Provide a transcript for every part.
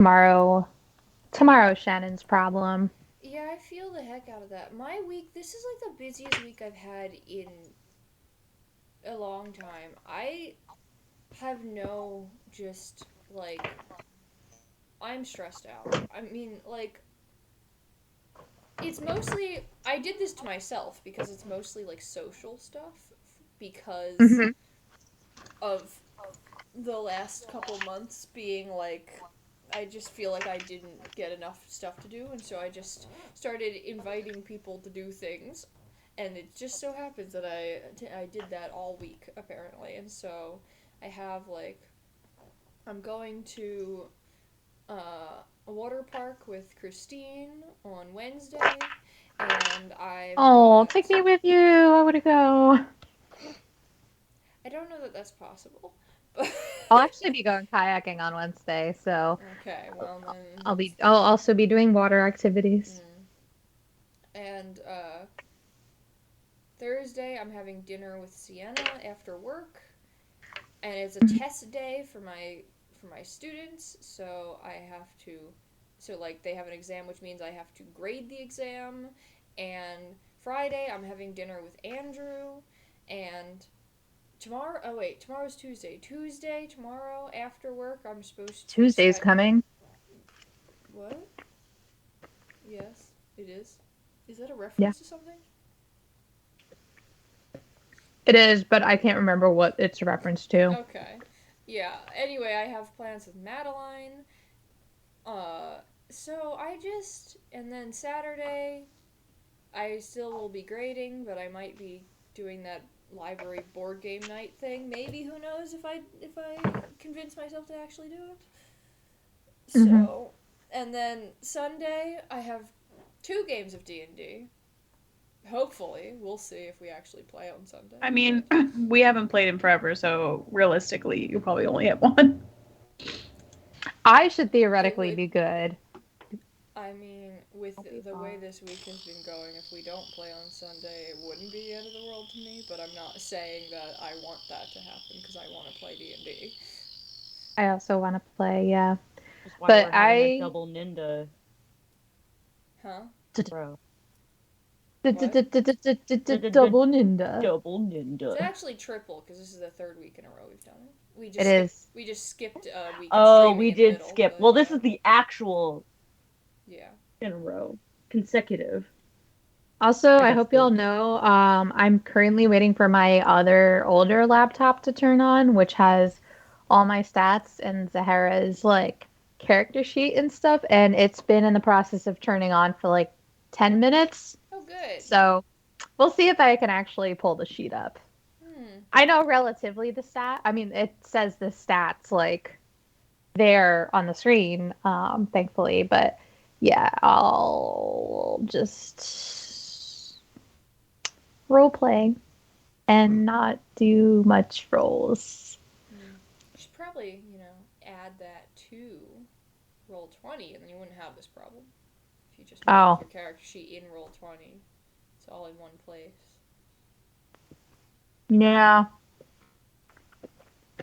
Tomorrow Shannon's problem. Yeah, I feel the heck out of that. My week, this is like the busiest week I've had in a long time. I have no just like I'm stressed out. I mean, like it's mostly I did this to myself because it's mostly like social stuff because Hmm. of the last couple months being like I just feel like I didn't get enough stuff to do, and so I just started inviting people to do things, and it just so happens that I did that all week apparently, and so I have like I'm going to a water park with Christine on Wednesday, and I've Oh, take got me with you. I want to go. I don't know that that's possible, but I'll actually be going kayaking on Wednesday, so okay, well then I'll that's be I'll also be doing water activities. mm. And Thursday, I'm having dinner with Sienna after work, and it's a Mhm. test day for my students. So I have to, so like they have an exam, which means I have to grade the exam. And Friday, I'm having dinner with Andrew, and tomorrow. Oh wait, tomorrow's Tuesday. Tuesday, tomorrow after work, I'm supposed to Tuesday's set. coming. What? Yes, it is. Is that a Yeah, reference to something? it is, but I can't remember what it's a reference to. Okay. Yeah. Anyway, I have plans with Madeline. Uh, so I just and then Saturday I still will be grading, but I might be doing that library board game night thing. Maybe who knows if I convince myself to actually do it. Hmm. So, and then Sunday I have two games of D&D. Hopefully, we'll see if we actually play on Sunday, I mean, but we haven't played in forever, so realistically, you probably only have one. I should it theoretically would be good. I mean, with I'll be the way fine. this week has been going, if we don't play on Sunday, it wouldn't be the end of the world to me. But I'm not saying that I want that to happen because I want to play D&D. I also want to play, yeah. That's why But we're having a I double Ninda Huh? row. What? double Ninda. Double It's Ninda. actually triple because this is the third week in a row we've done it. It is. We just skipped a week of Oh, streaming we in the did middle, skip. but Well, this yeah, is the actual yeah. In a row. Consecutive. Also, I I guess hope y'all know, I'm currently waiting for my other older laptop to turn on, which has all my stats and Zahara's like character sheet and stuff, and it's been in the process of turning on for like 10 minutes. Oh, good. So we'll see if I can actually pull the sheet up. Hmm. I know relatively the stat. I mean, it says the stats like there on the screen, thankfully, but yeah, I'll just role play and not do much roles. Hmm. You should probably add that to roll 20, and then you wouldn't have this problem if you just make Oh, your character sheet in roll 20. It's all in one place. yeah,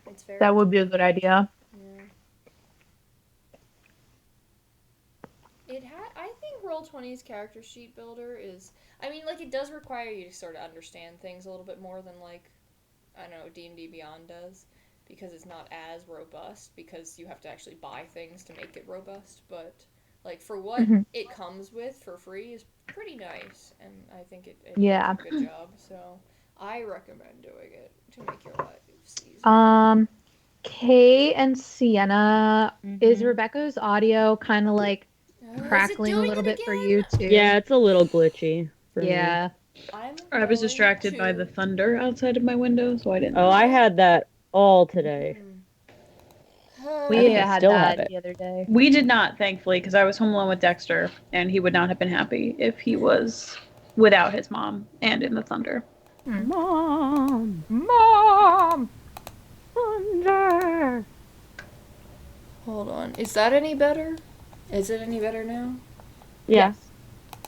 It's very that would be a good convenient. idea. Yeah. I think Roll20's character sheet builder is. I mean, like, it does require you to sort of understand things a little bit more than, like, I don't know, D&D Beyond does. Because it's not as robust, because you have to actually buy things to make it robust. But, like, for what Hmm. it comes with for free is pretty nice. And I think it does a Yeah. good job. So I recommend doing it to make your lives easier. Um, Kay and Sienna, is Mm-hmm. Rebecca's audio kind of like Is it crackling a doing little it bit for you again? too? Yeah, it's a little glitchy for me. Yeah. I'm I was going distracted by the to. thunder outside of my window, so I didn't Oh, I notice. had that all today. Hmm. I We think I had still have that it. the other day. We did not, thankfully, because I was home alone with Dexter, and he would not have been happy if he was without his mom and in the thunder. Hmm. Mom, Mom! thunder. Hold on. Is that any better? Is it any better now? Yeah. Yes.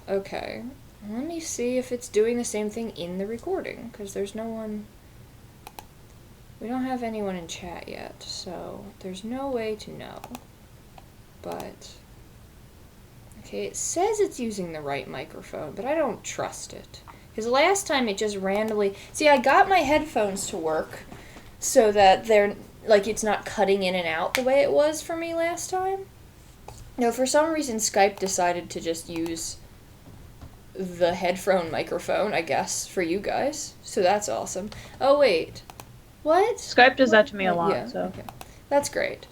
Okay. Let me see if it's doing the same thing in the recording, because there's no one. We don't have anyone in chat yet, so there's no way to know. but okay, it says it's using the right microphone, but I don't trust it. Because last time it just randomly... See, I got my headphones to work so that they're, like, it's not cutting in and out the way it was for me last time. No, for some reason Skype decided to just use the headphone microphone, I guess, for you guys. So that's awesome. Oh, wait. What? Skype does that to me a lot, Yeah, so. okay. That's great.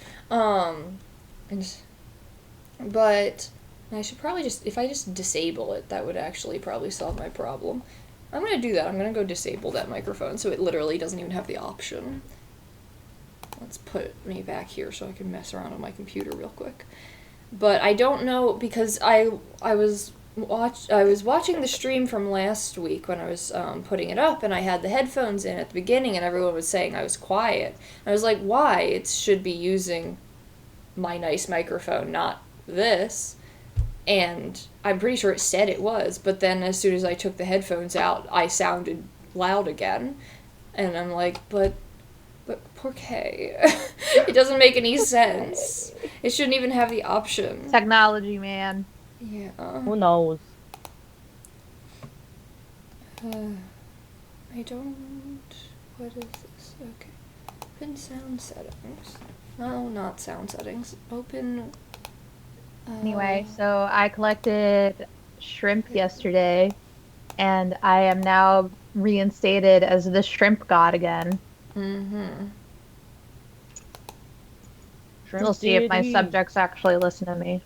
But I should probably just, if I just disable it, that would actually probably solve my problem. I'm going to do that. I'm going to go disable that microphone so it literally doesn't even have the option. Let's put me back here so I can mess around on my computer real quick. But I don't know, because I was watching the stream from last week when I was putting it up, and I had the headphones in at the beginning, and everyone was saying I was quiet. I was like, why? It should be using my nice microphone, not this. And I'm pretty sure it said it was, but then as soon as I took the headphones out, I sounded loud again. And I'm like, but poor Kay. It doesn't make any sense. It shouldn't even have the option. Technology, man. Yeah. Who knows? I don't... What is this? Okay. Open sound settings. No, not sound settings. Open... Anyway, so I collected shrimp yesterday, and I am now reinstated as the shrimp god again. Mm-hmm. We'll see if my subjects actually listen to me.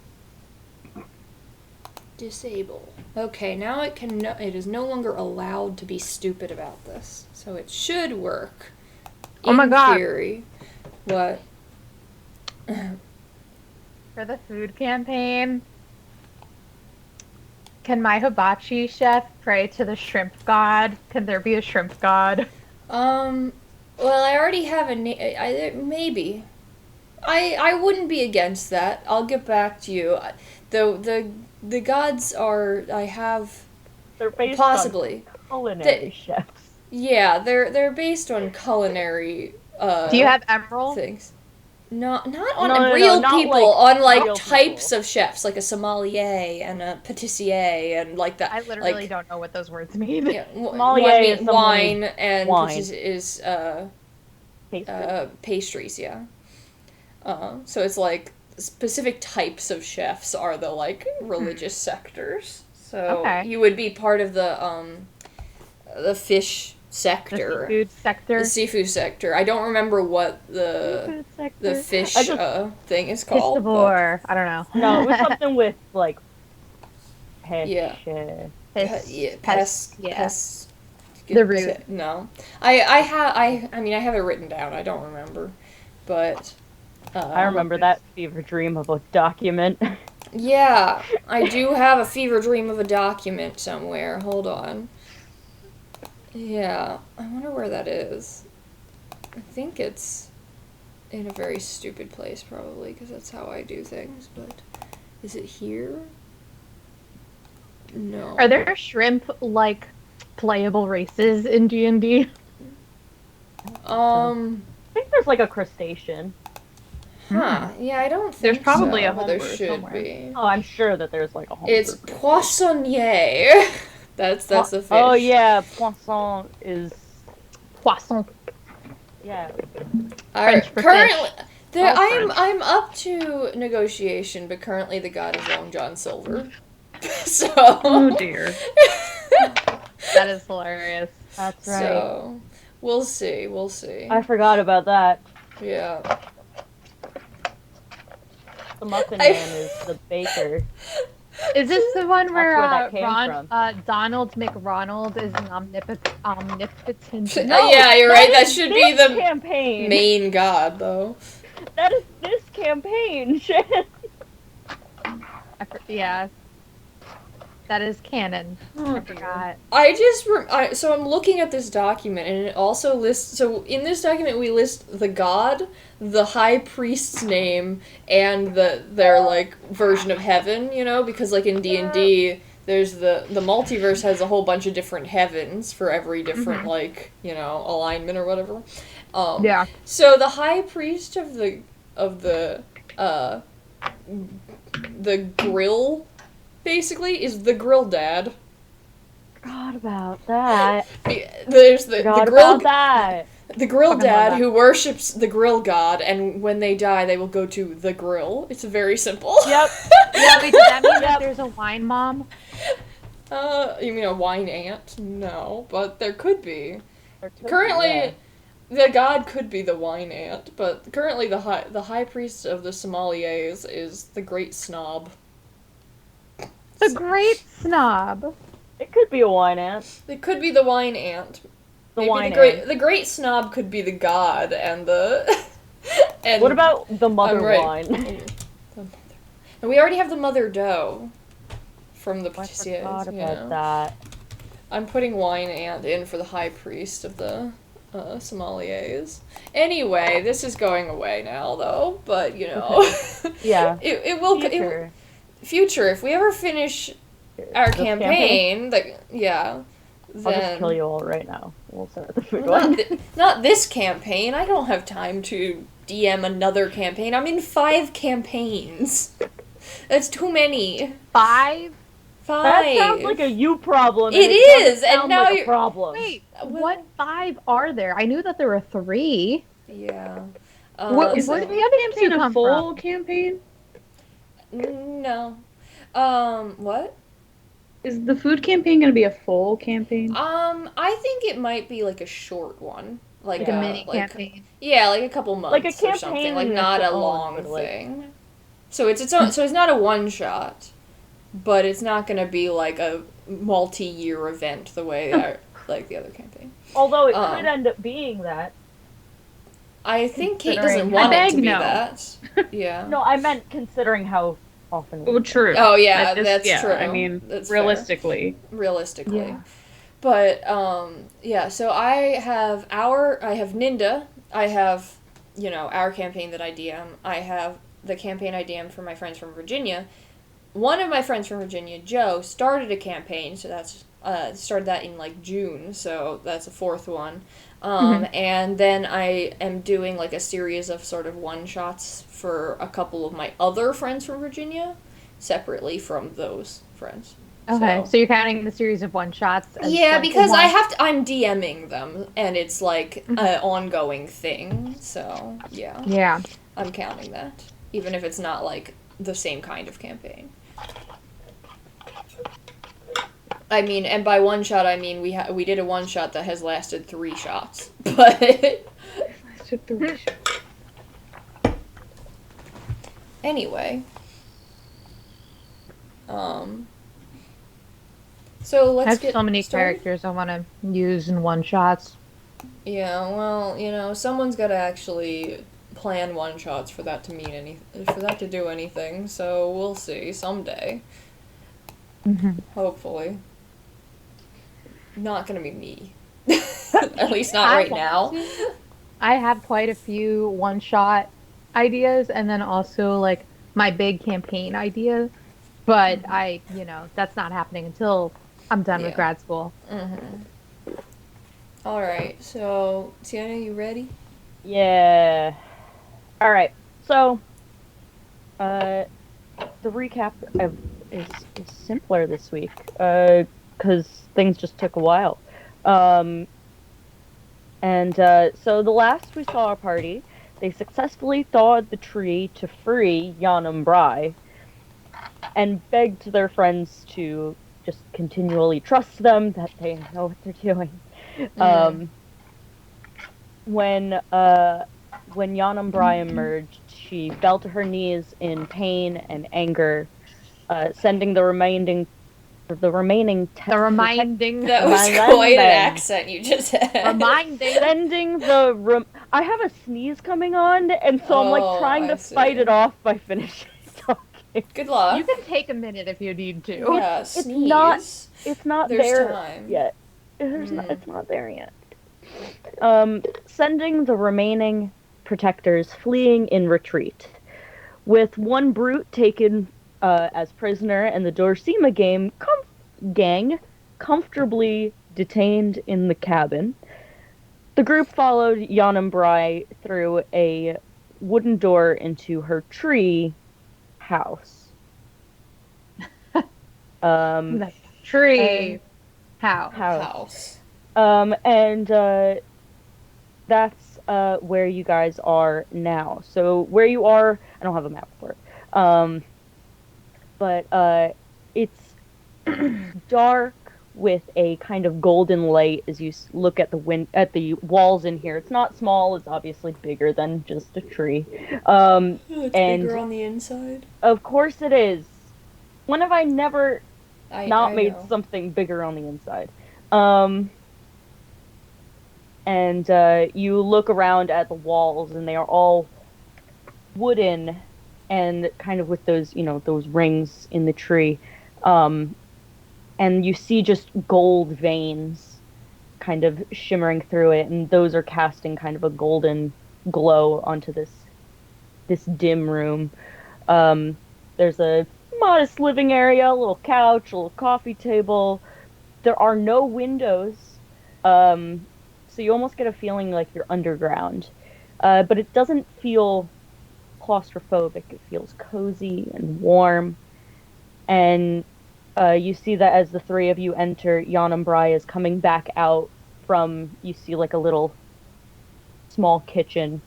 Disable. Okay, now it can. It is no longer allowed to be stupid about this, so it should work. Oh my God. In theory. What? For the food campaign, can my hibachi chef pray to the shrimp god? Can there be a shrimp god? Well, I already have a name. Maybe. I wouldn't be against that. I'll get back to you. The gods are. I have. They're based possibly on culinary chefs. Yeah, they're based on culinary. Do you have emerald? Things? Not on No, real not people, like on like real types people. of chefs, like a sommelier and a patissier and like that. I literally like, don't know what those words mean. Yeah, Sommelier one is someone wine and wine. is Pastry. pastries. Yeah. So it's like specific types of chefs are the like religious sectors. So Okay. you would be part of the fish The sector. seafood sector. The seafood sector. I don't remember what the Seafood sector. fish I just- thing is called. but- Piscivore. I don't know. No, it was something with like fish. Yeah. Pes- pest. yeah. Pest. The root. No, I mean I have it written down. I don't remember, but I remember that fever dream of a document. Yeah, I do have a fever dream of a document somewhere. Hold on. Yeah, I wonder where that is. I think it's in a very stupid place, probably, because that's how I do things, but is it here? No. Are there shrimp like playable races in D&D? Um, I think there's like a crustacean. yeah, I don't There's think probably so, a but there homebrew should somewhere. be. Oh, I'm sure that there's like a home. It's poissonnier. That's the fish. Oh yeah, poisson is Poisson. yeah. All right, French for currently, fish. there, All I'm French. I'm up to negotiation, but currently the god is Long John Silver. So. Oh dear. That is hilarious. That's right. So we'll see. We'll see. I forgot about that. Yeah. The Muffin I- Man is the baker. Is this the one where, where that came from. Donald McRonald is an omnipotent? Yeah, you're right. That should be this the campaign. main god, though. That is this campaign. Yeah. That is canon. Oh, I forgot. I just so I'm looking at this document, and it also lists. So in this document, we list the god, the high priest's name, and their like version of heaven. You know, because like in D&D, there's the multiverse has a whole bunch of different heavens for every different like alignment or whatever. Yeah. So the high priest of the the grill, basically, is the grill dad. Forgot about that. There's the Forgot grill about that. the grill Fucking love dad that. who worships the grill god, and when they die, they will go to the grill. It's very simple. Yep. Wait, does that mean Yep. that there's a wine mom? You mean a wine aunt? No, but there could be. Or could be, Currently, yeah. the god could be the wine ant, but currently the high priest of the sommeliers is the great snob. The great snob. It could be a wine ant. It could be the wine ant. The Maybe wine the great snob could be the god, and the and What about the mother I'm right. wine? And we already have the mother dough from the I pâtissiers. forgot you about know. that. I'm putting wine ant in for the high priest of the sommeliers. Anyway, this is going away now, though. But you know, Yeah. it will future. If we ever finish our This campaign, yeah, I'll then just kill you all right now. We'll start the food Well, one. not this campaign. I don't have time to DM another campaign. I'm in 5 campaigns. That's too many. 5? 5. That sounds like a you problem. It and is, doesn't and sound now like you're- a problem. Wait, Well- what 5 are there? I knew that there were 3. Yeah. Where Is did the the other campaign 2 a come full from? campaign? No. What? Is the food campaign going to be a full campaign? I think it might be like a short one. Like Like a Yeah, mini like, campaign. Yeah, like a couple months Like a or something. campaign Like in not its a own, long but, like- thing. So it's its own. So it's not a one shot, but it's not going to be like a multi-year event the way that like the other campaign. Although it Um, could end up being that. I think Kate Considering- doesn't want I it to beg be no. that. Yeah. No, I meant considering how often. Well, true. Oh yeah, That is- that's yeah, true. I mean, That's fair. realistically. Realistically. Yeah. But yeah, so I have Ninda, I have, our campaign that I DM, I have the campaign I DM for my friends from Virginia. One of my friends from Virginia, Joe, started a campaign, so that's started that in like June, so that's a 4th one. And then I am doing like a series of sort of one-shots for a couple of my other friends from Virginia, separately from those friends. Okay, so you're counting the series of one-shots as Yeah, like because one- I'm DMing them, and it's like an ongoing thing, so yeah, Yeah. I'm counting that, even if it's not like the same kind of campaign. I mean, and by one shot, I mean we did a one shot that has lasted 3 shots, but anyway, so I let's have get so many started. characters I want to use in one-shots. Yeah, well, someone's got to actually plan one shots for that to mean for that to do anything. So we'll see someday. Hopefully. Not gonna be me. At least not right now. I have quite a few one-shot ideas, and then also like my big campaign ideas. But that's not happening until I'm done with Yeah. grad school. All right. So, Tiana, you ready? Yeah. All right. So, the recap is simpler this week because things just took a while. So the last we saw our party, they successfully thawed the tree to free Yanam Bry and begged their friends to just continually trust them, that they know what they're doing. When Yanam Bry emerged, she fell to her knees in pain and anger, sending the remaining The reminding. That was Reminding. quite an accent you just had. Reminding. sending the I have a sneeze coming on, and so I'm Oh, like trying I to see. fight it off by finishing talking. Good luck. You can take a minute if you need to. Yeah, It's sneeze. not- It's not There's there time. yet. It's not there yet. Sending the remaining protectors fleeing in retreat, with one brute taken as prisoner and the Dorsima gang comfortably detained in the cabin. The group followed Yanam Bry through a wooden door into her tree house. Um, The tree. and- How? House. And that's where you guys are now. So where you are, I don't have a map for it. But it's dark with a kind of golden light as you look at the walls in here. It's not small. It's obviously bigger than just a tree. It's And bigger on the inside. of course it is. When have I never I made know. something bigger on the inside? And you look around at the walls, and they are all wooden and kind of with those, those rings in the tree. And you see just gold veins kind of shimmering through it, and those are casting kind of a golden glow onto this dim room. There's a modest living area, a little couch, a little coffee table. There are no windows, so you almost get a feeling like you're underground. But it doesn't feel claustrophobic. It feels cozy and warm. And you see that as the three of you enter, Jan and Bry is coming back out from, you see like a little small kitchen.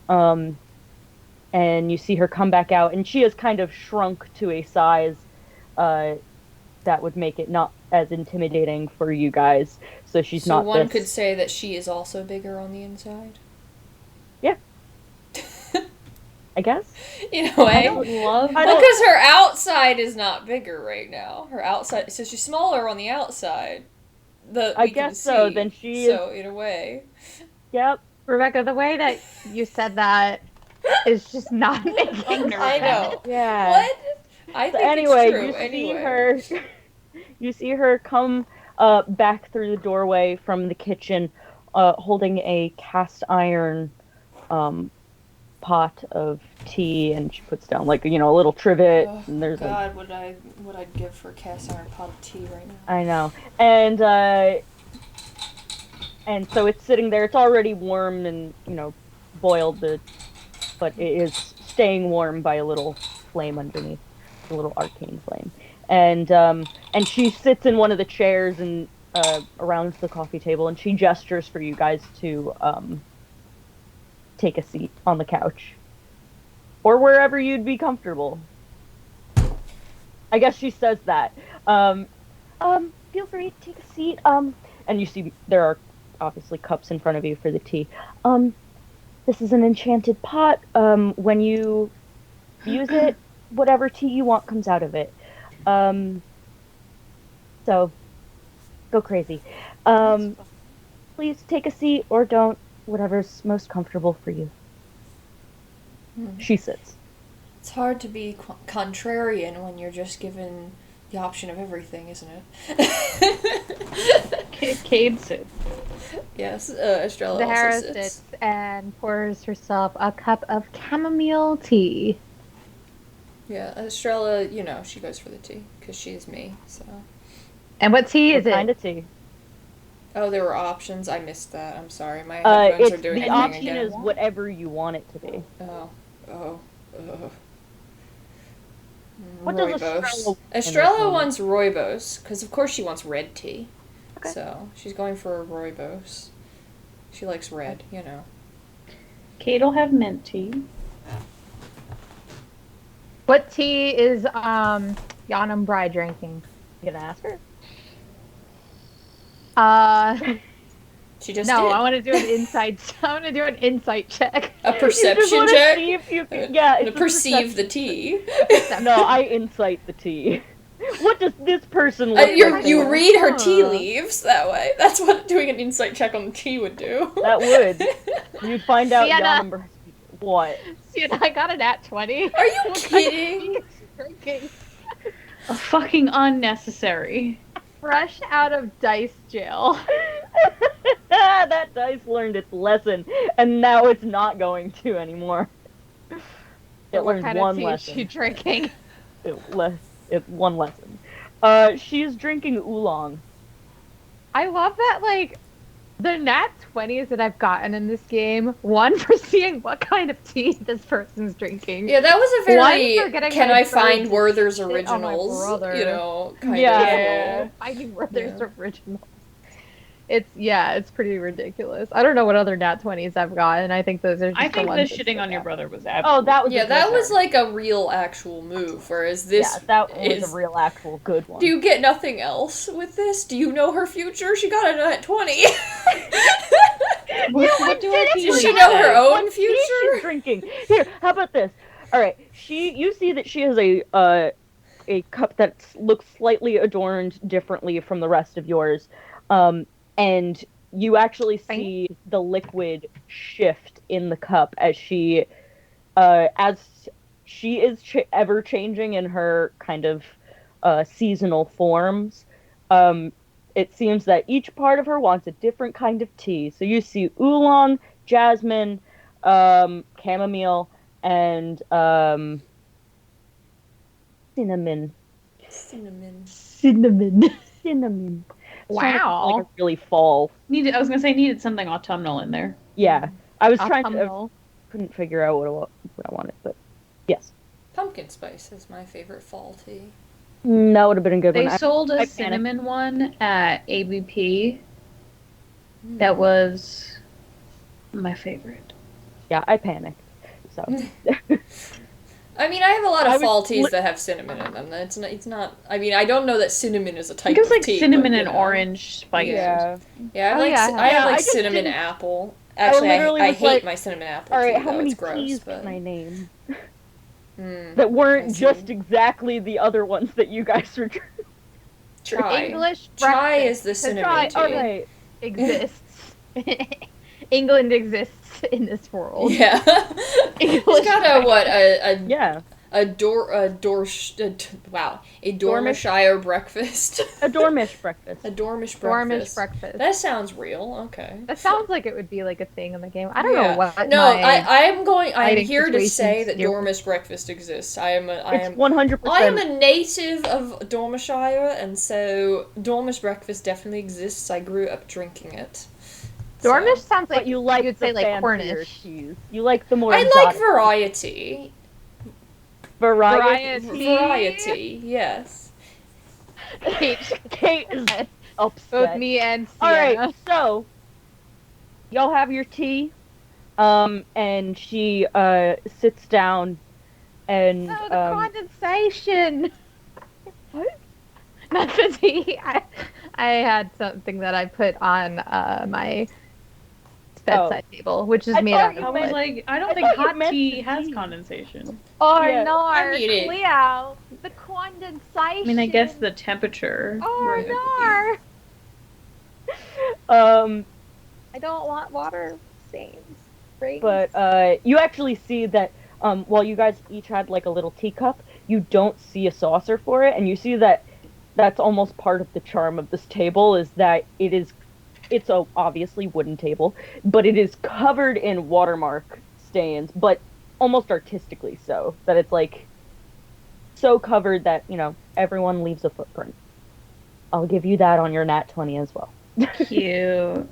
And you see her come back out, and she has kind of shrunk to a size that would make it not as intimidating for you guys. So she's So not one this... could say that she is also bigger on the inside. Yeah. I guess. In a way. I don't love Because her outside is not bigger right now. Her outside, so she's smaller on the outside. I guess so. Then she is. So in a way, Yep. Rebecca, the way that you said that is just not making sense. I know. Yeah. What? I think Anyway, it's true. you see Anyway. her. You see her come back through the doorway from the kitchen, holding a cast iron pot of tea, and she puts down like a little trivet. Oh, and there's God, what I'd give for a cast iron pot of tea right now. I know, and so it's sitting there. It's already warm and boiled, but it is staying warm by a little flame underneath, a little arcane flame. And she sits in one of the chairs and around the coffee table, and she gestures for you guys to take a seat on the couch or wherever you'd be comfortable. I guess she says that. Feel free to take a seat. And you see there are obviously cups in front of you for the tea. This is an enchanted pot. When you use it, whatever tea you want comes out of it. So go crazy. Please take a seat or don't, whatever's most comfortable for you. She sits. It's hard to be contrarian when you're just given the option of everything, isn't it? Kade sits. Yes, Estrella Zahara also sits. sits and pours herself a cup of chamomile tea. Yeah, Estrella, she goes for the tea, because she's me, so... And what tea is What it? kind of tea? Oh, there were options. I missed that. I'm sorry. My headphones are doing the a thing option again. is whatever you want it to be. Oh. What does Rooibos. Estrella want in this Estrella moment? wants rooibos, because of course she wants red tea. Okay. So, she's going for a rooibos. She likes red, Kade will have mint tea. What tea is Jan and Bry drinking? You gonna ask her? She just No, did. I want to do an insight. I want to do an insight check. A You perception just wanna check? see if you can, yeah, To it's a perceive the tea. No, I incite the tea. What does this person look like? You read her tea Huh. leaves that way. That's what doing an insight check on the tea would do. That would. You'd find out Sienna. Jan number. What? See, I got a nat 20. Are you What kind of kidding? tea is she drinking? Fucking unnecessary. Fresh out of dice jail. That dice learned its lesson, and now it's not going to anymore. It What learned kind one of tea lesson. is she drinking? It one lesson. She's drinking oolong. I love that, like, The nat 20s that I've gotten in this game, one for seeing what kind of tea this person's drinking. Yeah, that was a very One for getting can my I find bird Werther's to sit on my originals, brother. kind Yeah. of Yeah. role. Finding where there's Yeah. original. It's pretty ridiculous. I don't know what other nat 20s I've gotten. I think those are just I the think the ones that shitting stick on your out. brother was Oh, absolutely. that was Yeah, a good that was one. like a real actual move, whereas this that one was is... a real actual good one. Do you get nothing else with this? Do you know her future? She got a nat 20. What do I Does usually she know her say? own What tea future? she's drinking? Here, how about this? All right, you see that she has a cup that looks slightly adorned differently from the rest of yours, and you actually see the liquid shift in the cup as she is ever changing in her kind of seasonal forms. Um, it seems that each part of her wants a different kind of tea. So you see oolong, jasmine, chamomile, and cinnamon. Cinnamon. Cinnamon. Cinnamon. It's trying to think Wow. like a really fall. I was gonna say needed something autumnal in there. Yeah, I was trying to. Autumnal. Couldn't figure out what I wanted, but yes, Pumpkin spice is my favorite fall tea. that would have been a good They one. sold I a panicked. cinnamon one at ABP. That was my favorite. Yeah, I panicked. So I mean, I have a lot I of would fall teas li- that have cinnamon in them. It's not. I mean, I don't know that cinnamon is a I type think it was of like tea. cinnamon but, and orange spice. yeah. Yeah, Oh, I yeah, have yeah, like I just cinnamon didn't- apple. Actually, literally I was hate like, my cinnamon apple All right, tea. how Though. many It's gross, teas but can I name mm, that I weren't see. just exactly the other ones that you guys were drinking? chai. English Chai breakfast. is the Because cinnamon chai tea. All right. exists. England exists in this world. Yeah, English it's got a what Yeah, a Dormishire breakfast. a Dormish breakfast. A Dormish breakfast. Dormish breakfast. That sounds real. Okay. That sounds like it would be like a thing in the game. I don't Yeah. know what. No, I'm hiding here to say situations that here. Dormish breakfast exists. I It's am 100%. I am a native of Dormishire, and so Dormish breakfast definitely exists. I grew up drinking it. Dormish So. sounds like but you like you'd the say like fancier Cornish. teas. You like the more I like exotic variety. variety. Variety, yes. Kate is upset. Both me and All Sienna. right, so y'all have your tea, and she sits down, and Oh, the condensation. What? Not the tea. I had something that I put on my bedside table, which is I made thought out you of I was wood. like, I don't I think thought you hot meant tea the has tea. condensation. Oh Yeah. no, I mean it. Cleo, the condensation. I mean, I guess the temperature. Oh um, no, I don't want water stains. Rings. but you actually see that while you guys each had like a little teacup, you don't see a saucer for it, and you see that that's almost part of the charm of this table is that it's a obviously wooden table, but it is covered in watermark stains, but almost artistically so, that it's like so covered that, everyone leaves a footprint. I'll give you that on your nat 20 as well. Cute.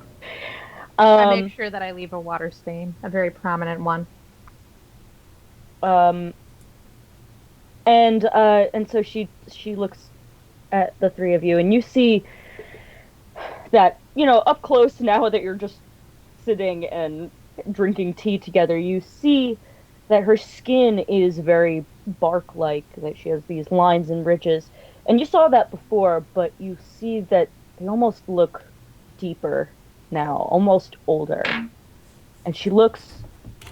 I make sure that I leave a water stain, a very prominent one. And so she looks at the three of you, and you see that, up close, now that you're just sitting and drinking tea together, you see that her skin is very bark-like, that she has these lines and ridges. And you saw that before, but you see that they almost look deeper now, almost older. And she looks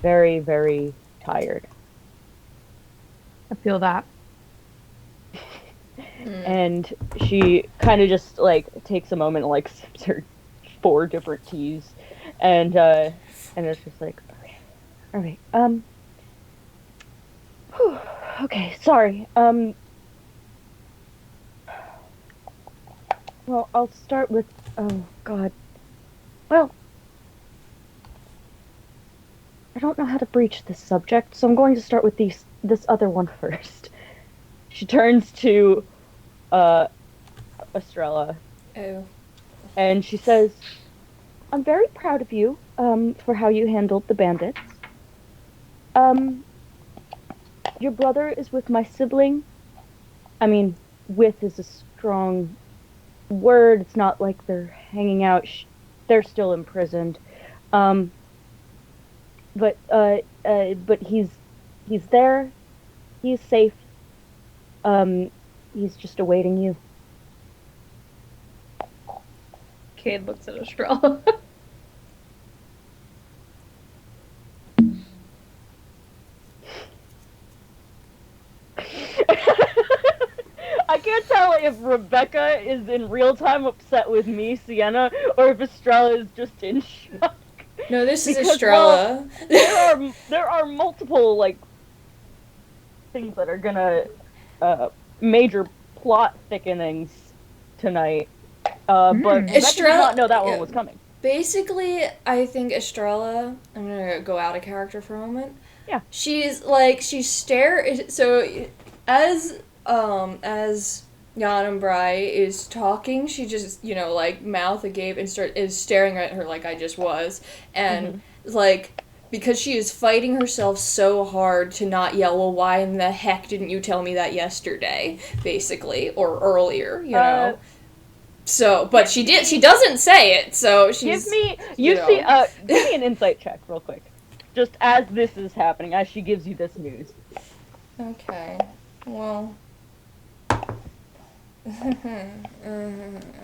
very, very tired. I feel that. And she kind of just takes a moment and sips her 4 different teas, and it's just like, okay, all right, whew, okay, sorry, well, I'll start with, oh god, well, I don't know how to breach this subject, so I'm going to start with this other one first. She turns to Estrella, Oh. and she says, I'm very proud of you, for how you handled the bandits. Um, your brother is with my sibling. I mean, with is a strong word. It's not like they're hanging out. They're still imprisoned. Um, but he's there. He's safe. Um, he's just awaiting you. Kade looks at Estrella. I can't tell if Rebecca is in real time upset with me, Sienna, or if Estrella is just in shock. No, this is Because, Estrella. there are multiple like things that are gonna major plot thickenings tonight. But Rebecca did Estrella- not know that one yeah. was coming. Basically, I think Estrella. I'm gonna go out of character for a moment. Yeah. She's so as Jan and Bry is talking, she just like mouth agape and is staring at her like I just was, and like because she is fighting herself so hard to not yell. Well, why in the heck didn't you tell me that yesterday? Basically, or earlier, you know. So, but she did. She doesn't say it. So she's. Give me give me an insight check real quick, just as this is happening, as she gives you this news. Okay. Well.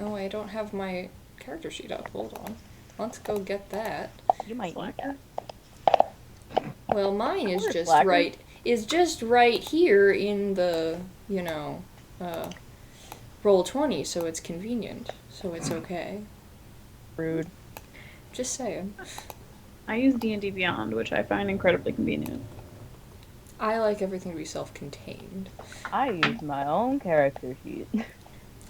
Oh, I don't have my character sheet up. Hold on. Let's go get that. You might need that. Well, mine is Where's just Slacker? right. Is just right here in the roll 20, so it's convenient. So it's okay. Rude. Just saying. I use D&D Beyond, which I find incredibly convenient. I like everything to be self-contained. I use my own character sheet.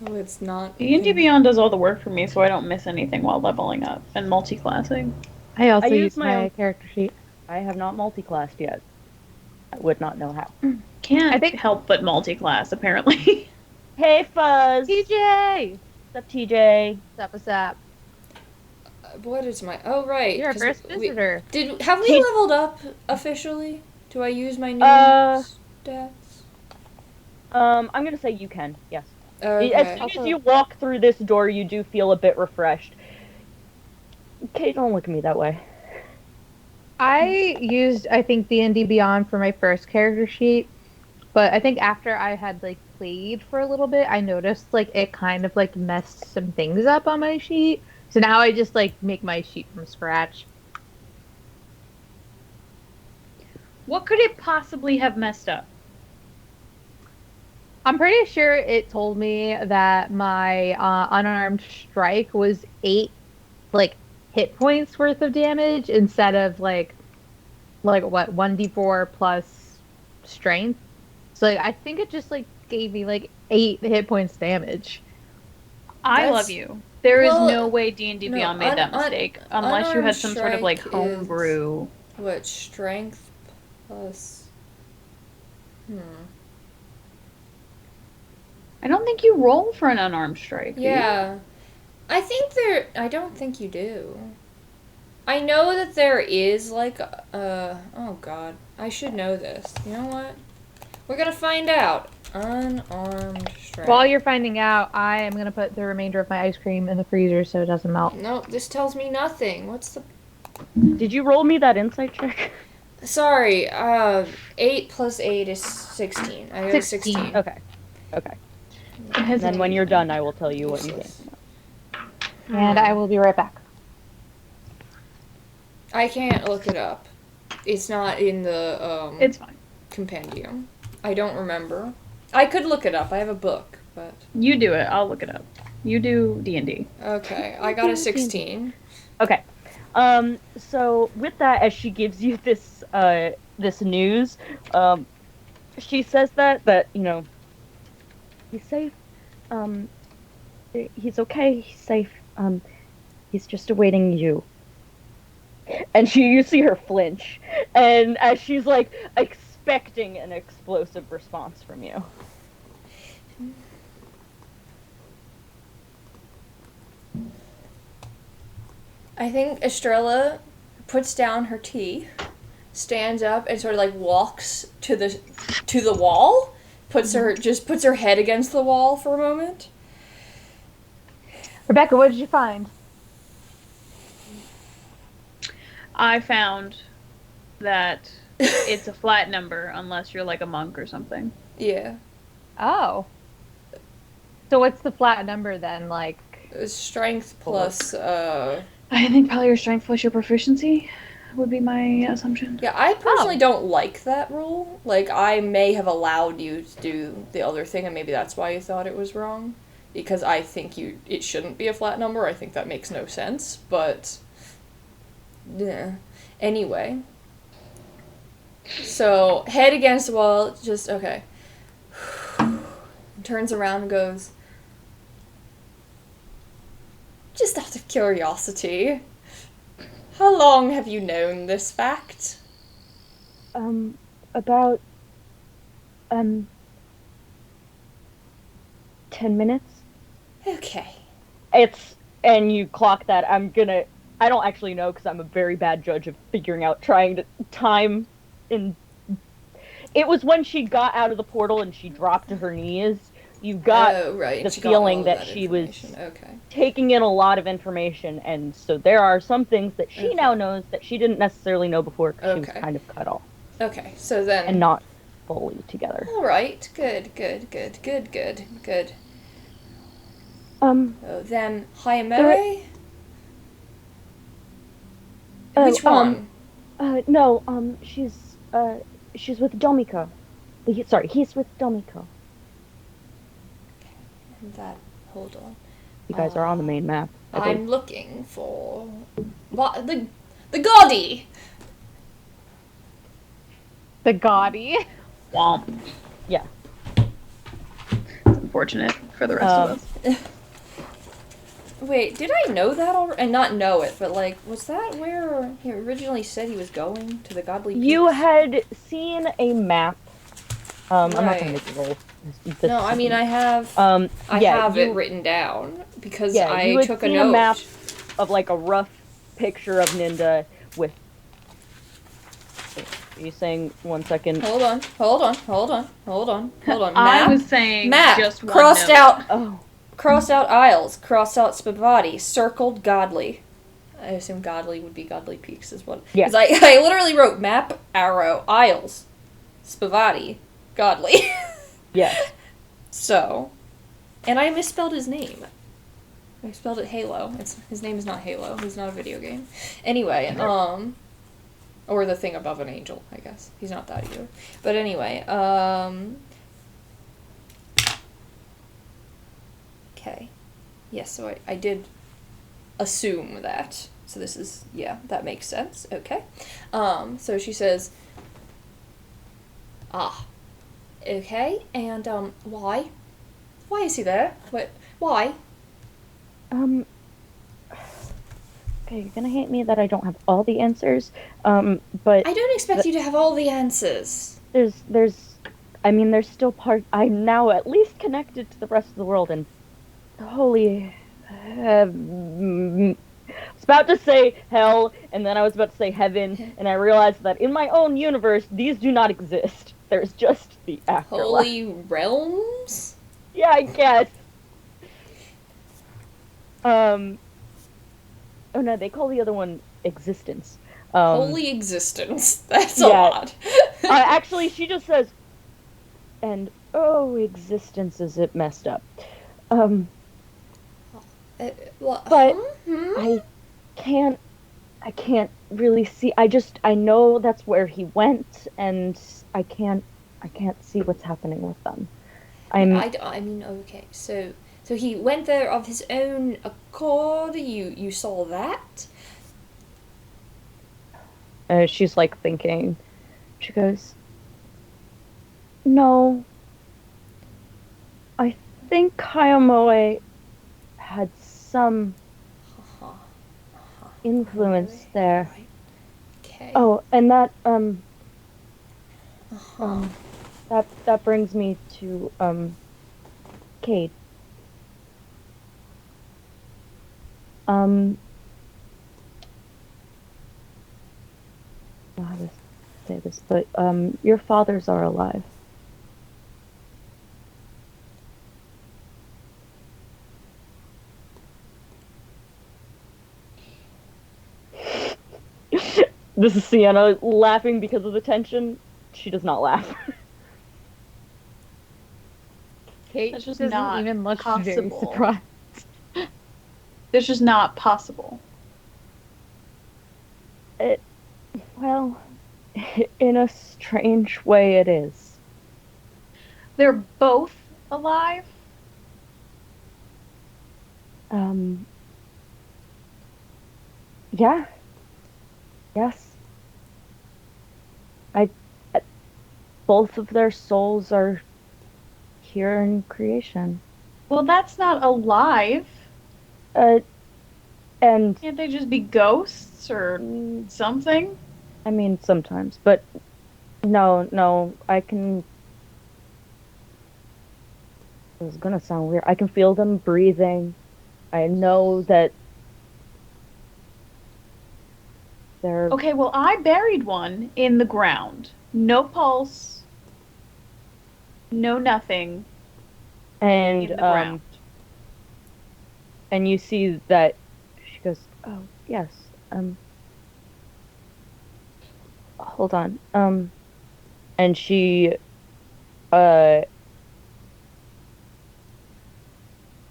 Oh, it's not. D&D Beyond does all the work for me, so I don't miss anything while leveling up and multi-classing. I also I use use my my own- character sheet. I have not multi-classed yet. I would not know how. Can't I think- help but multi-class, apparently. Hey, Fuzz! TJ! What's up, TJ? What's up? What is my? Oh, right. You're our 'cause first visitor. Have we He- leveled up officially? Do I use my new stats? I'm gonna say you can, yes. Okay. As soon Also- as you walk through this door, you do feel a bit refreshed. Kate, don't look at me that way. I used, I think, D&D Beyond for my first character sheet, but I think after I had, like, played for a little bit, I noticed, like, it kind of, like, messed some things up on my sheet. So now I just, like, make my sheet from scratch. What could it possibly have messed up? I'm pretty sure it told me that my unarmed strike was 8, like, hit points worth of damage instead of, like what, 1d4 plus strength. So, like, I think it just, like, gave me, like, 8 hit points damage. I That's- love you. There is well, no way D&D no, Beyond made that mistake, unless you unarmed had some sort of, like, strike homebrew. What, strength plus... I don't think you roll for an unarmed strike. do you? Yeah. I don't think you do. I know that there is, like, oh god. I should know this. You know what? We're gonna find out. Unarmed strike. While you're finding out, I am going to put the remainder of my ice cream in the freezer so it doesn't melt. No, this tells me nothing. What's the... Did you roll me that insight check? Sorry, 8 plus 8 is 16. I got 16. Okay. And then when you're done, I will tell you what you think. And I will be right back. I can't look it up. It's not in the, It's fine. compendium. I don't remember. I could look it up. I have a book, but... You do it. I'll look it up. You do D&D. Okay, I got a 16. Okay. So with that, as she gives you this this news, she says that he's safe. He's okay. He's safe. He's just awaiting you. And you see her flinch, and as she's like expecting an explosive response from you. I think Estrella puts down her tea, stands up, and sort of like walks to the wall. Puts her head against the wall for a moment. Rebecca, what did you find? I found that it's a flat number unless you're like a monk or something. Yeah. Oh. So what's the flat number then? Like, Strength plus. I think probably your strength plus your proficiency would be my assumption. Yeah, I personally don't like that rule. Like, I may have allowed you to do the other thing, and maybe that's why you thought it was wrong. Because I think it shouldn't be a flat number. I think that makes no sense. But, yeah. Anyway. So, head against the wall, just, okay. Turns around and goes, just out of curiosity, how long have you known this fact? About 10 minutes. Okay. And you clock that. I don't actually know because I'm a very bad judge of figuring out trying to time in. It was when she got out of the portal and she dropped to her knees. You got the feeling that she was taking in a lot of information, and so there are some things that she now knows that she didn't necessarily know before because she was kind of cut off. Okay, so then... And not fully together. Alright, good. Then, Hayamere? Which one? No, she's with Domiko. He's with Domiko. Hold on. You guys are on the main map. I'm looking for... The Gaudi! the Gaudi. Womp. Yeah. It's unfortunate for the rest of us. Wait, did I know that already? And not know it, but like, was that where he originally said he was going? To the Godly Peaks? You had seen a map. I'm not Right. gonna make you roll. No, I mean, I have it written down because I took a note. A map of like a rough picture of Ninda with. Are you saying 1 second? Hold on. Map. I was saying map. just one Crossed note. out. Oh. Crossed out Isles. Crossed out Spivati. Circled Godly. I assume Godly would be Godly Peaks as well. Yeah. Because I literally wrote map, arrow, Isles, Spivati, Godly. Yes. So, and I misspelled his name. I spelled it Halo. His name is not Halo. He's not a video game. Anyway, or the thing above an angel, I guess. He's not that either. But anyway, okay. Yes, so I did assume that. So this is, yeah, that makes sense. Okay. So she says, okay, and, why? Why is he there? Why? Okay, you're gonna hate me that I don't have all the answers. But I don't expect you to have all the answers. there's still part. I'm now at least connected to the rest of the world, and holy, I was about to say hell, and then I was about to say heaven, and I realized that in my own universe, these do not exist. There's just the afterlife. Holy realms? Yeah, I guess. Oh no, they call the other one existence. Holy existence. That's a yeah. lot. Actually, she just says, and existence is it messed up. But I can't really see. I know that's where he went, and I can't see what's happening with them. I mean, okay, so he went there of his own accord. You saw that? She's like thinking. She goes, no. I think Hayamoe had some influence there. Okay. Oh, and that that brings me to Kade. know how to say this, but your fathers are alive. This is Sienna laughing because of the tension. She does not laugh. Kate That's just doesn't not even look very possible. surprised. That's just not possible. Well, in a strange way, it is. They're both alive? Um, yeah, yes. I, both of their souls are here in creation. Well, that's not alive. Uh, and Can't they just be ghosts or mm, something? I mean, sometimes, but no, I can. This is gonna sound weird. I can feel them breathing. I know that they're Okay, well, I buried one in the ground. No pulse, no nothing and in the ground. and you see that she goes, "Oh, yes. Hold on.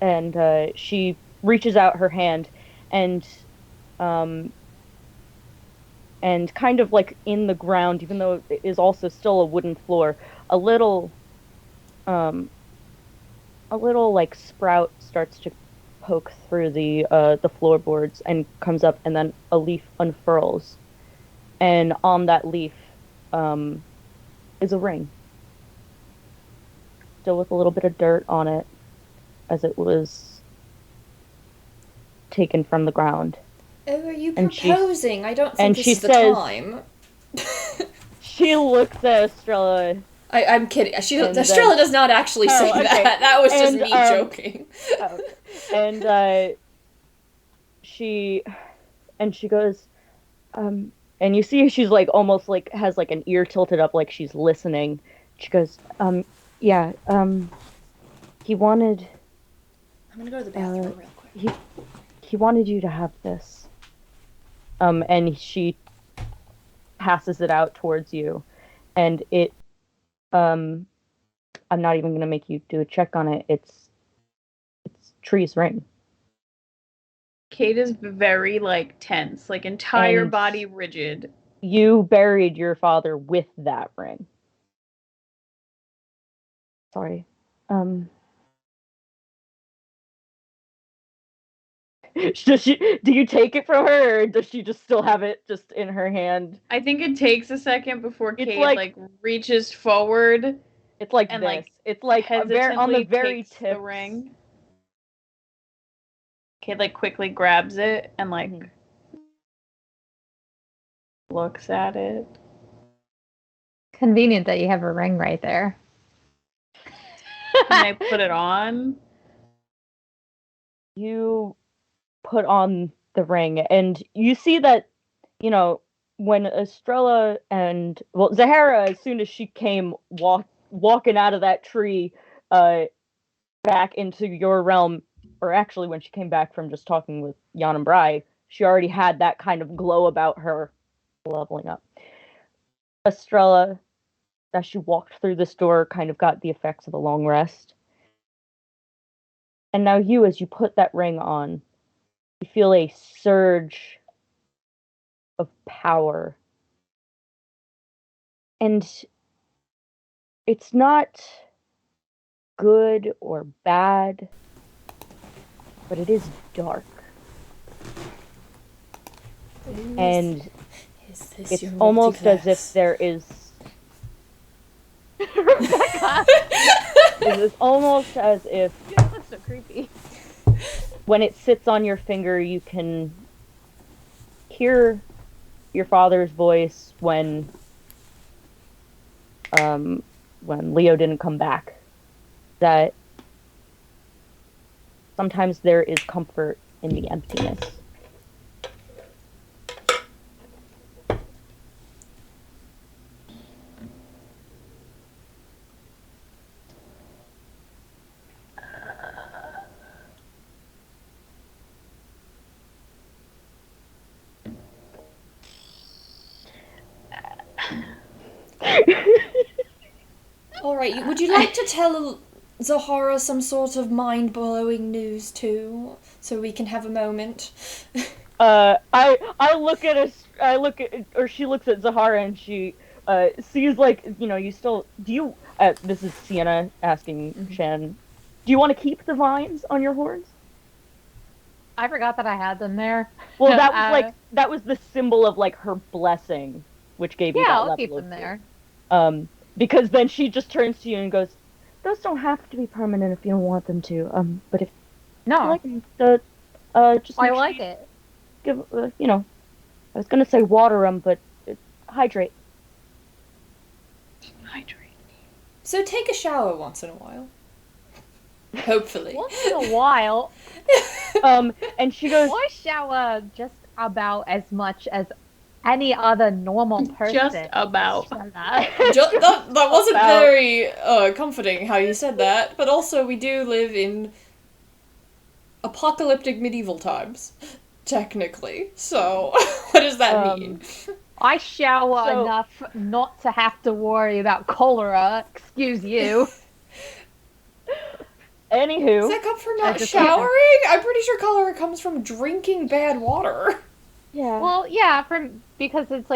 And uh she reaches out her hand and um and kind of like in the ground, even though it is also still a wooden floor, a little um a little like sprout starts to poke through the floorboards and comes up, and then a leaf unfurls, and on that leaf um is a ring, still with a little bit of dirt on it as it was taken from the ground. Oh, are you And proposing? I don't think and this she is the says, time. she looks at Estrella, I'm kidding. and Estrella does not actually say oh, okay. that. That was just And, me joking. oh, and she she goes, and you see she's like almost like has like an ear tilted up, like she's listening. She goes, yeah, he wanted, I'm gonna go to the bathroom real quick. he wanted you to have this. And she passes it out towards you, and it, um, I'm not even gonna make you do a check on it. It's Tree's ring, Kate is very, like, tense, like, entire and body rigid. you buried your father with that ring. Sorry. Um, do you take it from her, or does she just still have it just in her hand? I think it takes a second before It's Kate, like reaches forward it's like and, this. like, It's like on the hesitantly very takes tip. the ring. Kate, like, quickly grabs it and, like, looks at it. Convenient that you have a ring right there. And I put it on. You put on the ring, and you see that, when Estrella and, well, Zahara, as soon as she came walking out of that tree, uh, back into your realm, or actually when she came back from just talking with Jan and Bry, she already had that kind of glow about her, leveling up. Estrella, as she walked through this door, kind of got the effects of a long rest. And now you, as you put that ring on, you feel a surge of power. And it's not good or bad, but it is dark. And it's almost as if there is. Rebecca! It is almost as if. That's so creepy. When it sits on your finger, you can hear your father's voice when Leo didn't come back. That sometimes there is comfort in the emptiness. Alright, would you like to tell Zahara some sort mind-blowing news too, so we can have a moment? I look at us. I look at, or she looks at Zahara and she sees you still do you. This is Sienna asking Shan. Do you want to keep the vines on your horns? I forgot that I had them there. Well, that was the symbol of her blessing, which gave you that I'll level keep of them there. Because then she just turns to you and goes, "Those don't have to be permanent if you don't want them to. But if you No, like them, just I make sure like you it. give I was gonna say water them, but hydrate." Hydrate. So take a shower once in a while. Hopefully. Once in a while, And she goes, I shower just about as much as any other normal person. Just about. That wasn't About. very comforting how you said that, but also we do live in apocalyptic medieval times, technically. So, what does that mean? I shower So- enough not to have to worry about cholera. Excuse you. "Anywho, Does that come from I not just- showering? I'm pretty sure cholera comes from drinking bad water. yeah." Well, yeah, because it's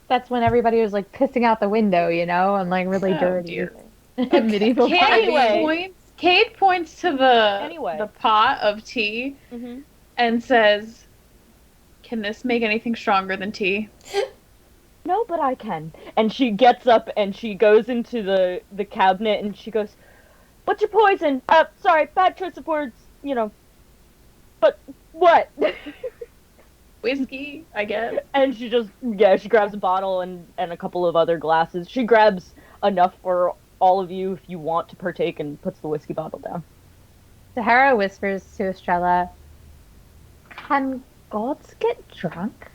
that's when everybody was pissing out the window, and really Oh, dirty. dear. Medieval Cade times. Anyway. points to the Anyway. the pot of tea Mhm. and says, "Can this make anything stronger than tea?" "No, but I can." And she gets up and she goes into the cabinet and she goes, "What's your poison? Sorry, bad choice of words. But what?" Whiskey, I guess. And she she grabs a bottle and a couple of other glasses. She grabs enough for all of you if you want to partake and puts the whiskey bottle down. Sahara whispers to Estrella, "Can gods get drunk?"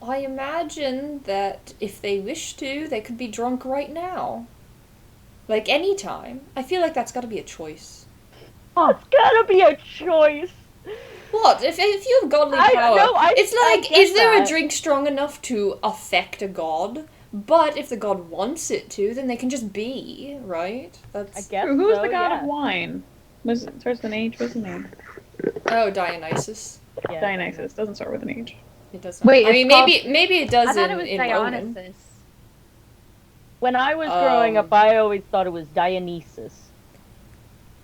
I imagine that if they wish to, they could be drunk right now. Any time. I feel like that's gotta be a choice. It's gotta be a choice. What? If you have godly I power, know, it's I like, get is there that. a drink strong enough to affect a god? But if the god wants it to, then they can just be, right? I That's guess Who's so, the god yeah. of wine? Starts with an H. What's the name? oh, Dionysus. Yeah. Dionysus. Doesn't start with an H. It does not. Wait, I it's mean, called- maybe it does I thought it was in Roman. Dionysus. When I was growing up, I always thought it was Dionysus.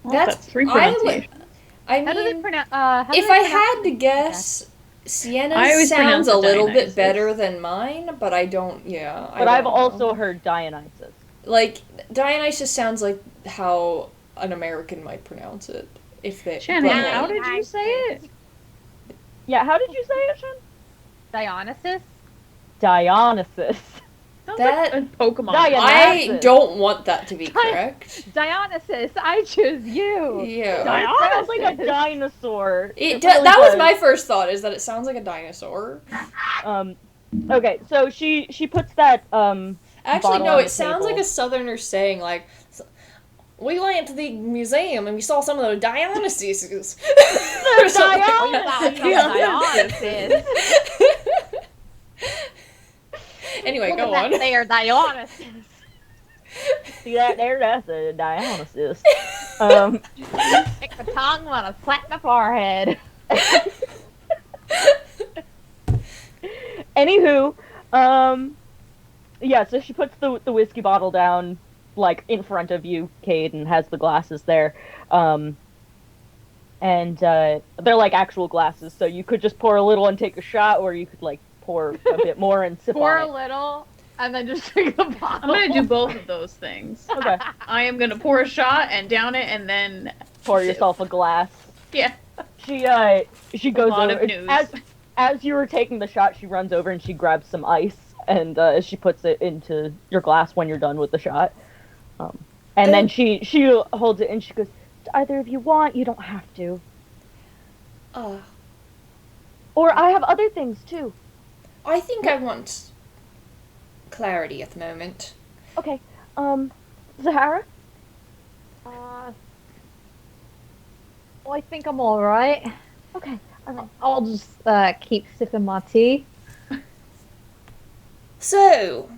Well, That's- that's three I pronunciations. I How do they mean, pronounce? if I had to guess, Sienna I always sounds pronounce a it little Dionysus. bit better than mine, but I don't. Yeah, I But I've don't also know. heard Dionysus. Dionysus sounds like how an American might pronounce it if they. Shannon, but, like, how did you say it? Yeah, how did you say it, Shen? Dionysus? Dionysus. Sounds That- like a Pokemon. Dionysus. I don't want that to be correct. Dionysus, I choose you. Yeah. It sounds like a dinosaur. It really that was does. my first thought, is that it sounds like a dinosaur. Okay, so she puts that Actually, bottle no, on it the sounds table. like a southerner saying, we went to the museum and we saw some of the Dionysuses. Or something. Dionysus. Anyway, Look go at on. that there, Dionysus. See that there? That's a Dionysus. Pick the tongue, wanna slap my forehead. Anywho, yeah, so she puts the whiskey bottle down, in front of you, Kade, and has the glasses there. And they're actual glasses, so you could just pour a little and take a shot, or you could pour a bit more and sip Pour on a it. little, and then just drink the I'm bottle. gonna do both of those things. Okay, I am gonna pour a shot and down it, and then pour yourself a glass. yeah. She goes lot over of news. as you were taking the shot. She runs over and she grabs some ice and she puts it into your glass when you're done with the shot. And then she holds it and she goes, "Do either of you want? You don't have to. Or I have other things too." I think I want clarity at the moment. Okay. Zahara? Well, I think I'm alright. Okay. Alright. I'll just keep sipping my tea. So,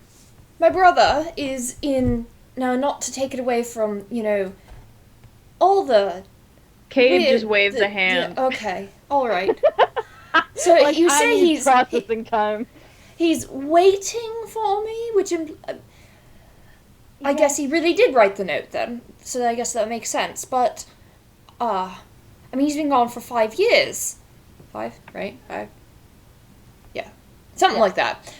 my brother is in... Now, not to take it away from, all the... Cade weird- just waves the- a hand. yeah, okay, alright. So, Like, you I say need processing time. he's waiting for me, which... I guess he really did write the note then. So I guess that makes sense. But, I mean, he's been gone for 5 years. 5, right? 5? Yeah. Something like that.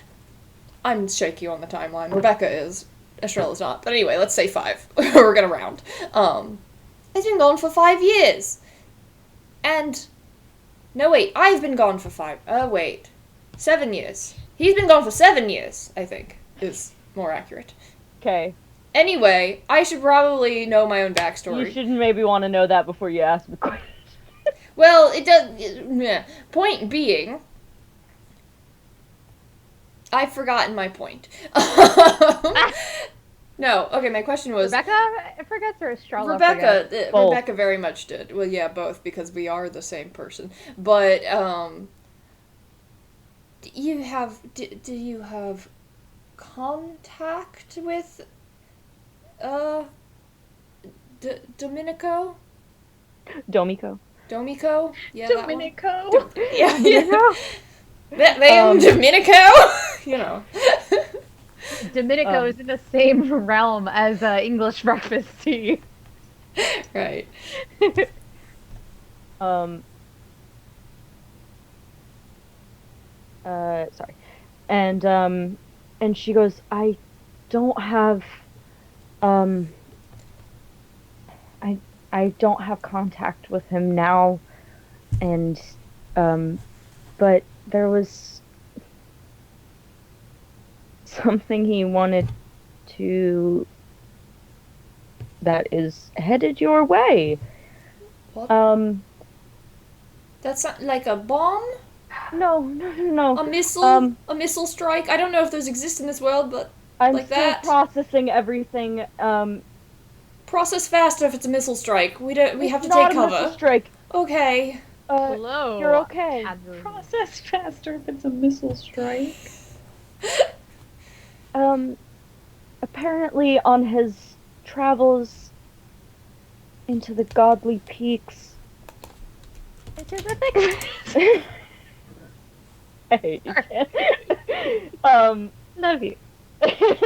I'm shaky on the timeline. Rebecca is. Estrella's not. But anyway, let's say 5. We're gonna round. He's been gone for 5 years. And... No, wait. I've been gone for 5... wait. 7 years. He's been gone for 7 years, I think, is more accurate. Okay. Anyway, I should probably know my own backstory. You should maybe want to know that before you ask the question. Well, it does... Point being... I've forgotten my point. No, okay, my question was... Rebecca forgets or Estrella Rebecca, forgets? Both. Rebecca very much did. Well, yeah, both, because we are the same person. But, do you have contact with, Domenico? Domiko. Domico? Yeah, that one. Domenico. Yeah, Domenico? That man, Domenico? Domenico is in the same realm as English breakfast tea. Right. Sorry. And she goes, I don't have, I don't have contact with him now, and, but there was something he wanted to, that is headed your way. What? That's not like a bomb? No. A missile? A missile strike? I don't know if those exist in this world, but I'm like still that? processing everything. Process faster if it's a missile strike. We have to it's not take a missile cover. strike. Okay. Hello. You're okay. Process faster if it's a missile strike. Apparently on his travels into the godly peaks. Hey. Love you.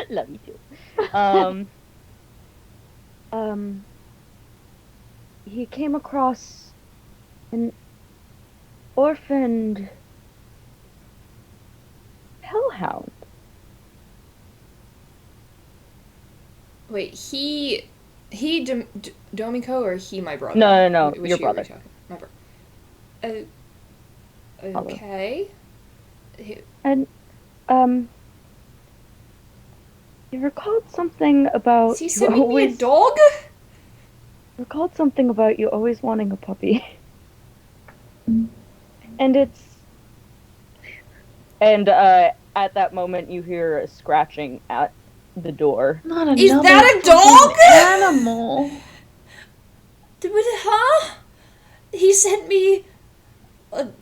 Love you too. He came across an orphaned hellhound. Wait, Domiko or he my brother? No, Which your he are we brother. talking? My brother. Okay. And, you recalled something about Is he you sending me a always dog? recalled something about you always wanting a puppy. And it's at that moment you hear a scratching at the door. Not another Is that a fucking dog? animal. Huh? He sent me... I'm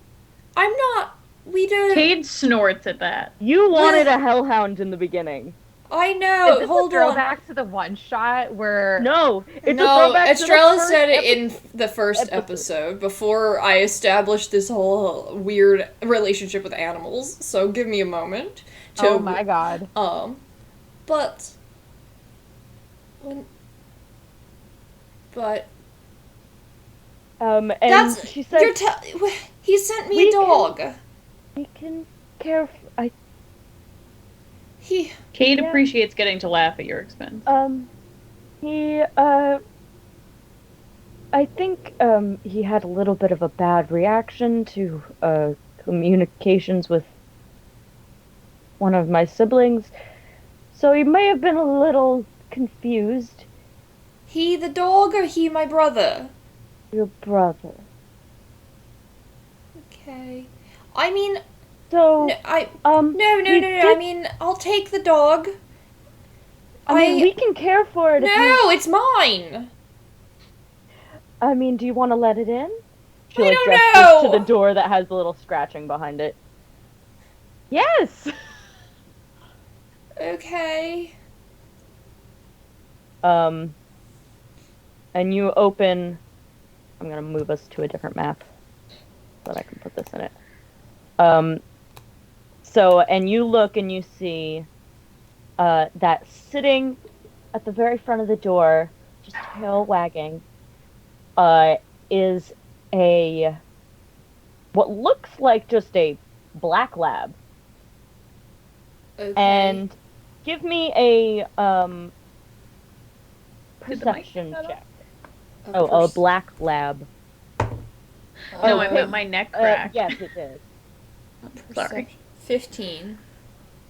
not... We don't... Cade snorts at that. You wanted a hellhound in the beginning. I know. Is this Hold a on. throwback to the one shot where No, it's a No, throwback to the Estrella first said it in the first episode. episode before I established this whole weird relationship with animals. So give me a moment to. oh my god. But when, but And that's she said he sent me We a dog. we can care He Cade Yeah. appreciates getting to laugh at your expense. he I think he had a little bit of a bad reaction to communications with one of my siblings. So he may have been a little confused. he the dog or he my brother? Your brother. Okay. I mean, So no, no. I mean, I'll take the dog. I mean, we can care for it. No, it's mine. I mean, do you want to let it in? She I like don't gestures know. to the door that has the little scratching behind it. Yes. Okay. And you open. I'm gonna move us to a different map so that I can put this in it. So, and you look and you see that sitting at the very front of the door, just tail wagging, is a what looks like just a black lab. Okay. And give me a Did the mic perception cut off? check. A black lab. No, I Oh, meant my neck cracked. Yes, it did. Sorry. 15.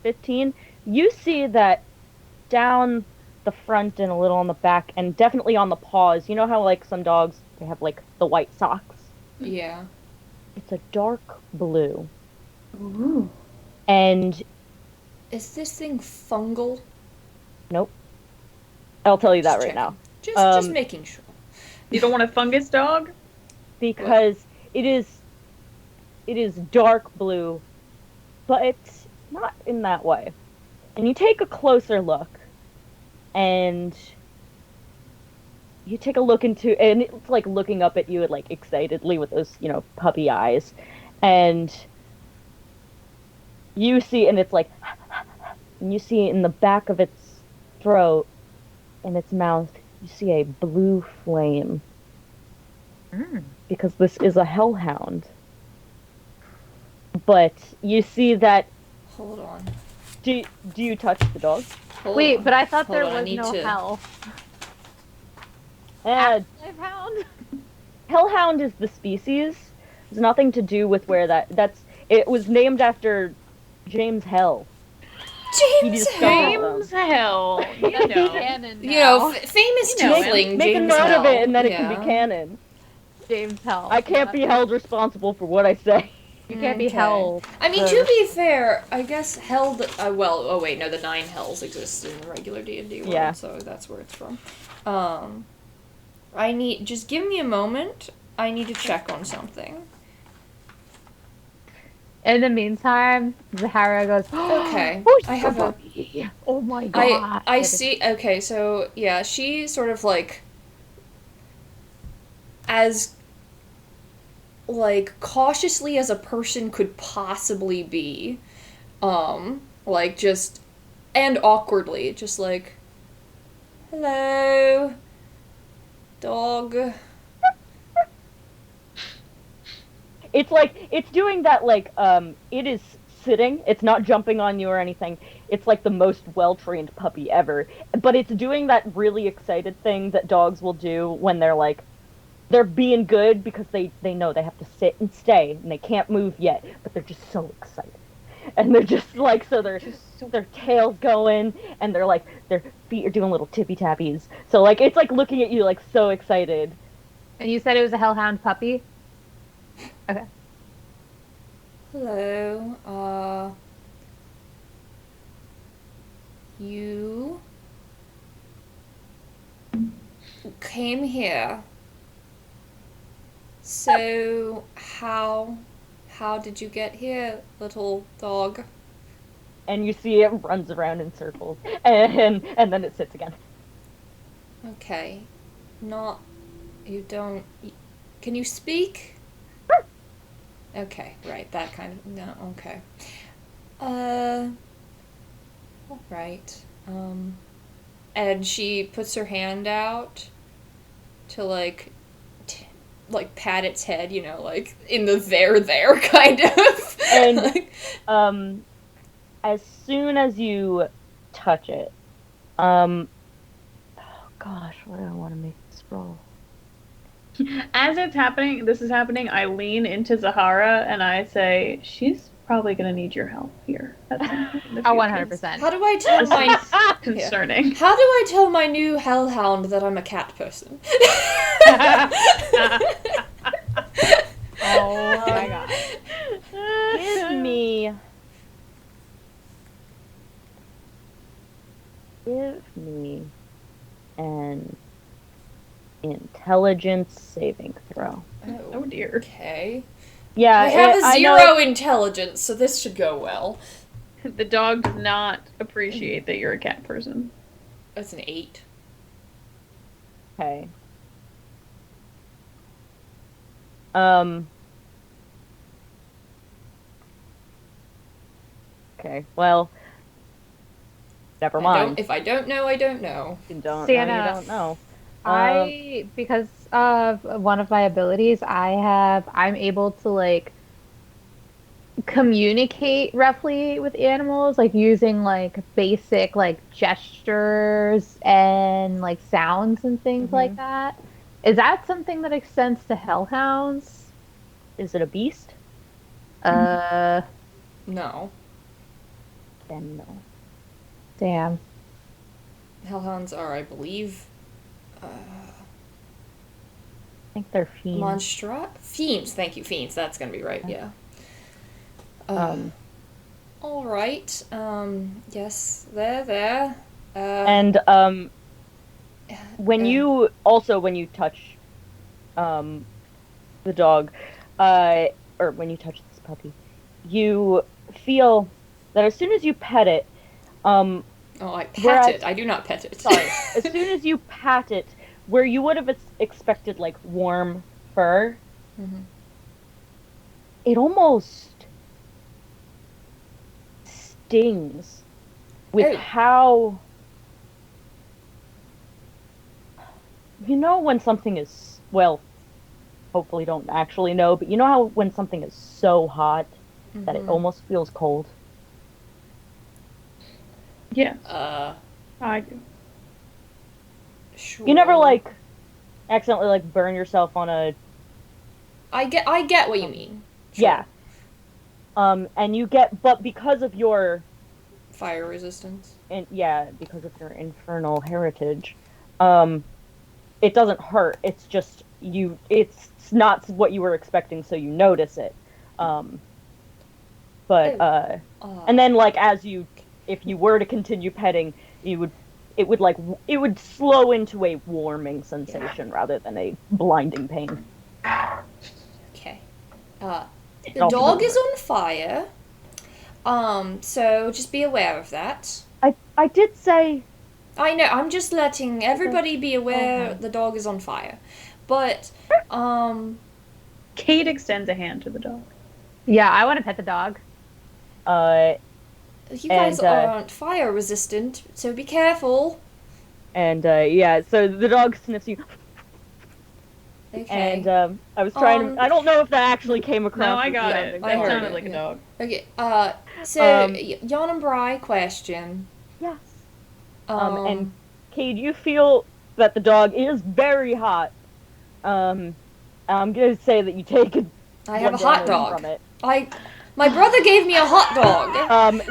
15. You see that down the front and a little on the back, and definitely on the paws. You know how, like, some dogs, they have, like, the white socks? Yeah. It's a dark blue. Ooh. And, Is this thing fungal? nope. I'll tell you that Just right now. Just making sure. You don't want a fungus dog? Because it is dark blue, but it's not in that way. And you take a closer look, and you take a look into, and it's like looking up at you like excitedly with those, puppy eyes, and you see, and it's like, and you see in the back of its throat, in its mouth, you see a blue flame. Because this is a hellhound. But you see that. Hold on. Do you touch the dog? Wait, but I thought Hold there on, I was need no to- hell. Hound. Hellhound is the species. It's nothing to do with where that's. It was named after James Hell. He James discovered Hell. James Hell. You That's know. canon now. You know, famous You know him. tiefling Make a James note Hell. of it, and then it can Yeah. be canon. James Hell. I can't be held responsible for what I say. You can't be Okay. held. I mean, to be fair, I guess hell. Oh wait, no, the 9 hells exist in the regular D&D world, Yeah. so that's where it's from. Just give me a moment. I need to check on something. In the meantime, Zahara goes, Okay, "Oh, I have a. Oh my god. I see. Okay, so yeah, she sort of like as cautiously as a person could possibly be, just and awkwardly, just like, hello, dog. It's doing that it is sitting. It's not jumping on you or anything. It's like the most well-trained puppy ever. But it's doing that really excited thing that dogs will do when they're being good because they know they have to sit and stay and they can't move yet, but they're just so excited. And they're just their tail's going and their feet are doing little tippy tappies. So it's looking at you so excited. And you said it was a hellhound puppy? Okay. Hello, you came here. So, how did you get here, little dog? And you see it runs around in circles and then it sits again. Okay. Can you speak? Okay, right, that kind of, no, okay. Alright, and she puts her hand out to, pat its head, in the there, kind of. And, as soon as you touch it, oh gosh, what do I want to make this roll? As this is happening, I lean into Zahara and I say, she's probably going to need your help here. That's in the Oh, future. 100%. How do I tell my... Concerning. How do I tell my new hellhound that I'm a cat person? Oh my god. Give me an intelligence saving throw. Oh dear. Okay. Yeah, I have a I know 0 intelligence, so this should go well. The dog does not appreciate that you're a cat person. That's an 8. Okay. Okay, well, never mind. If I don't know, I don't know. You don't know, Santa, you don't know. because of one of my abilities, I'm able to like communicate roughly with animals, like using like basic like gestures and like sounds and things like that. Is that something that extends to hellhounds? Is it a beast? Uh, No. Then no. damn. Hellhounds are, I believe, I think they're fiends. Fiends. Thank you, fiends. That's gonna be right. Yeah. All right. Yes. There. And when you touch the dog, or when you touch this puppy, you feel that as soon as you pet it, Oh, I pat it. I do not pet it. sorry, as soon as you pat it, where you would have expected like warm fur, it almost stings with how, you know, when something is, well, hopefully don't actually know, but you know how when something is so hot that it almost feels cold? Yeah, Uh, I do. sure. You never like accidentally like burn yourself on a, I get what you mean. Sure. yeah. And you get, but because of your Fire resistance. because of your infernal heritage, it doesn't hurt. It's just it's not what you were expecting, so you notice it. And then like if you were to continue petting, it would slow into a warming sensation rather than a blinding pain. Okay. The dog is on fire. So just be aware of that. I did say. I know, I'm just letting everybody be aware the dog is on fire. But, Kate extends a hand to the dog. Yeah, I want to pet the dog. you guys aren't fire resistant, so be careful. And so the dog sniffs you. Okay. And I was trying to. I don't know if that actually came across. No, I got it. I That heard sounded it, like a yeah. dog. Okay, so, Jan and Bry, question. Yes. Um, And Cade, you feel that the dog is very hot. I'm gonna say that you take a. I have a hot dog. From it. My brother gave me a hot dog.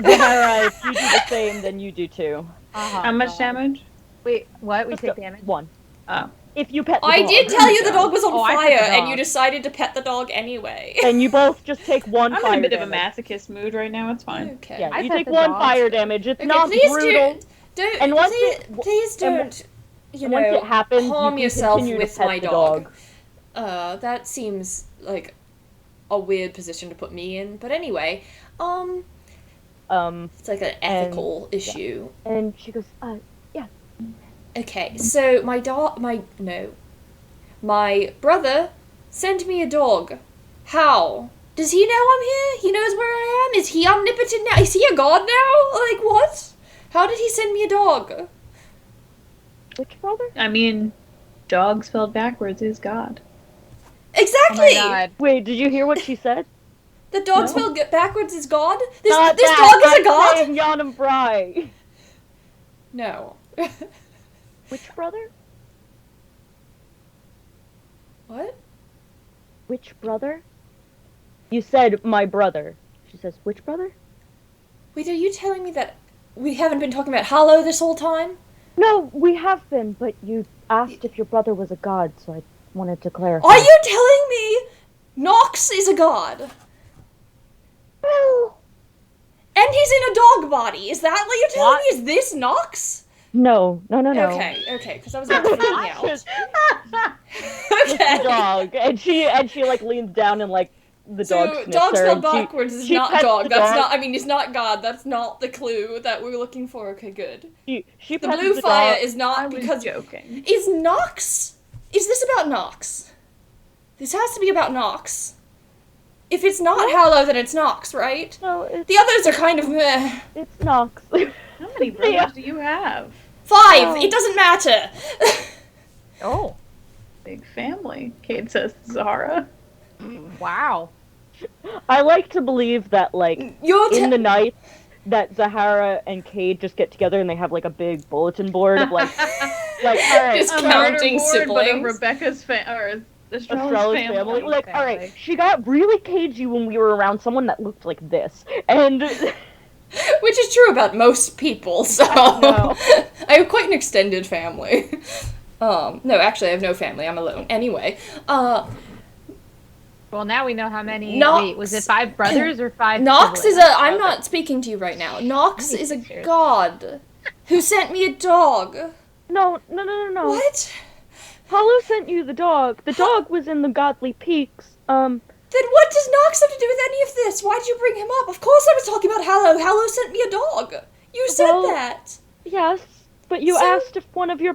Zahara, if you do the same, then you do too. How much damage? Wait, what? We Just take damage? 1. Oh. If you pet the I dog. did tell you the dog was on Oh, I pet fire, the and dog. you decided to pet the dog anyway. And you both just take 1 I'm fire in a bit of a damage. masochist mood right now. It's fine. Okay. Yeah, I you pet take the 1 dog. fire damage. It's Okay, not please brutal. don't. And once Please don't. And once it happens, you harm can yourself continue to with pet my the dog. That seems like a weird position to put me in. But anyway, it's like an ethical issue. And she goes, yeah. Okay, so my brother sent me a dog. How? Does he know I'm here? He knows where I am? Is he omnipotent now? Is he a god now? Like, what? How did he send me a dog? Which brother? I mean, dog spelled backwards is God. Exactly! Oh my god. Wait, did you hear what she said? The dog No. spelled backwards is God? This Not dog that. is a god? I'm saying Jan and Bry. No. Which brother? What? Which brother? You said my brother. She says, which brother? Wait, are you telling me that we haven't been talking about Hollow this whole time? No, we have been, but you asked if your brother was a god, so I wanted to clarify. Are you telling me Nox is a god? Well, And he's in a dog body. Is that what you're telling me? Is this Nox? no. Okay, because I was about to freak me out. The Okay. dog, and she like leans down and like the So dog sniffs dog her, spelled and backwards is she not pets dog. the That's dog. not. I mean, it's not God. That's not the clue that we're looking for. Okay, good. She The pets blue the fire dog. is I not was because joking. is Nox. Is this about Nox? This has to be about Nox. If it's not Hallow, then it's Nox, right? No, it's, The others are kind of meh. it's Nox. How many brothers do you have? 5. Oh. It doesn't matter. Oh, Big family, Kate says to Zahara. wow. I like to believe that, like, You're in the night, that Zahara and Kade just get together and they have, like, a big bulletin board of, like, alright, Just A counting murder board, but of siblings. Rebecca's or Estrella's Estrella's family. family. Like, Family. alright, she got really cagey when we were around someone that looked like this. And Which is true about most people, so know. I have quite an extended family. No, actually I have no family, I'm alone. Anyway, Well, now we know how many. Nox. Wait, was it 5 brothers or 5? Nox is siblings? I'm not speaking to you right now. Nox is a Serious. god who sent me a dog. no. What? Hollow sent you the dog. The dog was in the Godly Peaks. Then what does Nox have to do with any of this? Why'd you bring him up? Of course I was talking about Hallow. Hallow sent me a dog. You said Well- that. Yes, but you So- asked if your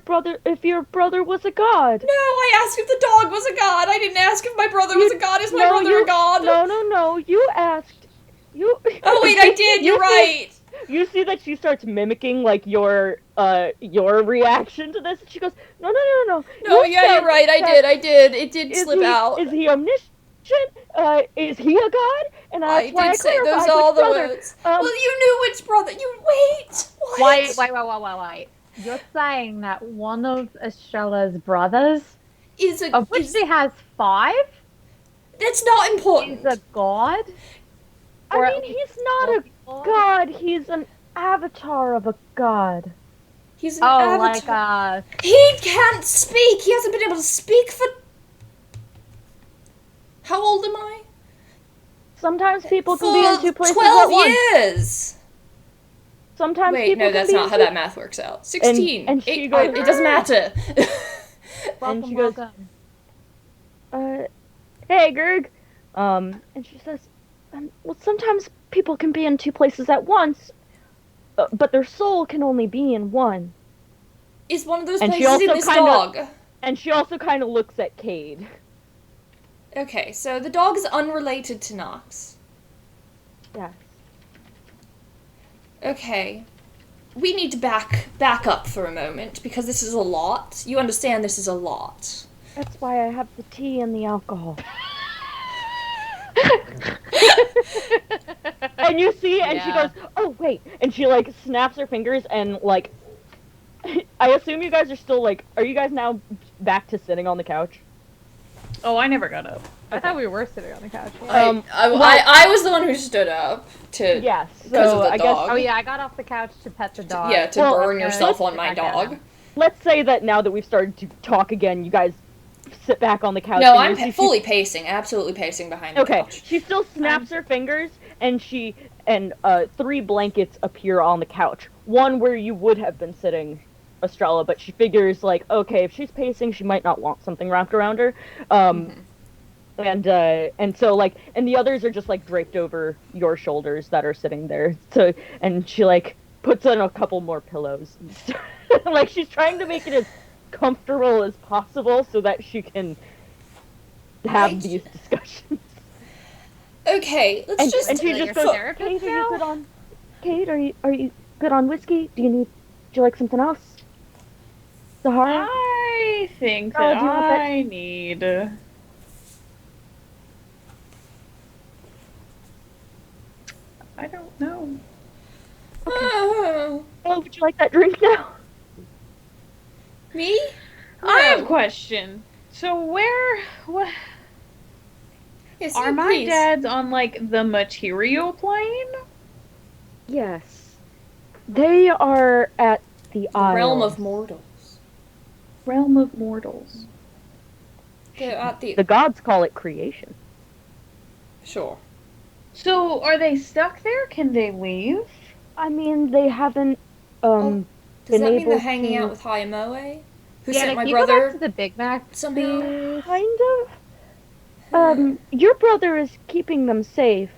brother was a god. No, I asked if the dog was a god. I didn't ask if my brother was a god. Is my brother a god? No. You asked. You. Oh wait, I did. You're right. You see that she starts mimicking like your reaction to this, and she goes, no. No, You yeah, said you're right. I that- did. It did slip he, out. Is he omniscient? Is he a god? And I that's why did say those clarified are all which the brother. words. Um, Well, you knew which brother. You wait. What? Wait. You're saying that one of Estrella's brothers, Is a of which she has 5, that's not important. is a god? Or I at mean, least he's not a god. He's an avatar of a god. He's an Oh, avatar. like He can't speak. He hasn't been able to speak for. How old am I? Sometimes people For can be in 2 places 12 at once. years. Sometimes Wait, people no, can that's be not in how two- that math works out. 16. and she it, goes, it doesn't matter. welcome, she goes, welcome. Hey, Gerg. And she says, well, sometimes people can be in 2 places at once, but their soul can only be in one. Is one of those And she places in also this kinda- dog? And she also kind of looks at Kade. Okay, so the dog is unrelated to Nox. Yes. Okay. We need to back up for a moment, because this is a lot. You understand this is a lot. That's why I have the tea and the alcohol. And you see, and she Yeah. goes, oh, wait. And she, like, snaps her fingers and, like, I assume you guys are still, like, are you guys now back to sitting on the couch? Oh, I never got up. I thought we were sitting on the couch. I was the one who stood up to. Yes. Because So of the I dog. Oh yeah, I got off the couch to pet the dog. Yeah, to Well, burn yourself let's on my sit back dog. down. Let's say that now that we've started to talk again, you guys sit back on the couch. No, and I'm you see fully pacing, absolutely pacing behind the Okay, couch. she still snaps her fingers, and 3 blankets appear on the couch. One where you would have been sitting, Estrella, but she figures, like, okay, if she's pacing, she might not want something wrapped around her. And so, like, and the others are just, like, draped over your shoulders that are sitting there. So, and she, like, puts on a couple more pillows. Like, she's trying to make it as comfortable as possible so that she can have Right. these discussions. Okay, let's just. And she like just your goes, therapist Kate, are you now? good on? Kate, are you good on whiskey? Do you like something else? Sahara? I think Oh, that do you want that? I need. I don't know. Oh, Oh, would you like that drink now? me? I have a No. question. So what Yes, are you, my please. dads on like the material plane? Yes. They are at the The realm Isles. of mortals. Realm of mortals. They're at the. The gods call it creation. Sure. So are they stuck there? Can they leave? I mean, they haven't, Does been that mean they're able hanging to- out with Haimoe? Who Yeah, sent can my you go back brother to the Big Mac, somehow? please? kind of. Your brother is keeping them safe.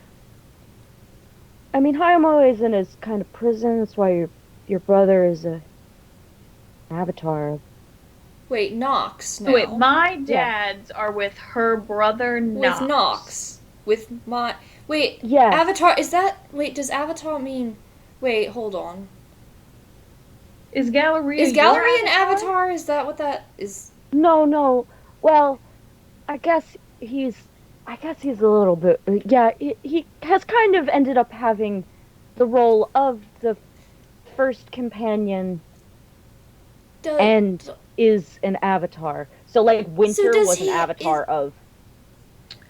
I mean, Hayamo is in his kind of prison. That's why your brother is a avatar. Wait, Nox now. Wait, my dads are with her brother Nox. With Nox. With my... Wait, Yes. Avatar, is that... Wait, does Avatar mean... Wait, hold on. Is Galleria Is Gallery an Avatar? Is that what that is? No. Well, I guess he's a little bit. Yeah, he has kind of ended up having the role of the first companion and is an avatar. So like Winter was an avatar of.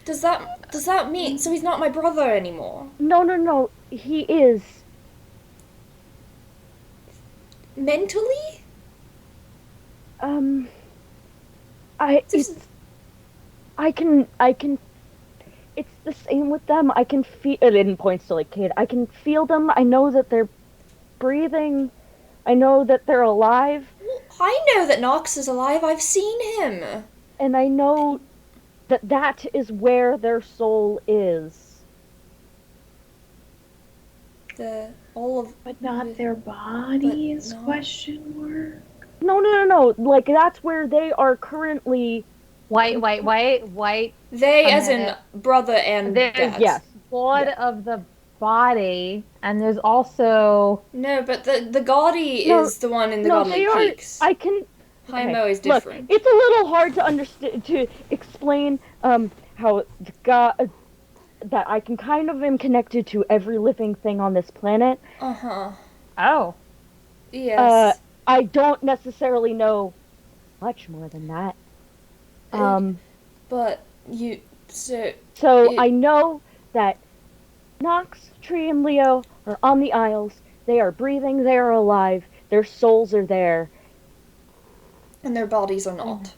Does that mean so he's not my brother anymore? No. He is. Mentally? I can. It's the same with them. I can feel. It in points to like Kade. I can feel them. I know that they're breathing. I know that they're alive. Well, I know that Nox is alive. I've seen him. And I know that is where their soul is. But not their bodies? Question mark. No. Like that's where they are currently. White. They, as in brother and dad. Yes. Blood of the body, and there's also No, but the Gaudi is the one in the Godly Peaks. I can. Haimo is different. Look, it's a little hard to understand to explain how God that I can kind of am connected to every living thing on this planet. Oh. Yes. I don't necessarily know much more than that. But you so I know that Nox, Tree, and Leo are on the Isles. They are breathing. They are alive. Their souls are there. And their bodies are not.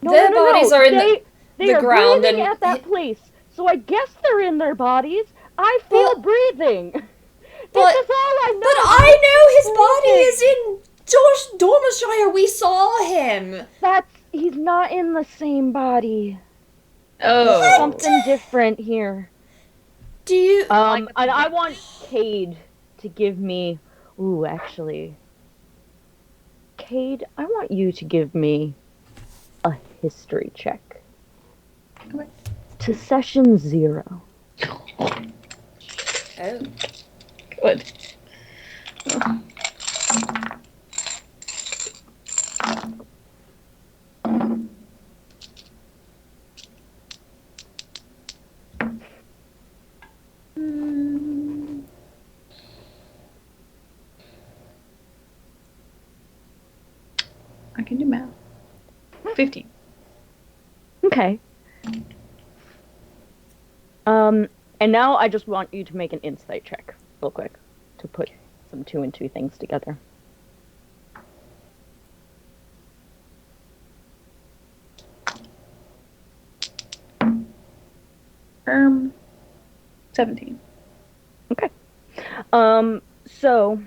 Their bodies are in the are ground breathing and at that place. So I guess they're in their bodies. I feel breathing. This is all I know. But I know his body is in Dormishire. We saw him. He's not in the same body. Oh. There's something different here. Do you? And I want Kade to give me. Ooh, actually, Kade, I want you to give me a history check. Okay. To session 0. Oh. Good. I can do math. 15. Okay. And now I just want you to make an insight check, real quick, to put some 2 and 2 things together. 17. Okay. So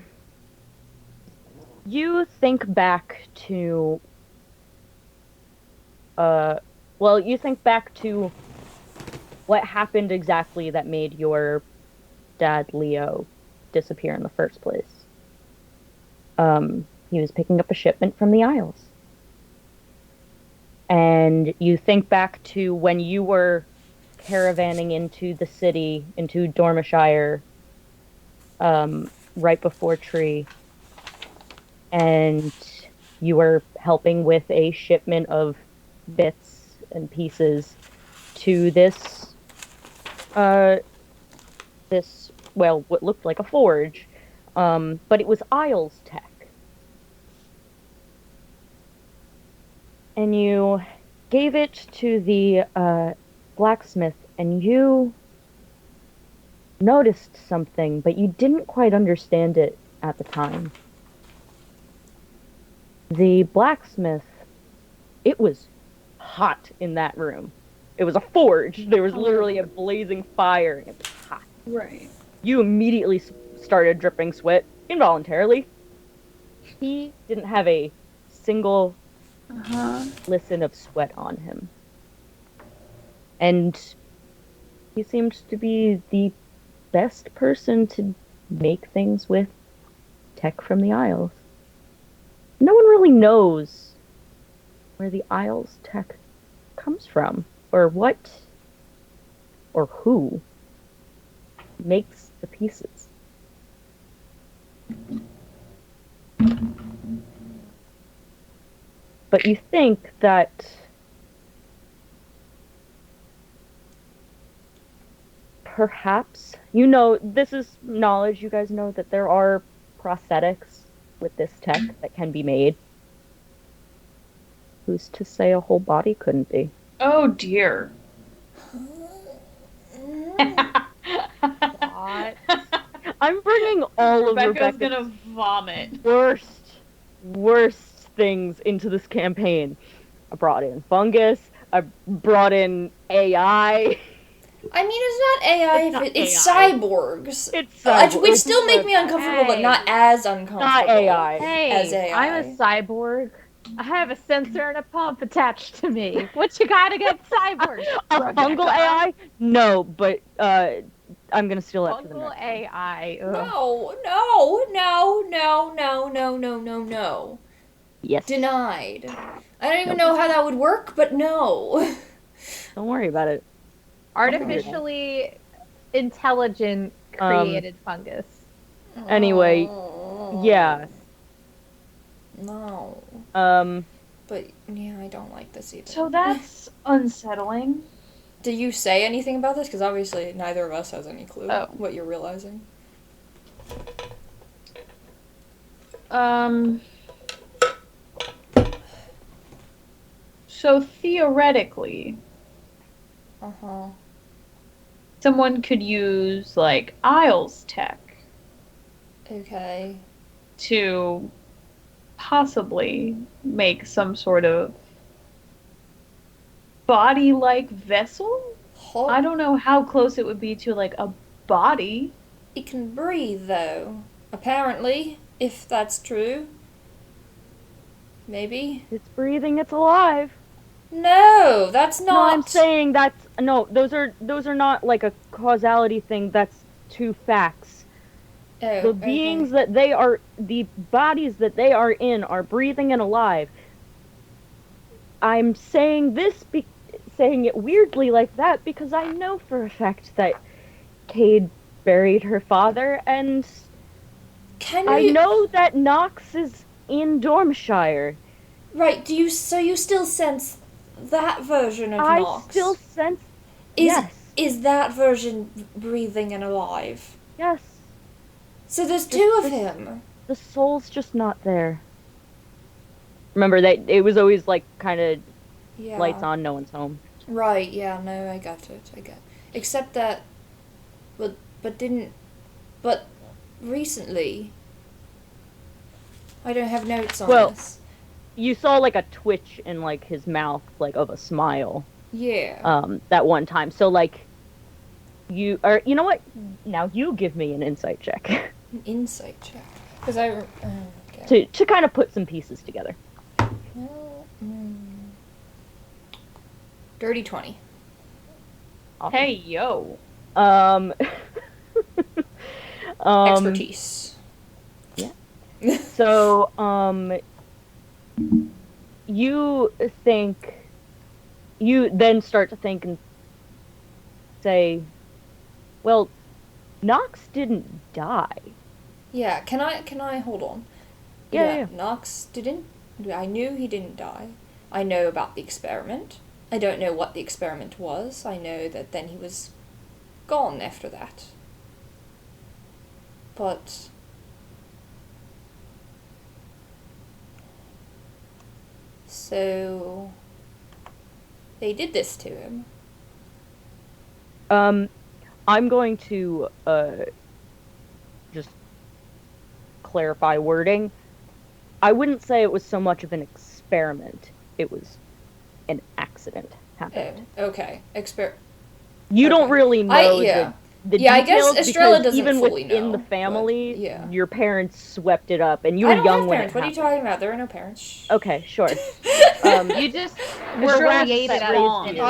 you think back to you think back to what happened exactly that made your dad Leo disappear in the first place. He was picking up a shipment from the Isles. And you think back to when you were caravanning into the city, into Dormishire, right before Tree, and you were helping with a shipment of bits and pieces to what looked like a forge, but it was Isles tech. And you gave it to the blacksmith, and you noticed something, but you didn't quite understand it at the time. The blacksmith, it was hot in that room. It was a forge. There was literally a blazing fire, and it was hot. Right. You immediately started dripping sweat, involuntarily. He didn't have a single listen of sweat on him. And he seemed to be the best person to make things with tech from the Isles. No one really knows where the Isles tech comes from, or what, or who makes the pieces. But you think that perhaps, this is knowledge, you guys know that there are prosthetics with this tech that can be made. Who's to say a whole body couldn't be? Oh dear. What? I'm bringing all of Rebecca's Rebecca's gonna vomit. worst things into this campaign. I brought in fungus. I brought in AI. I mean, it's not AI. It's not It's AI. cyborgs. It's cyborgs. Which still make me uncomfortable, but not as uncomfortable. Not AI. Hey, As AI. I'm a cyborg. I have a sensor and a pump attached to me. What you got against cyborgs? A Rebecca? fungal AI? No, but I'm gonna steal that for the Fungal next one. AI. Ugh. No. Yes. Denied. I don't even know how that would work, but no. Don't worry about it. Artificially intelligent created fungus. Anyway, yeah. No. But yeah, I don't like this either. So that's unsettling. Do you say anything about this? Because obviously neither of us has any clue what you're realizing. So theoretically, someone could use like Isles tech Okay. to possibly make some sort of body-like vessel. I don't know how close it would be to like a body. It can breathe, though. Apparently, if that's true. Maybe. It's breathing, it's alive. No, that's not. No, I'm saying those are not like a causality thing, that's two facts. Oh, The beings that they are, the bodies that they are in are breathing and alive. I'm saying saying it weirdly like that because I know for a fact that Kade buried her father, and I know that Nox is in Dormshire. Right, so you still sense that version of Nox? I still sense... Yes. Is that version breathing and alive? Yes. So there's two of him. The soul's just not there. Remember that it was always like kind of lights on, no one's home. Right, yeah, no, I got it. Except that, but recently, I don't have notes on this. You saw like a twitch in like his mouth, like of a smile. Yeah. That one time. So like, you know what? Now you give me an insight check. An insight check. Because okay. to kind of put some pieces together. Dirty 20. Awesome. Hey, yo. Expertise. Yeah. So, you then start to think and say, well, Nox didn't die. Yeah, can I hold on? Yeah. Nox didn't. I knew he didn't die. I know about the experiment. I don't know what the experiment was. I know that then he was gone after that. But so they did this to him. I'm going to just clarify wording. I wouldn't say it was so much of an experiment. It was an accident happened. Oh, okay. You don't really know the Yeah, I guess details Estrella because doesn't even fully within know, the but, family, yeah. your parents swept it up, and you I were don't young have when parents. it What are you happened. talking about? There are no parents. Shh. Okay, sure. You just The were rats created that as raised a you.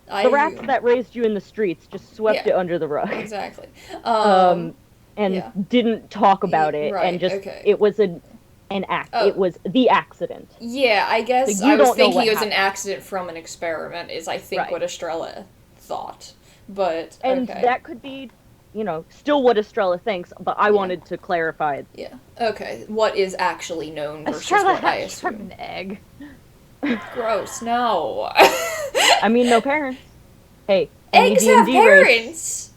I The rats that raised you in the streets just swept Yeah. it under the rug. Exactly. And yeah. didn't talk about it, Right, and just okay. it was it Oh. was the accident. Yeah, I guess So you I was don't know thinking what it was an happened. accident from an experiment, is I think Right. what Estrella thought. But, And okay. that could be, still what Estrella thinks, but I wanted to clarify. Yeah. Okay. What is actually known versus Estrella what I hatched from assume. an egg. Gross, no. I mean, no parents. Hey, any Eggs have D&D race,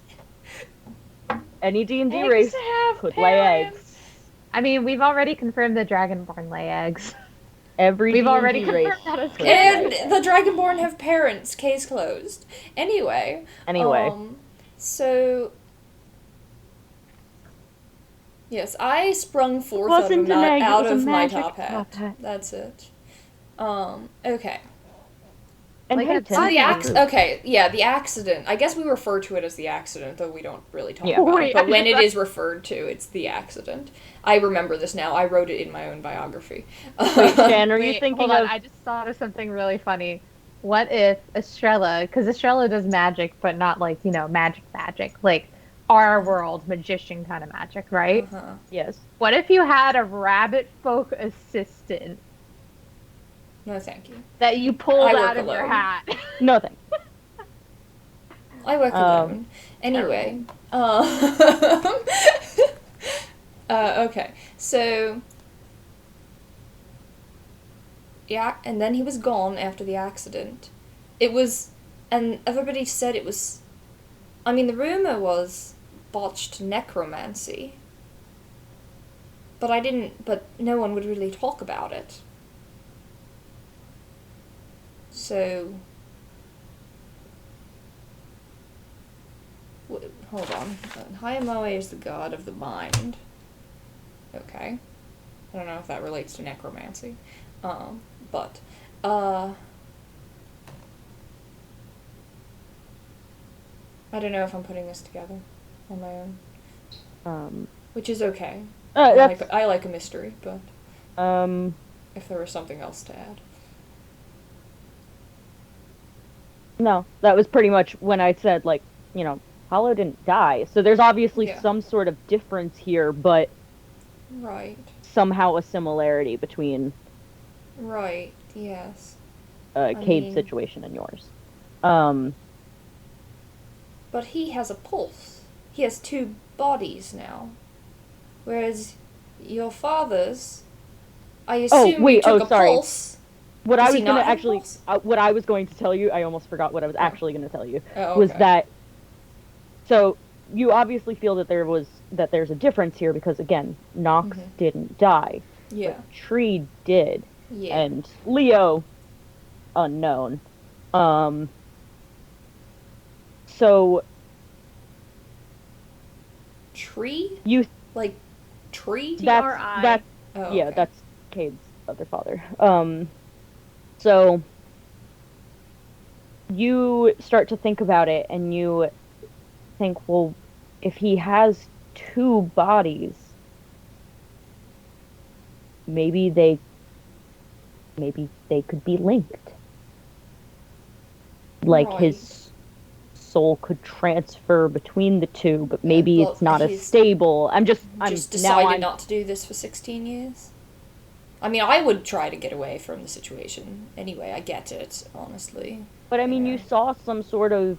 parents! any D&D Eggs race have could lay parents. eggs. I mean, we've already confirmed the Dragonborn lay eggs. Every We've D&D already race confirmed that as could lay And eggs. the Dragonborn have parents. Case closed. Anyway. So... Yes, I sprung forth Wasn't an egg, it out was a of my magic top hat. That's it. Okay. And Like hey, a So Tim, the accident. I guess we refer to it as the accident, though we don't really talk about it. Wait, But when it is referred to, it's the accident. I remember this now. I wrote it in my own biography. Wait, Jen, are you Wait, thinking hold on. of... I just thought of something really funny. What if Estrella, because Estrella does magic, but not like, magic, like our world magician kind of magic, right? Uh-huh. Yes. What if you had a rabbit folk assistant No, thank you. that you pulled I work out of your alone. hat? No thanks. I work alone. Anyway. Okay. So... Yeah, and then he was gone after the accident. It was... And everybody said it was... I mean, the rumor was botched necromancy. But no one would really talk about it. So... Hold on. Hayamoe is the god of the mind. Okay. I don't know if that relates to necromancy. But... I don't know if I'm putting this together on my own. Which is okay. I like a mystery, but... if there was something else to add. No, that was pretty much when I said, Hollow didn't die. So there's obviously some sort of difference here, but... Right. Somehow a similarity between... Right, yes. Kade's situation and yours. But he has a pulse. He has 2 bodies now. Whereas your father's... I assume he took a pulse. What I was going to tell you, I almost forgot what I was actually going to tell you, was that... So, you obviously feel that there's a difference here because, again, Nox didn't die. Yeah. But Tree did. Yeah. And Leo, unknown. So... Tree? You... Like, tree? T-R-I. That's okay. That's Kade's other father. So... You start to think about it, and you think, well, if he has 2 bodies, maybe they could be linked. Like his soul could transfer between the 2, but maybe it's not as stable. I'm decided not to do this for 16 years. I mean, I would try to get away from the situation anyway. I get it, honestly. But I mean, you saw some sort of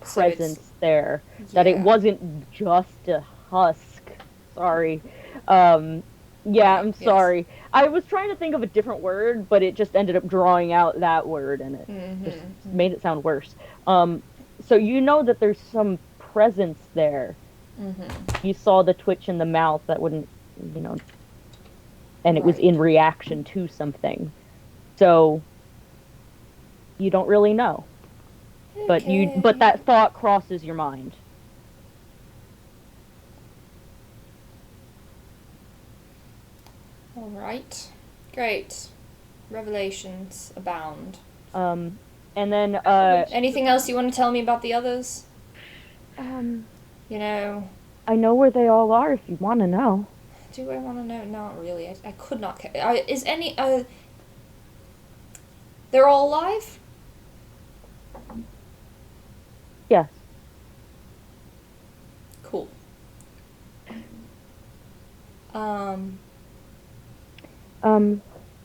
presence there. That it wasn't just a husk. Sorry. I'm sorry. I was trying to think of a different word, but it just ended up drawing out that word, and it just made it sound worse. So you know that there's some presence there. You saw the twitch in the mouth that wouldn't, and it was in reaction to something. So you don't really know. But that thought crosses your mind. Alright. Great. Revelations abound. And then, Anything else you want to tell me about the others? um, You know, I know where they all are if you want to know. do I want to know? Not really. I could not. Is any? They're all alive? Yes. Cool.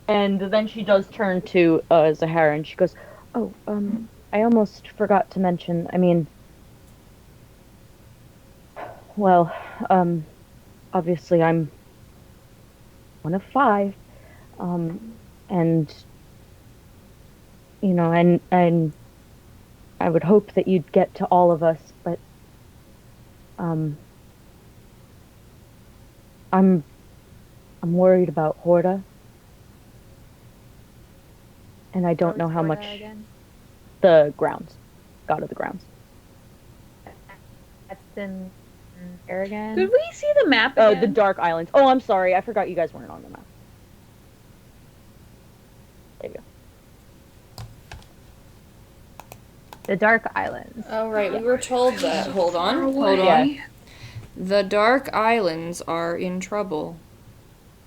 And then she does turn to Zahara and she goes, "Oh, I almost forgot to mention. I mean, well, obviously I'm one of five, and and I would hope that you'd get to all of us, but um, I'm worried about Horda, and I don't know how much the grounds, god of the grounds. That's in Aragon. Could we see the map Oh, again? the Dark Islands. Oh, I'm sorry, I forgot you guys weren't on the map. There you go. The Dark Islands. Oh right, we were told that. Hold on. Yeah. The Dark Islands are in trouble.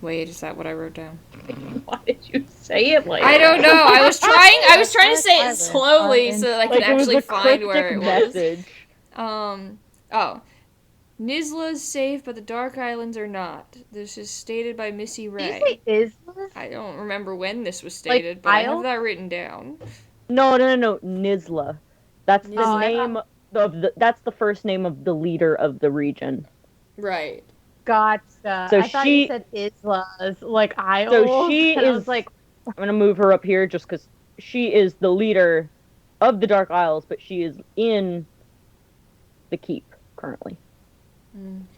Wait, is that what I wrote down? Why did you say it like I don't know. I was trying to say it Islands slowly are in- so that I Like could it was actually a find where cryptic it was. message. Oh. Nizla's safe, but the Dark Islands are not. This is stated by Missy Did you Ray. say is? I don't remember when this was stated, but I have that written down. No, Nizla. That's the Nizla. name of the. That's the first name of the leader of the region. Right. Gotcha. So I thought you said Isla's, like Isles. So she and I is. was like, I'm gonna move her up here just because she is the leader of the Dark Isles, but she is in the keep currently.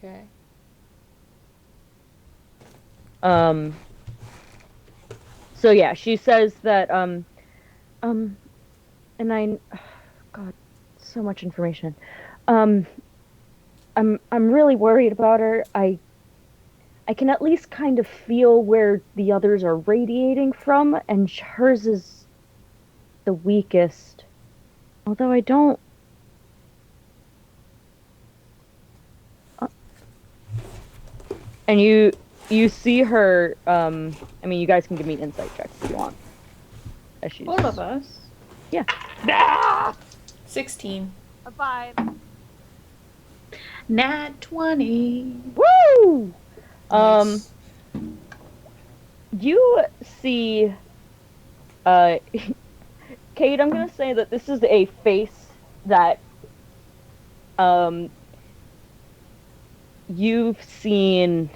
Okay. So yeah, she says that and God, so much information. I'm really worried about her. I can at least kind of feel where the others are radiating from, and hers is the weakest. Although I don't. And you see her. I mean, you guys can give me insight checks if you want. As she's, Both of us. Yeah. 16. a vibe. Nat 20. Woo! Nice. You see, Kate, I'm gonna say that this is a face that, you've seen,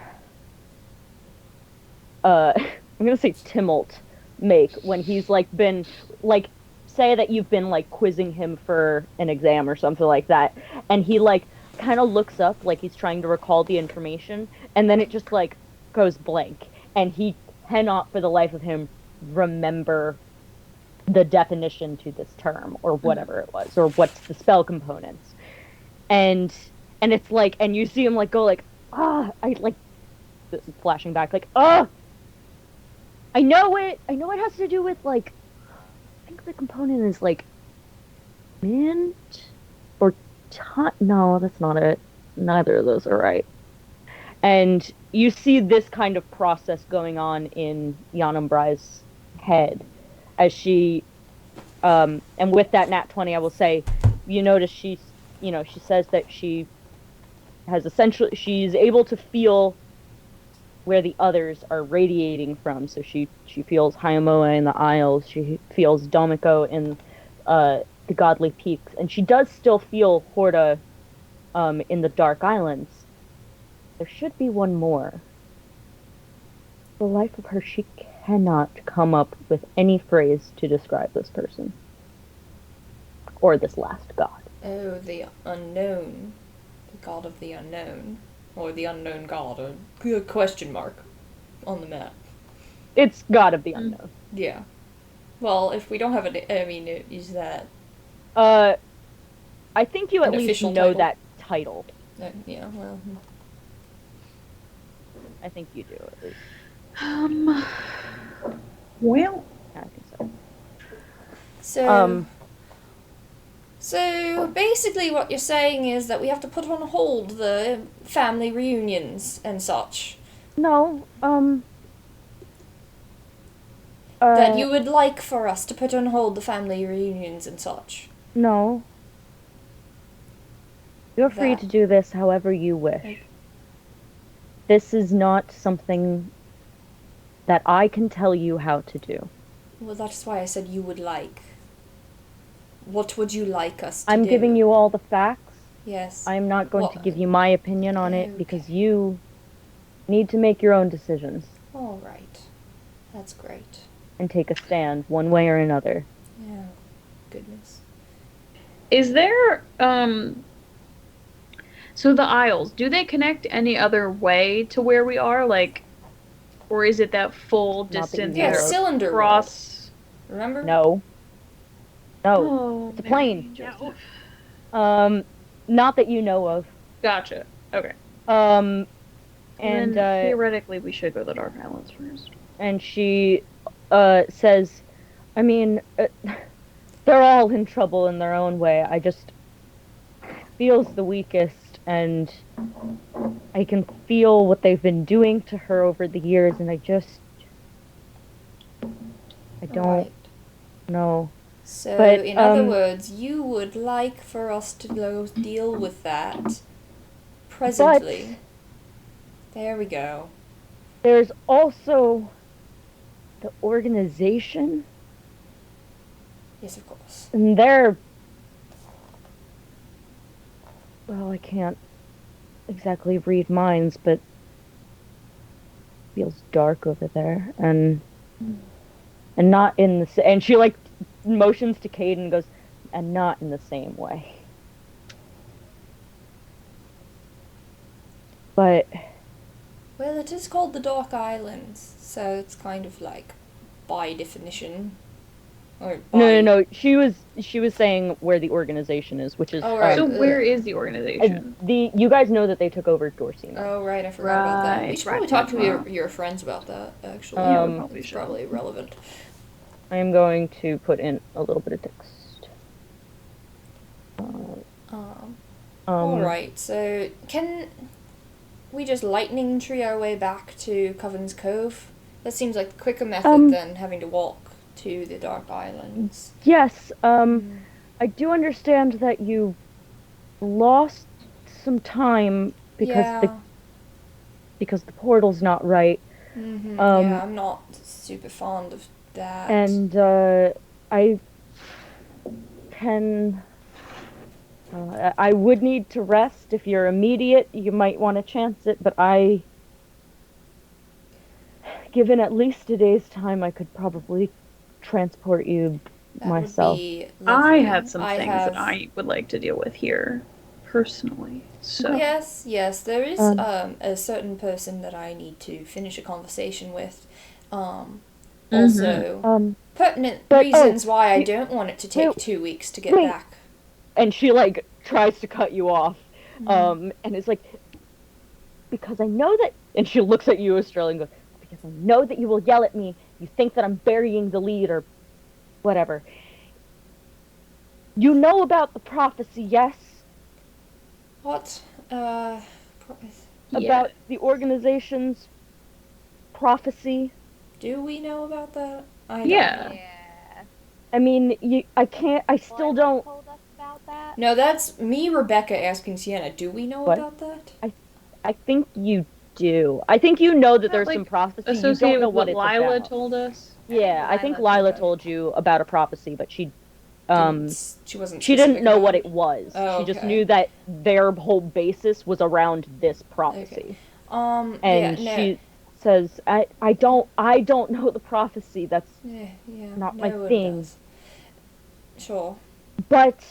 I'm gonna say Timolt make when he's, been, say that you've been, quizzing him for an exam or something like that, and he, kind of looks up like he's trying to recall the information, and then it just, goes blank, and he cannot for the life of him remember the definition to this term or whatever it was or what's the spell components, and it's and you see him go flashing back I know it has to do with I think the component is mint or no, that's not it, neither of those are right. And you see this kind of process going on in Yanumbrai's head as she, and with that nat 20, I will say, you notice she says that she has she's able to feel where the others are radiating from. So she feels Hayamoa in the Isles, she feels Domiko in the Godly Peaks, and she does still feel Horda in the Dark Islands. There should be one more. For the life of her, she cannot come up with any phrase to describe this person. Or this last god. Oh, the unknown. The god of the unknown. Or the unknown god, or question mark on the map. It's god of the unknown. Yeah. Well, if we don't have is that... I think you at least know title? that title. Yeah, well... I think you do, at least. Well, I think so. So, So basically, what you're saying is that we have to put on hold the family reunions and such. No, That you would like for us to put on hold the family reunions and such. no. You're free That- to do this however you wish. This is not something that I can tell you how to do. Well, that's why I said you would like. What would you like us to I'm do? giving you all the facts. Yes. I'm not going to Well, give you my opinion on it because you need to make your own decisions All right. That's great. and take a stand one way or another. Yeah. Goodness. Is there so the aisles, do they connect any other way to where we are? Like, or is it that full Not that you distance know Yeah, of. cylinder across? Remember? No. No. Oh, It's a Mary plane. Joseph. Not that you know of. Gotcha. Okay. And And then theoretically, we should go to the Dark Islands first. and she says, I mean, they're all in trouble in their own way. I just feels the weakest, and I can feel what they've been doing to her over the years, and I don't Right. know. So, But, in other words, you would like for us to go deal with that presently. There we go. There's also the organization, Yes, of course. and they're, well, I can't exactly read minds, but feels dark over there, and not in the and she like motions to Kade and goes, and not in the same way. But Well, it is called the Dark Islands, so it's kind of like by definition. Or by... no. She was saying where the organization is, which is Oh, right. So where is the organization? you guys know that they took over Dorsey. Oh, right, I forgot about that. We Right, should probably right, talk to right. your friends about that, actually. Yeah, we probably It's should. probably relevant. I'm going to put in a little bit of text. Alright, so can we just lightning tree our way back to Coven's Cove? That seems like the quicker method than having to walk to the Dark Islands. Yes, I do understand that you lost some time because the portal's not right. Mm-hmm. Yeah, I'm not super fond of that. And I can. I would need to rest. If you're immediate, you might want to chance it, but given at least a day's time, I could probably transport you that myself. would be I lovely. had some things have... that I would like to deal with here, personally. So Yes, there is a certain person that I need to finish a conversation with. Also, pertinent but- reasons why I don't want it to take 2 weeks to get wait. back. And she like tries to cut you off, and it's like, because I know that, and she looks at you, Estrella, and goes, because I know that you will yell at me. You think that I'm burying the lead or whatever. You know about the prophecy, yes? What? About the organization's prophecy. Do we know about that? I don't Yeah. know. Yeah. I mean, I still don't. Told us about that. No, that's me, Rebecca, asking Sienna. Do we know What? about that? I think you do. I think you know that there's like, some prophecy. You associated don't know with what what it's Lila about. told us. Yeah, I think Lila Lila told told you about a prophecy, but she She wasn't. she didn't specific know about what it was. Oh, She just okay. knew that their whole basis was around this prophecy. And She says, I don't know the prophecy. That's Yeah, not no my one thing. does. Sure. But,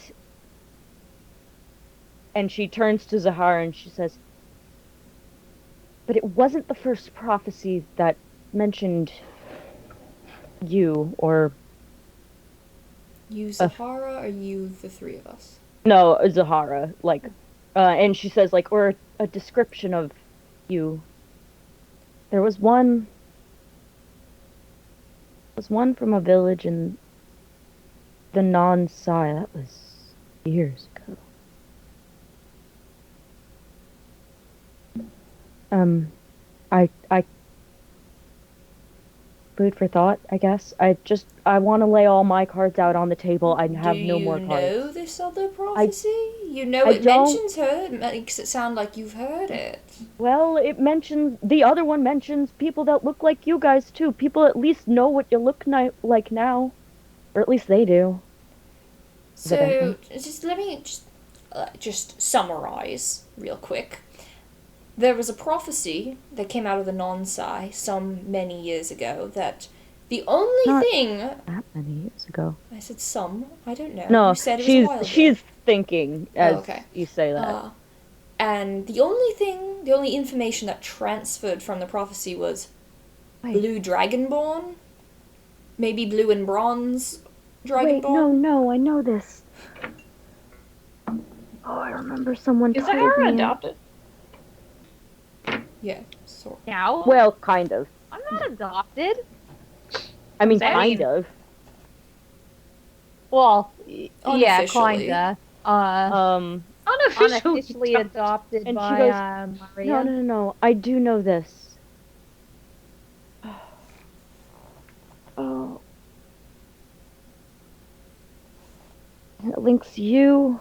and she turns to Zahara and she says, but it wasn't the first prophecy that mentioned you, or You, Zahara, or you, the three of us? no, Zahara, like, and she says, like, or a description of you. There was one from a village in the non-Sai. That was Years ago. I food for thought, I guess. I want to lay all my cards out on the table. I have no more Do you cards. know this other prophecy? You know I it don't- mentions her. It makes it sound like you've heard it. Well, the other one mentions people that look like you guys too. People at least know what you look like now. Or at least they do. So, Evidently. just let me just summarize real quick. There was a prophecy that came out of the non-Psi some many years ago that the only Not- thing... That many years ago. I said some, I don't know. No, You said it was a while ago. she's thinking as okay. you say that. And the only information that transferred from the prophecy was Wait. blue dragonborn, maybe blue and bronze Wait, dragonborn. no, I know this. Oh, I remember someone Is told Zahara me. adopted? Yeah, sort. Now? Well, kind of. I'm not adopted. I mean, I kind mean- of. Well, yeah, Unofficially. kinda. Unofficially, Unofficially adopted And she by goes, Maria. No. I do know this. Oh. And it links you.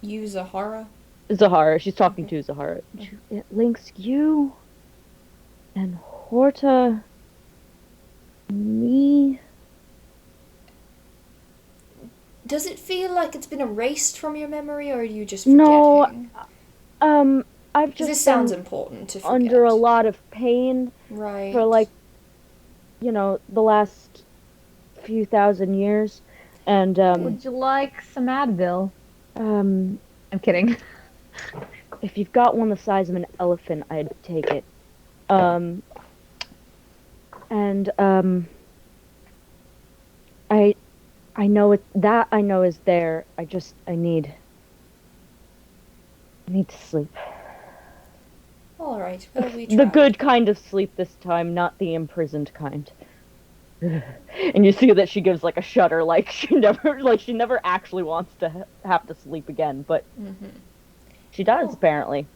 You Zahara. Zahara. She's talking to Zahara. It links you and Horta, me. Does it feel like it's been erased from your memory, or are you just forgetting? No, I've Because just this sounds been important to forget. under a lot of pain Right. for like, the last few thousand years, and Would you like some Advil? I'm kidding. if you've got one the size of an elephant, I'd take it. I know I know is there. I need to sleep. All right. Well, we The tried. good kind of sleep this time, not the imprisoned kind. And you see that she gives like a shudder, like she never actually wants to have to sleep again, but Mm-hmm. she does Oh. apparently.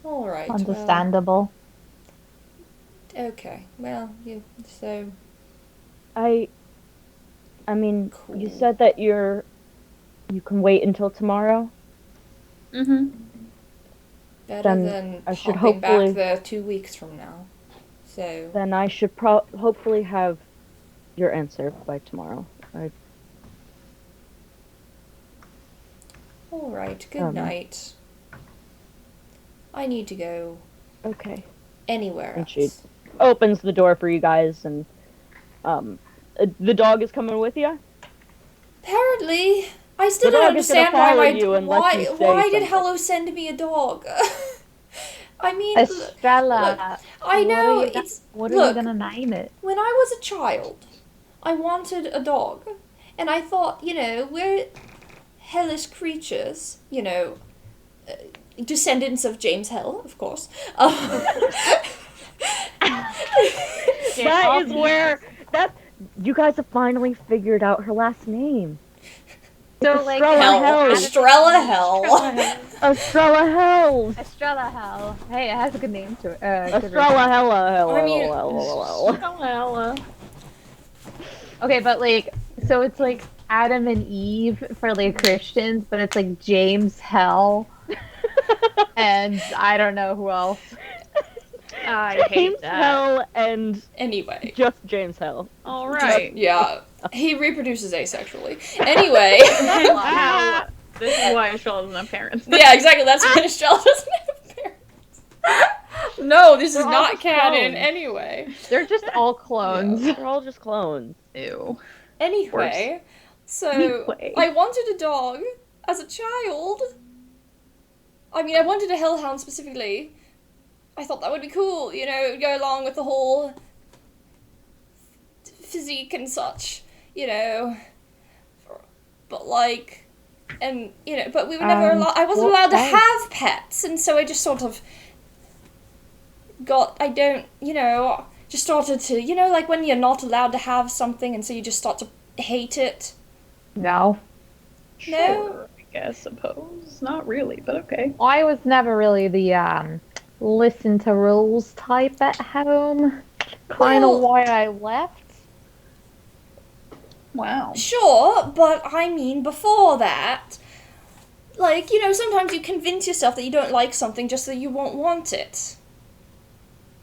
All right. Understandable. Well, okay. Well, so I mean, you Cool. said that you can wait until tomorrow. Mm-hmm. better Then than I should hopping hopefully- back there 2 weeks from now. So Then I should hopefully have your answer by tomorrow. all right. Good Um, night. I need to go Okay. anywhere And else. she opens the door for you guys, and the dog is coming with you. Apparently, I still The don't dog is gonna understand why follow my you unless why you say why did something. Hello send me a dog? I mean, Estrella. I know it's What are look, you gonna name it? when I was a child, I wanted a dog. And I thought, we're hellish creatures, descendants of James Hell, of course. That is where you guys have finally figured out her last name. So like Estrella Hell. Estrella Hell. Estrella Hells. Estrella Hell. Hey, it has a good name to it. Estrella Hella. I mean- Ella. Okay, but so it's like Adam and Eve for like Christians, but it's like James Hell, and I don't know who else. I James hate that. Hell and Anyway. just James Hell. All right. Yeah. He reproduces asexually. Anyway. Wow. This is why Estrella doesn't have parents. Yeah, exactly. That's why Estrella doesn't have parents. No, this is all not just canon clones. anyway. They're just all clones. They're all just clones. Ew. Anyway, so Anyway. I wanted a dog as a child. I mean, I wanted a hellhound specifically. I thought that would be cool, it would go along with the whole physique and such, But but we were never allowed. I wasn't what allowed to pet? have pets, and so I just sort of just started to, like when you're not allowed to have something, and so you just start to hate it. No. Sure, I guess, suppose. Not really, but okay. I was never really the listen to rules type at home. Kind of Well- why I left. Wow. Sure, but I mean, before that, like, you know, sometimes you convince yourself that you don't like something just so you won't want it.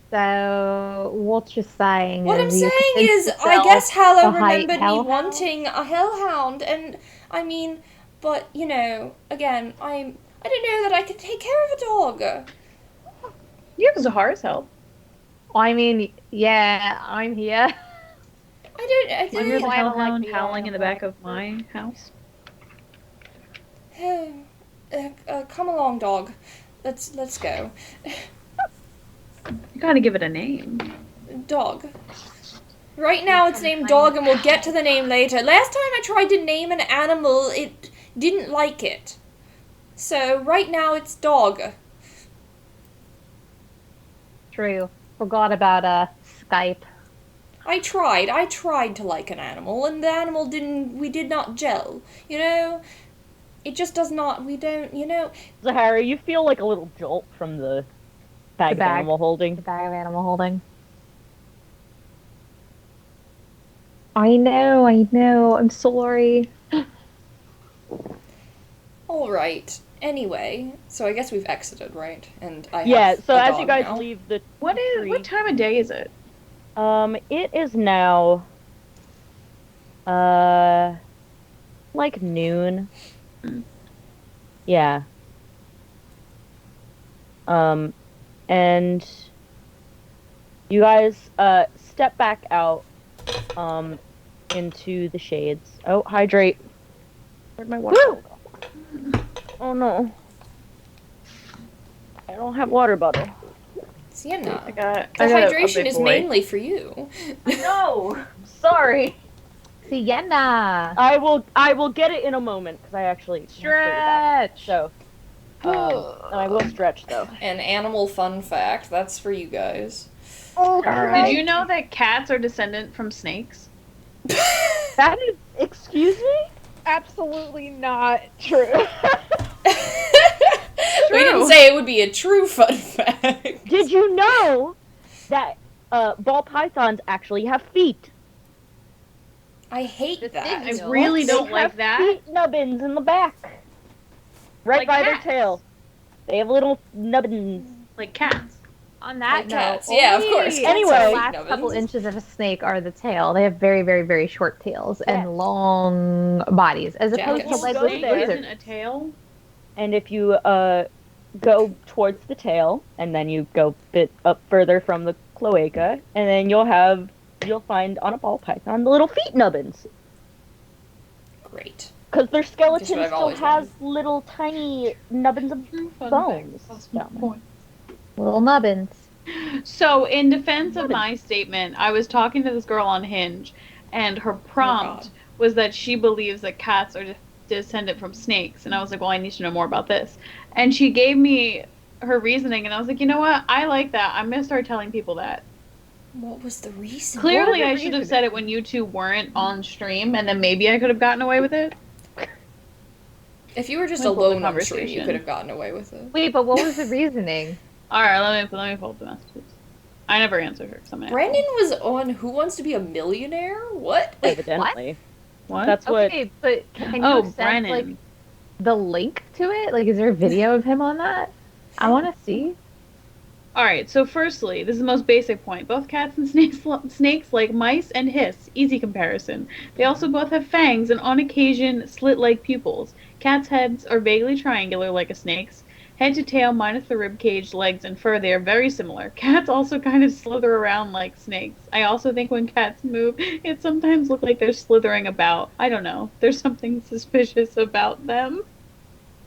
So what you're saying What I'm is you saying convinced is, I yourself guess Hallow to hate remembered me hellhound? wanting a hellhound, and I mean, but you know, again, I didn't know that I could take care of a dog. You have Zahara's help. I mean, yeah, I'm here. I I'm your don't. I don't like hellhound the howling in the animal. back of my house. Come along, dog. Let's go. You gotta give it a name. Dog. Right now it's named Dog, and we'll get to the name later. Last time I tried to name an animal, it didn't like it. So right now it's Dog. True. Forgot about Skype. I tried to like an animal, and the animal we did not gel. You know? It just does not, we don't, you know? Zahara, you feel like a little jolt from the bag of bag. animal holding. The bag of animal holding. I know. I'm sorry. Alright. Anyway, so I guess we've exited, right? And I Yeah, have so a as dog you guys now. leave the What tree, time of day is it? it is now like noon. Yeah. And you guys step back out into the shades. Oh, hydrate. Where'd my water bottle go? Oh no. I don't have water bottle. Sienna. I got The a hydration big is boy. mainly for you. No. Sorry. Sienna. I will get it in a moment because I actually have to go back. Stretch. So and I will stretch though. An animal fun fact, that's for you guys. Did you know that cats are descendant from snakes? That is, excuse me? Absolutely not true. We didn't say it would be a true fun fact. Did you know that ball pythons actually have feet? I hate This that. is I really They don't like have that. feet nubbins in the back, right Like by cats. their tail. They have little nubbins. Like cats. On that Like note, cats. Yeah, of only course. Cats Anyway. have the feet last nubbins. couple inches of a snake are the tail. They have very, very, very short tails Yes. and long bodies, as opposed to Jackets. like Go Snake there. isn't a tail. And if you go towards the tail, and then you go a bit up further from the cloaca, and then you'll find on a ball python the little feet nubbins. Great. Because their skeleton Just what I've still always has little tiny nubbins of bones. down there. little nubbins. So, in defense of my statement, I was talking to this girl on Hinge, and her prompt God. was that she believes that cats are descendant from snakes. And I was like, well, I need to know more about this. And she gave me her reasoning, and I was like, you know what? I like that. I'm going to start telling people that. What was the reason? Clearly, the I should have reasoning? said it when you two weren't on stream, and then maybe I could have gotten away with it. If you were just Let me pull the alone on stream, you conversation. could have gotten away with it. Wait, but what was the reasoning? All right, let me pull up the messages. I never answered her. 'Cause I'm an Brandon was on Who Wants to Be a Millionaire? What? Evidently. What? That's what. Okay, but can you Oh, send Brennan. like the link to it? Like, is there a video of him on that? I want to see. All right. So, firstly, this is the most basic point. Both cats and snakes like mice and hiss. Easy comparison. They also both have fangs and, on occasion, slit-like pupils. Cats' heads are vaguely triangular, like a snake's. Head to tail, minus the rib cage, legs, and fur, they are very similar. Cats also kind of slither around like snakes. I also think when cats move, it sometimes looks like they're slithering about. I don't know. There's something suspicious about them.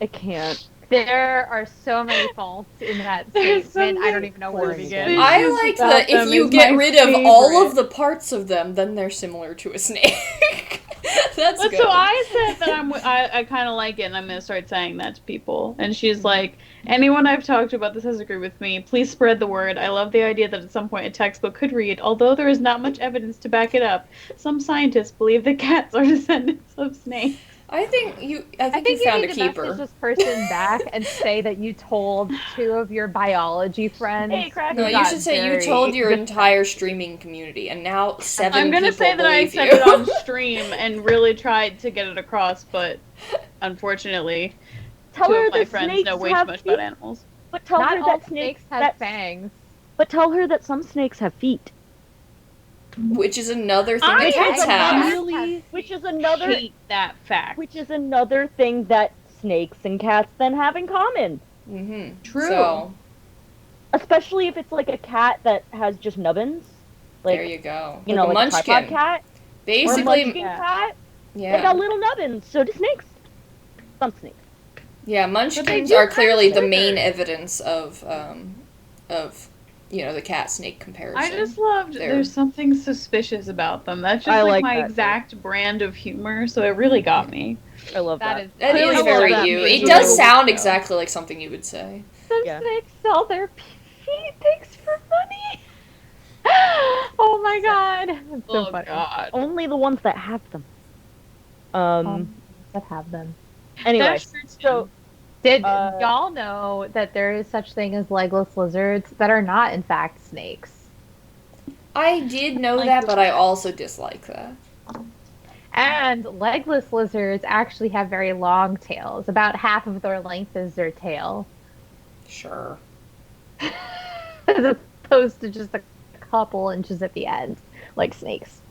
I can't. There are so many faults in that There's statement. I don't something even know where to begin. suspicious. I like about that if them you is get my rid of all favorite. of the parts of them, then they're similar to a snake. That's But good. so I said that I kind of like it, and I'm gonna start saying that to people. And she's like, anyone I've talked to about this has agreed with me. Please spread the word. I love the idea that at some point a textbook could read, although there is not much evidence to back it up. Some scientists believe that cats are descendants of snakes. I think you I think you found a need to message keeper. this person back and say that you told 2 of your biology friends. Hey, Crack. No, who you got should say you very told your depressed. entire streaming community, and now 7 I'm gonna people say that I believe said you. it on stream and really tried to get it across, but unfortunately, Tell 2 her of my that friends snakes know way too have much feet. about animals. But tell Not her all that snakes have fangs. But tell her that some snakes have feet. Which is another thing I that cats have. really Which is another hate that fact. which is another thing that snakes and cats then have in common. Mm-hmm. True. So, Especially if it's like a cat that has just nubbins. Like, there you go. you Like know, a like munchkin. a tripod cat or a Basically, munchkin cat. They yeah. got little nubbins. So do snakes. Some snakes. Yeah, munchkins do are kinda clearly the differ. main evidence of the cat snake comparison. I just loved there's something suspicious about them. That's just I like like my that, exact brand of humor, so it really got me. I love that. That is That I is love very that you. movie. It does Yeah. sound exactly like something you would say. Some Yeah. snakes sell their feet pigs for money. Oh my god. It's so Oh funny. god. Only the ones that have them. That have them. Anyway, That's true, too. so Did Uh, y'all know that there is such thing as legless lizards that are not in fact snakes? I did know Like that, but I what? also dislike that. And legless lizards actually have very long tails. About half of their length is their tail. Sure. As opposed to just a couple inches at the end, like snakes.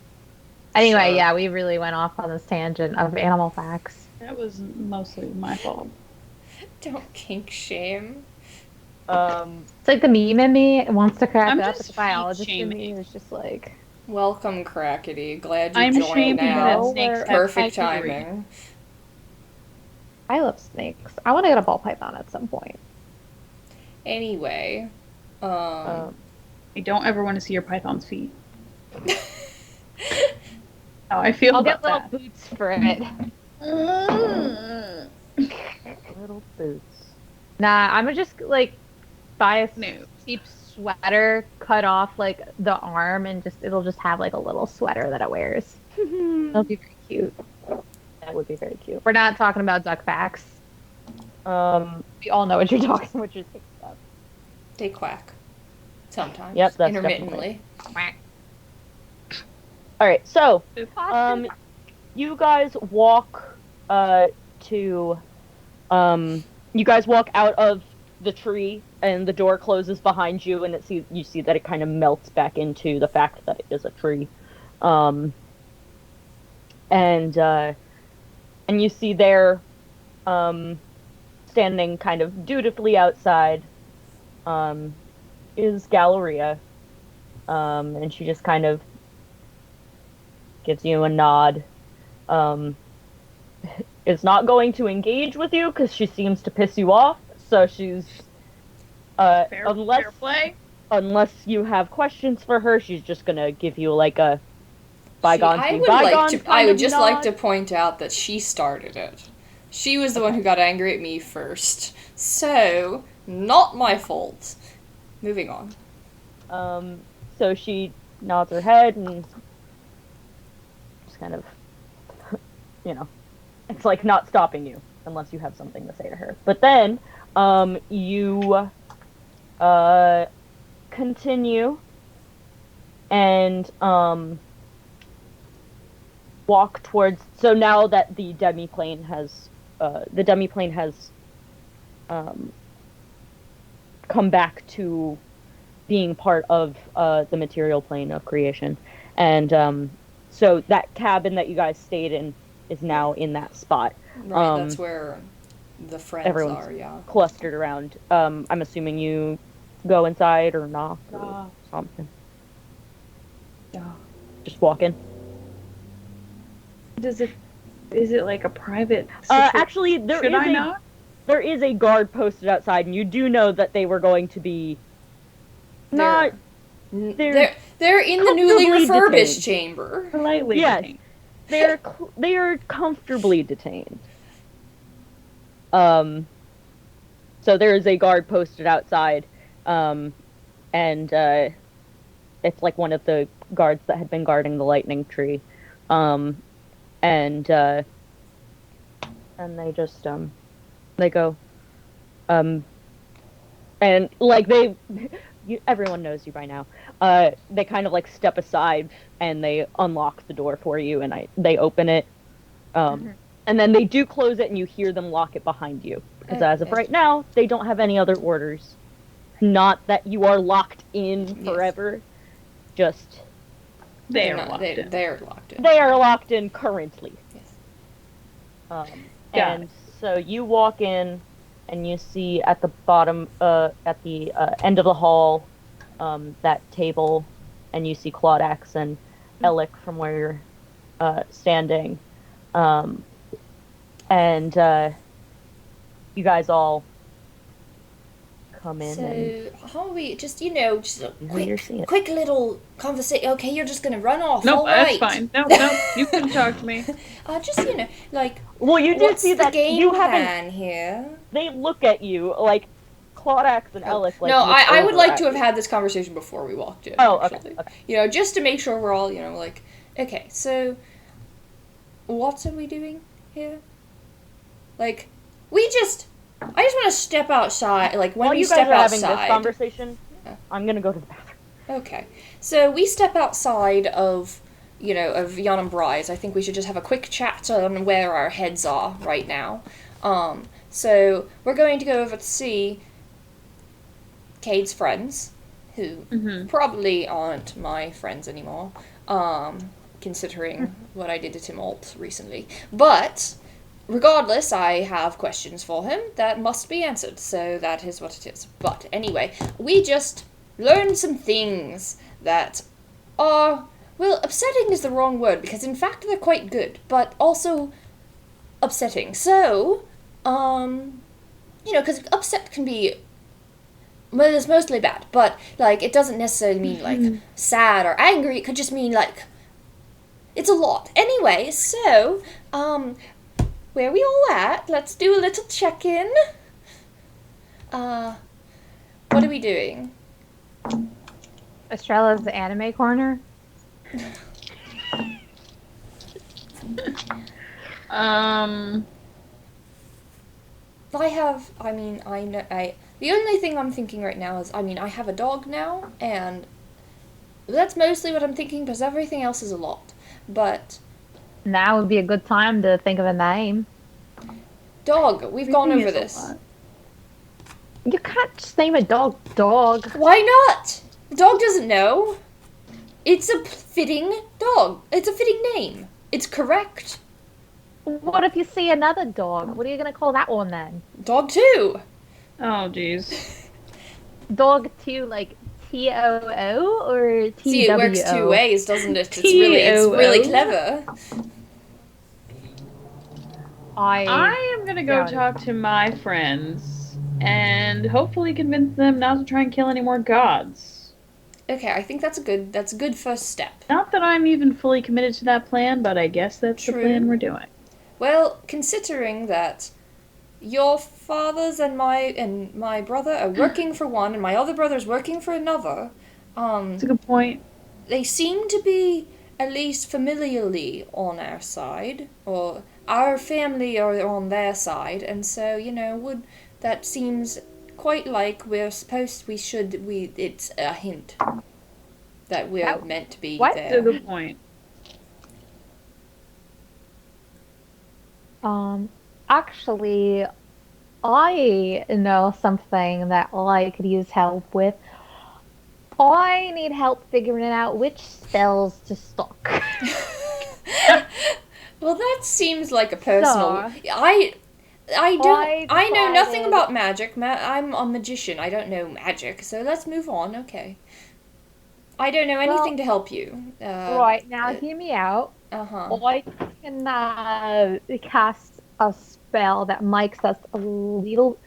Anyway, Sure. yeah, we really went off on this tangent of animal facts. That was mostly my fault. Don't kink shame. It's like the meme in me wants to crack I'm up, but just the biologist in me feet-shaming. is just like, Welcome, Crackety. Glad you I'm joined shaming now. that snakes have Perfect pedigree. timing. I love snakes. I want to get a ball python at some point. Anyway, I don't ever want to see your python's feet. How I feel I'll about get little that. boots for it. little boots. Nah, I'm gonna just like buy a No. cheap sweater, cut off like the arm, and it'll just have like a little sweater that it wears. It'll be very cute. That would be very cute. We're not talking about duck facts. We all know what you're thinking about. They quack. Sometimes. Yep, that's intermittently. All right, so Um, you guys walk to you guys walk out of the tree and the door closes behind you, and you see that it kind of melts back into the fact that it is a tree. And you see there standing kind of dutifully outside is Galleria. And she just kind of gives you a nod. Is not going to engage with you because she seems to piss you off. So she's Fair play. unless you have questions for her, she's just gonna give you like a bygones I be would bygones like to. kind I would of just like nod. to point out that she started it. She was the one who got angry at me first. So, not my fault. Moving on. So she nods her head and just kind of, it's like not stopping you unless you have something to say to her. But then, you continue and walk towards. So now that the demiplane has come back to being part of the material plane of creation, and so that cabin that you guys stayed in is now in that spot. Right, that's where the friends everyone's are, yeah. clustered around. I'm assuming you go inside or knock or something. Yeah. Just walk in. Is it like a private Actually, there Should is I not? there is a guard posted outside, and you do know that they were going to be not. They're in the newly comfortably refurbished detained. chamber. Politely. Yes. detained. They are comfortably detained. So there is a guard posted outside, and it's like one of the guards that had been guarding the lightning tree, and and they just they go and like everyone knows you by now. They kind of like step aside and they unlock the door for you, and they open it. And then they do close it, and you hear them lock it behind you. Because as of right now, they don't have any other orders. Not that you are locked in forever. Just They're locked in. They are locked in currently. Yes. And so you walk in, and you see at the bottom, at the end of the hall, that table, and you see Claudax and Alec from where you're standing. And you guys all come in. So, how are we just a it. quick little conversation? Okay, you're just gonna run off. Nope, all right. that's fine. Nope, you can talk to me. Just like. Well, you did what's see the that game you plan here? They look at you like Claudax and Alec. Like, no, I would like to you. have had this conversation before we walked in. Oh, actually. okay. Just to make sure we're all, like, okay. So, what are we doing here? Like, I just want to step outside. Like, when While we you guys step are having outside. this conversation, I'm gonna go to the bathroom. Okay. So we step outside of Jan and Bryce. I think we should just have a quick chat on where our heads are right now. So we're going to go over to see Kade's friends, who probably aren't my friends anymore, considering what I did to Tim Alt recently. But regardless, I have questions for him that must be answered, so that is what it is. But anyway, we just learned some things that are, well, upsetting is the wrong word, because in fact they're quite good, but also upsetting. So, because upset can be, well, it's mostly bad, but, like, it doesn't necessarily mean, like, sad or angry. It could just mean, like, it's a lot. Anyway, so, where are we all at? Let's do a little check-in. What are we doing? Estrella's anime corner. The only thing I'm thinking right now is, I have a dog now, and that's mostly what I'm thinking, because everything else is a lot. But Now would be a good time to think of a name. dog, we've gone over this. You can't just name a dog dog. Why not? The dog doesn't know. It's a fitting dog. It's a fitting name. It's correct. What if you see another dog? What are you going to call that one then? Dog 2. Oh, jeez. Dog 2, like T-O-O or T-W-O? See, it works 2 ways, doesn't it? It's really clever. I am gonna go talk to my friends and hopefully convince them not to try and kill any more gods. Okay, I think that's a good first step. Not that I'm even fully committed to that plan, but I guess that's True. the plan we're doing. Well, considering that your fathers and my brother are working for one and my other brother's working for another, That's a good point. they seem to be at least familiarly on our side, or our family are on their side, and so, that seems quite like it's a hint that we're meant to be What? That's there. a good point. Actually, I know something that I could use help with. I need help figuring out which spells to stock. Well, that seems like a personal. So, I know nothing decided- about magic. I'm a magician. I don't know magic. So let's move on. Okay. I don't know anything to help you. Right, now hear me out. I can cast a spell that makes us a little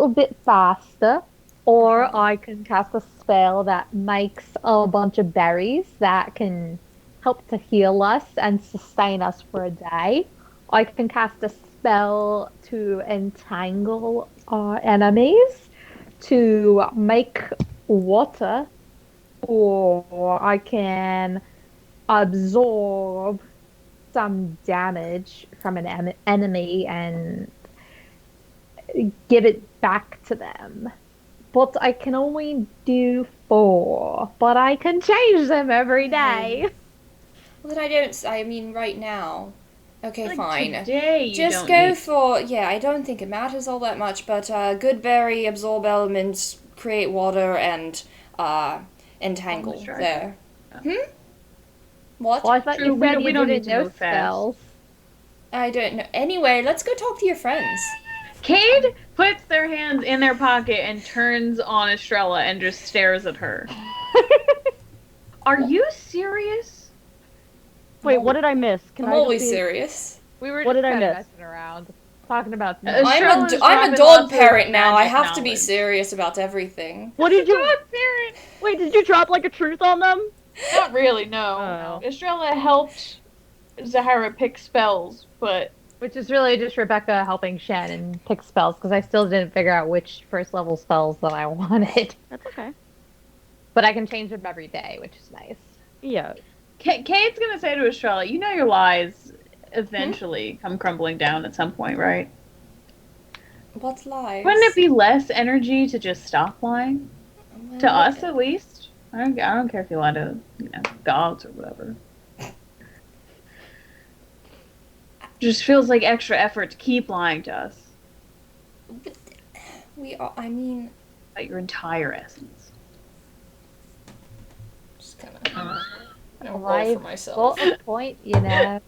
bit faster, or I can cast a spell that makes a bunch of berries that can help to heal us and sustain us for a day. I can cast a spell to entangle our enemies, to make water, or I can absorb some damage from an enemy and give it back to them. But I can only do 4. But I can change them every day. Well, then I mean, right now. Okay, Like fine. today, you Just don't go need- for, yeah, I don't think it matters all that much, but good berry, absorb elements, create water, and entangle Strike. there. What? Well, I thought True, you we said don't- you we don't didn't need to know move fast. spells. I don't know. Anyway, let's go talk to your friends. Kade puts their hands in their pocket and turns on Estrella and just stares at her. Are you serious? Wait, what did I miss? Can I'm I always just be... serious. We were What just did I kind of miss? messing around, talking about. Estrella's I'm a dropping dog lots of parent now. I magic have to be knowledge. serious about everything. What did you... Dog parent. Wait, did you drop like a truth on them? Not really, no. Oh. Estrella helped Zahara pick spells, but Which is really just Rebecca helping Shannon pick spells, because I still didn't figure out which first level spells that I wanted. That's okay. But I can change them every day, which is nice. Yeah. Kate's gonna say to Estrella, you know your lies eventually come crumbling down at some point, right? What lies? Wouldn't it be less energy to just stop lying? Well, To us, at least. I don't care if you lie to, gods or whatever. Just feels like extra effort to keep lying to us We are, I mean, about your entire essence. just kind of roll Right. for myself. Well, point, you know.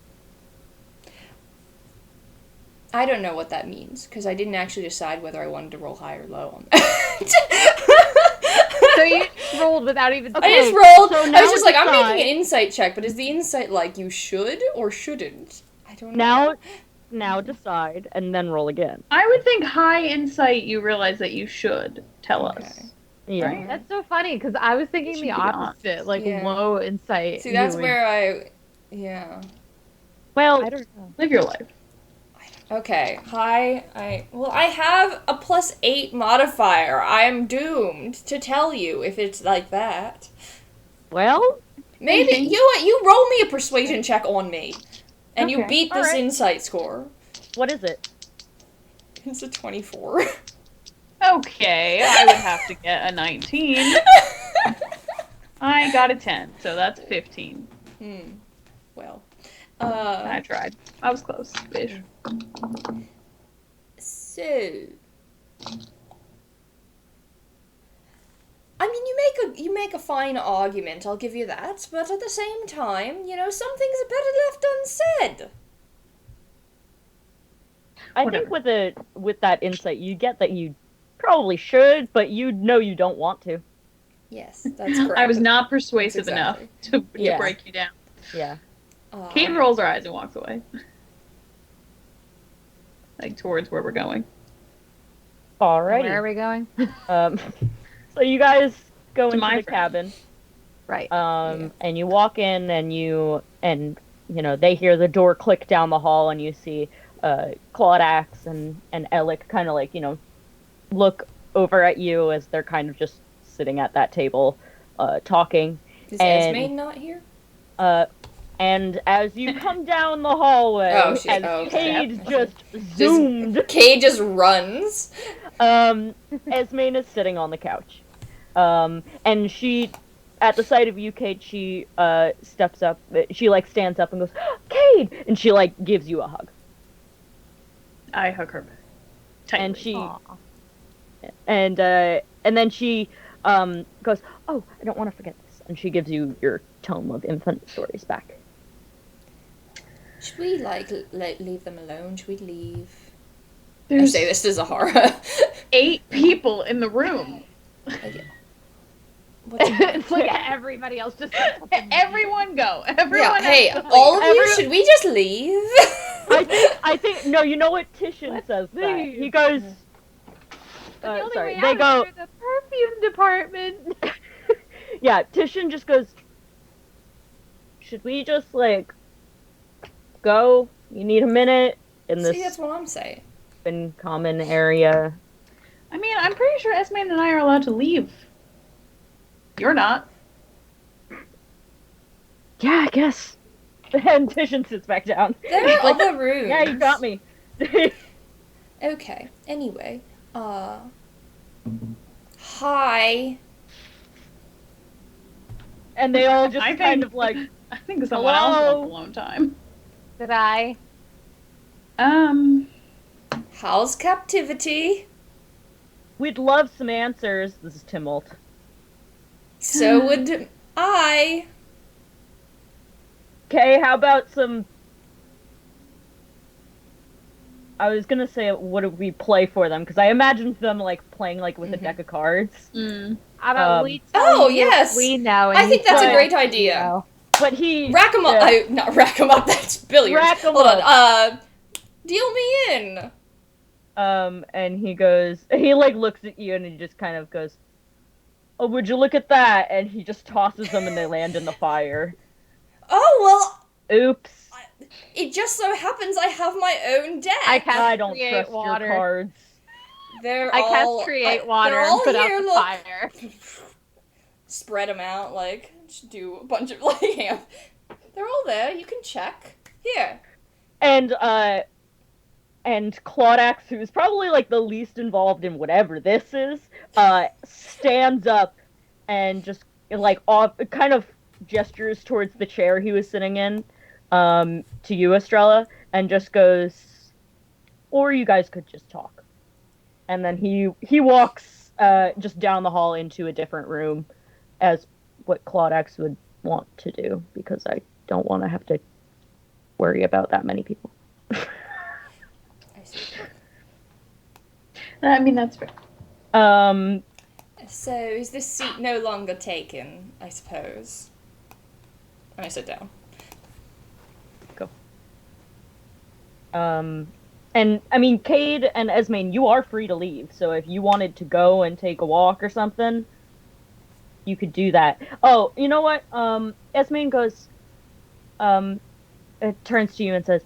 I don't know what that means because I didn't actually decide whether I wanted to roll high or low on that. So you just rolled without even. I just Okay, rolled. so I now was just like, I'm decide- making an insight check, but is the insight like you should or shouldn't? I don't know. Now decide, and then roll again. I would think high insight you realize that you should tell us. Okay. Yeah. Right. That's so funny because I was thinking should the be opposite, like Yeah. low insight. See, that's you would- where I. Yeah. Well, I don't know. Live your life. Okay. High. I have a +8 modifier. I'm doomed to tell you if it's like that. well, Maybe Thinking. you roll me a persuasion check on me, and you Okay, beat this alright. insight score. what is it? It's a 24. Okay, I would have to get a 19. I got a 10, so that's 15. Well. I tried. I was close. Ish. So. I mean, you make a fine argument. I'll give you that, but at the same time, some things are better left unsaid. I Whatever. think with that insight, you get that you probably should, but you know you don't want to. Yes, that's correct. I was not persuasive That's enough exactly. to Yeah. break you down. Yeah. Kate rolls her eyes and walks away. Like towards where we're going. Where are Alrighty. we going? So you guys go To into my the friend. cabin, Right. and you walk in, and they hear the door click down the hall, and you see Claudax and Alec kind of look over at you as they're kind of just sitting at that table, talking. Is and- Esme not here? And as you come down the hallway, Oh, as okay. Cade just zoomed, Kay just runs. Esmane is sitting on the couch. And she, at the sight of you, Cade, she steps up. She stands up and goes, "Cade!" And she gives you a hug. I hug her back. Tightly. And she, Aw. and then she goes, "Oh, I don't want to forget this." And she gives you your tome of infinite stories back. Should we leave them alone? Should we leave? I There's say this to Zahara. 8 people in the room. It's like everybody else just. Everyone go. Everyone. Yeah, hey, has to all of leave. you, should we just leave? I think no. You know what Titian says that leave. he goes. The only Sorry, way they out go. is through the perfume department. Yeah, Titian just goes. Should we just go? You need a minute in See, this that's what I'm saying. open common area. I mean, I'm pretty sure Esme and I are allowed to leave. You're not. Yeah, I guess. And Titian sits back down. There are other rooms. Yeah, you got me. Okay. Anyway, hi. And they all just I kind think- of like, I think someone else Hello? wants alone time. Did I? How's captivity? we'd love some answers. This is Timolt. So would I. Okay, how about some... I was gonna say, what do we play for them? Because I imagined them, like, playing, like, with a deck of cards. How about we tell Oh, you yes. what we know? And I think you that's a tell great us what idea. you know. But he... Rack 'em up. yeah. Not rack 'em up, that's billiards. Rack 'em Hold up. on. Deal me in. And he goes... He, like, looks at you and he just kind of goes, oh, would you look at that? And he just tosses them and they land in the fire. Oh, well, Oops. it just so happens I have my own deck. I cast I don't create trust water. your cards. They're I all, cast create they're water and all put here, out the look. fire. Spread them out, like, just do a bunch of, like, they're all there, you can check. Here. And Claudax, who's probably, like, the least involved in whatever this is, stands up and just, like, kind of gestures towards the chair he was sitting in, to you, Estrella, and just goes, or you guys could just talk. And then he walks, just down the hall into a different room, as what Claudax would want to do, because I don't want to have to worry about that many people. I see. I mean, that's fair. So, is this seat no longer taken, I suppose? And I sit down. And I mean, Kade and Esmaine, you are free to leave. So if you wanted to go and take a walk or something, you could do that. Oh, you know what? Esmaine goes, it turns to you and says,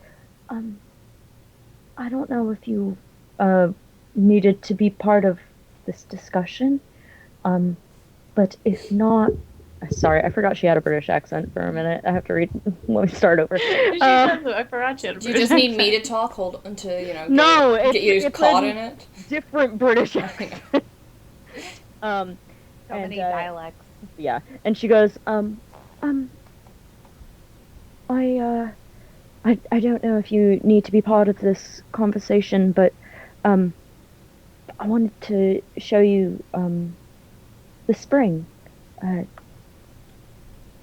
I don't know if you, needed to be part of this discussion. But if not, sorry, I forgot she had a British accent for a minute. I have to read. Let me start over. I forgot you had a Do you just need me to talk? Hold until, you know, No, get you it's caught a in it? different British accent. So many dialects. Yeah, and she goes, I don't know if you need to be part of this conversation, but, I wanted to show you, the spring.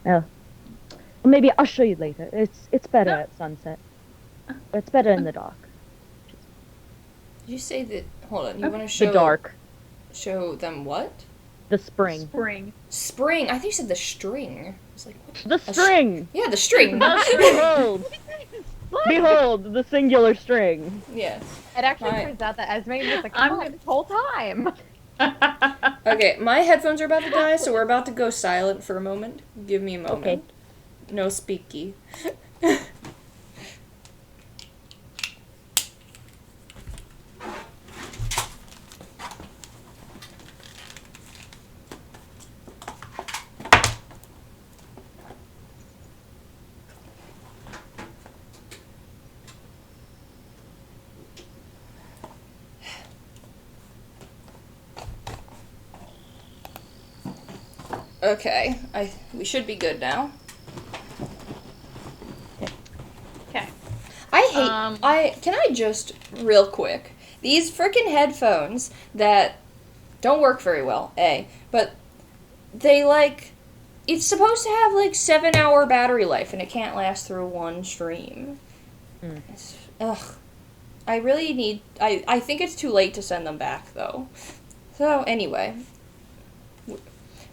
Well, maybe I'll show you later. It's better at sunset. It's better in the dark. Did you say that? Hold on. You want to show The dark. Show them what? The spring. Spring. Spring. I think you said the string. I was like, what? The string! Yeah, the string. Behold! Behold, the singular string. Yes. It actually Right. turns out that Esme was like, I'm oh, this whole time. Okay, my headphones are about to die, so we're about to go silent for a moment. Give me a moment. Okay. No speaky. Okay, we should be good now. Okay. Can I just real quick, these freaking headphones that don't work very well, but they like, it's supposed to have like 7-hour battery life and it can't last through one stream. Ugh. I really need, I think it's too late to send them back though. So anyway,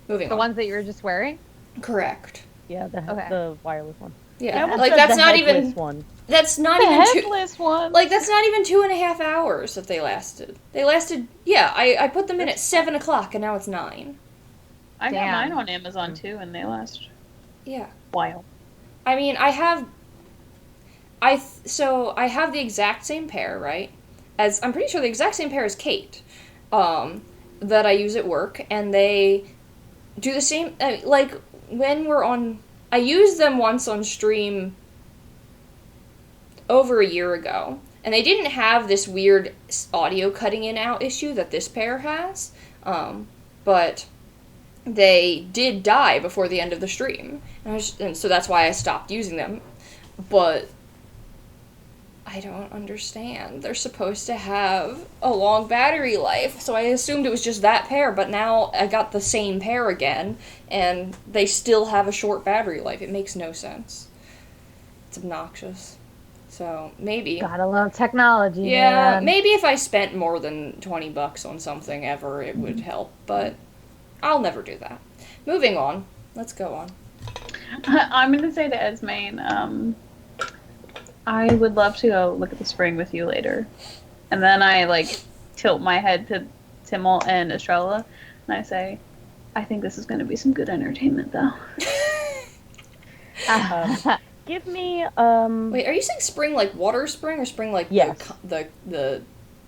moving The on. ones that you were just wearing? Correct. Yeah, Okay. the wireless one. Yeah, I like said that's the not headless even, one. that's not The even two, headless one. like that's not even 2.5 hours that they lasted. They lasted, yeah, I put them in at 7 o'clock and now it's 9. I got Damn. mine on Amazon too, and they last Yeah. a while. I mean, I have the exact same pair, right? As I'm pretty sure the exact same pair as Kate, that I use at work, and they do the same. Like when we're on, I used them once on stream over a year ago, and they didn't have this weird audio cutting in out issue that this pair has, but they did die before the end of the stream, and so that's why I stopped using them. But I don't understand. They're supposed to have a long battery life, so I assumed it was just that pair, but now I got the same pair again, and they still have a short battery life. It makes no sense. It's obnoxious. So, maybe. Gotta love technology, Yeah, man. maybe if I spent more than $20 on something ever, it would help, but I'll never do that. Moving on. Let's go on. I'm going to say to Esmaine, I would love to go look at the spring with you later. And then I, like, tilt my head to Timmel and Estrella, and I say, I think this is going to be some good entertainment, though. Give me, Wait, are you saying spring like water spring, or spring like Yes. the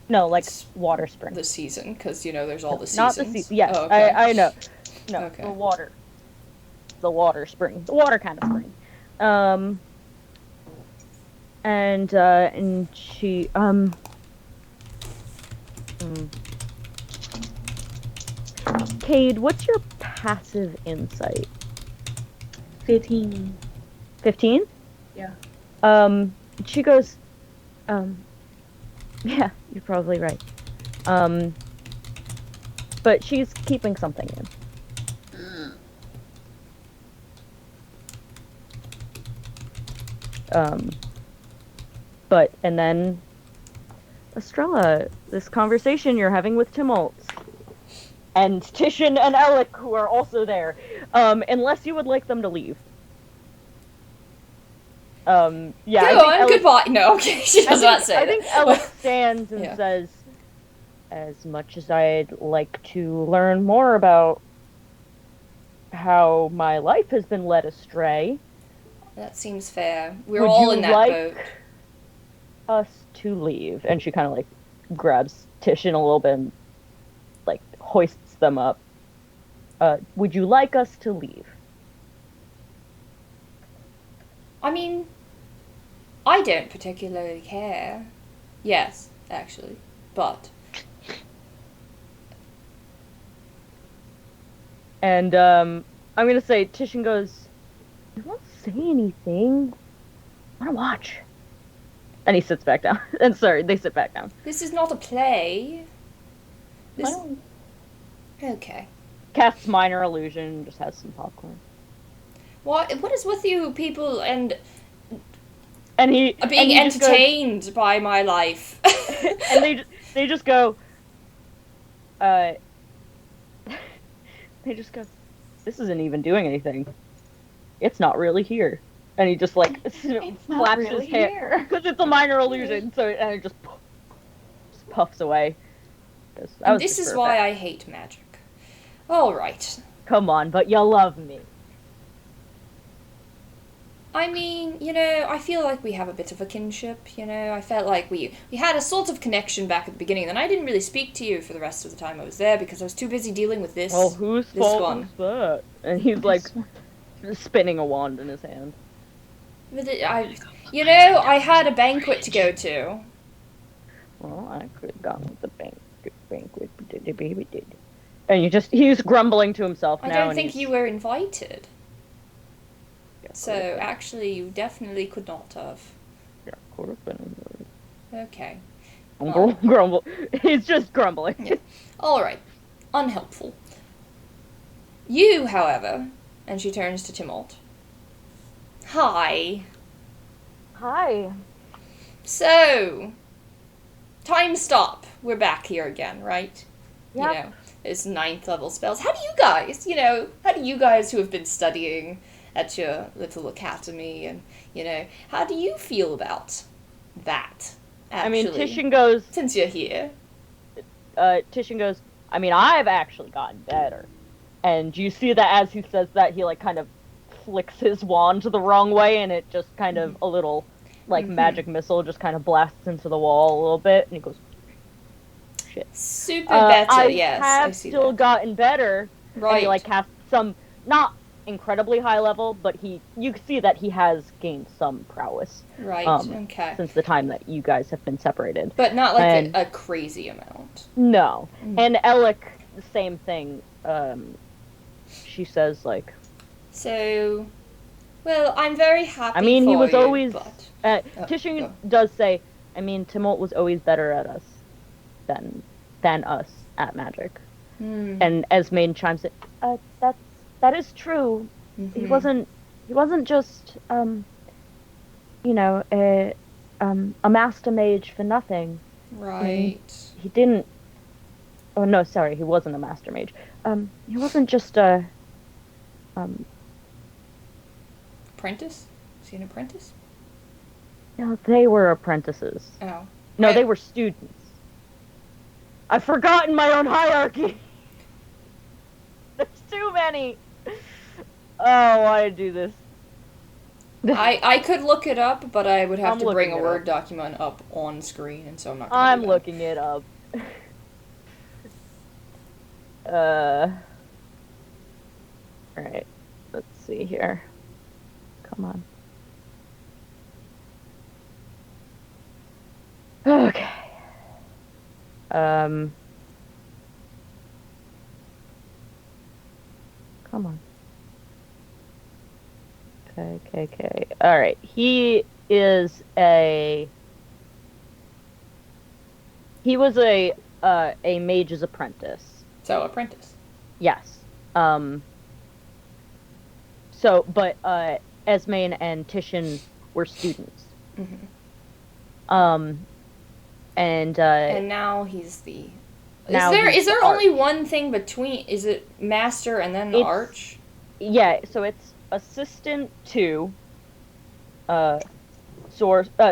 no, like water spring. the season? Because, you know, there's all the seasons. Not the season. Yes, Oh, okay. I know. No, Okay. the water. The water spring. The water kind of spring. And she, Kade, what's your passive insight? 15. 15? Yeah. She goes, yeah, you're probably right. But she's keeping something in. And then, Estrella, this conversation you're having with Tumult, and Titian and Alec, who are also there, unless you would like them to leave. Yeah. Go on, goodbye. No, okay, she does not say I that. think Alec stands and Yeah. says, as much as I'd like to learn more about how my life has been led astray, That seems fair. We're would all you in that like boat. us to leave? And she kind of like grabs Titian a little bit and like hoists them up. Would you like us to leave? I mean, I don't particularly care. Yes, actually. But And I'm gonna say Titian goes, "You won't say anything. I wanna watch." And he sits back down. And sorry, they sit back down. this is not a play. This... Well, Okay. Casts minor illusion, just has some popcorn. What is with you people and And he being and he just goes- entertained by my life? and they just go, they just go, this isn't even doing anything. It's not really here. And he just like flaps really his hair here. because it's a minor illusion. So and it just puffs away. And this is why I hate magic. All right. Come on, but you love me. I mean, you know, I feel like we have a bit of a kinship, you know. I felt like we had a sort of connection back at the beginning, and I didn't really speak to you for the rest of the time I was there because I was too busy dealing with this. Well, whose this fault one. was that? And he's like spinning a wand in his hand. But you know, I had a banquet to go to. Well, I could have gone with the banquet, but the baby did. And he's grumbling to himself I now. don't and think he's- you were invited. Yeah, So, could have been. actually, you definitely could not have. Yeah, could have been. Okay. Grumble. He's just grumbling. Yeah. Alright. Unhelpful. You, however, and she turns to Timolt. Hi. Hi. So, time stop. We're back here again, right? Yep. You know, it's 9th level spells. How do you guys who have been studying at your little academy, and, you know, how do you feel about that, actually? I mean, Titian goes, Since you're here. I mean, I've actually gotten better. And you see that as he says that, he, like, kind of flicks his wand the wrong way, and it just kind of, a little, like, magic missile just kind of blasts into the wall a little bit, and he goes, shit. Super better, I yes. have I see still that. gotten better. Right. And he, like, casts some, not incredibly high level, but you can see that he has gained some prowess. Right. Okay. Since the time that you guys have been separated. But not like a crazy amount. No. And Alec, the same thing. She says, like... So, well, I'm very happy I mean, for he was you, always... but... Tishing does say, I mean, Tumult was always better at us than us at magic. And Esme chimes in, that is true. He wasn't just, you know, a master mage for nothing. Right. I mean, he didn't... Oh, no, sorry, he wasn't a master mage. He wasn't just a... Apprentice? Is he an apprentice? No, they were apprentices. Oh. No, they were students. I've forgotten my own hierarchy! There's too many! Oh, why did I do this? I could look it up, but I would have to bring a Word up. document up on screen, and so I'm not gonna I'm do that. looking it up. Alright, let's see here. Come on. Okay. Come on. Okay. Alright, he was a mage's apprentice. So, apprentice. Yes. But Esmain and Titian were students. And now he's the... Now is there the only arch. one thing between... Is it master and then arch? Yeah, so it's assistant to...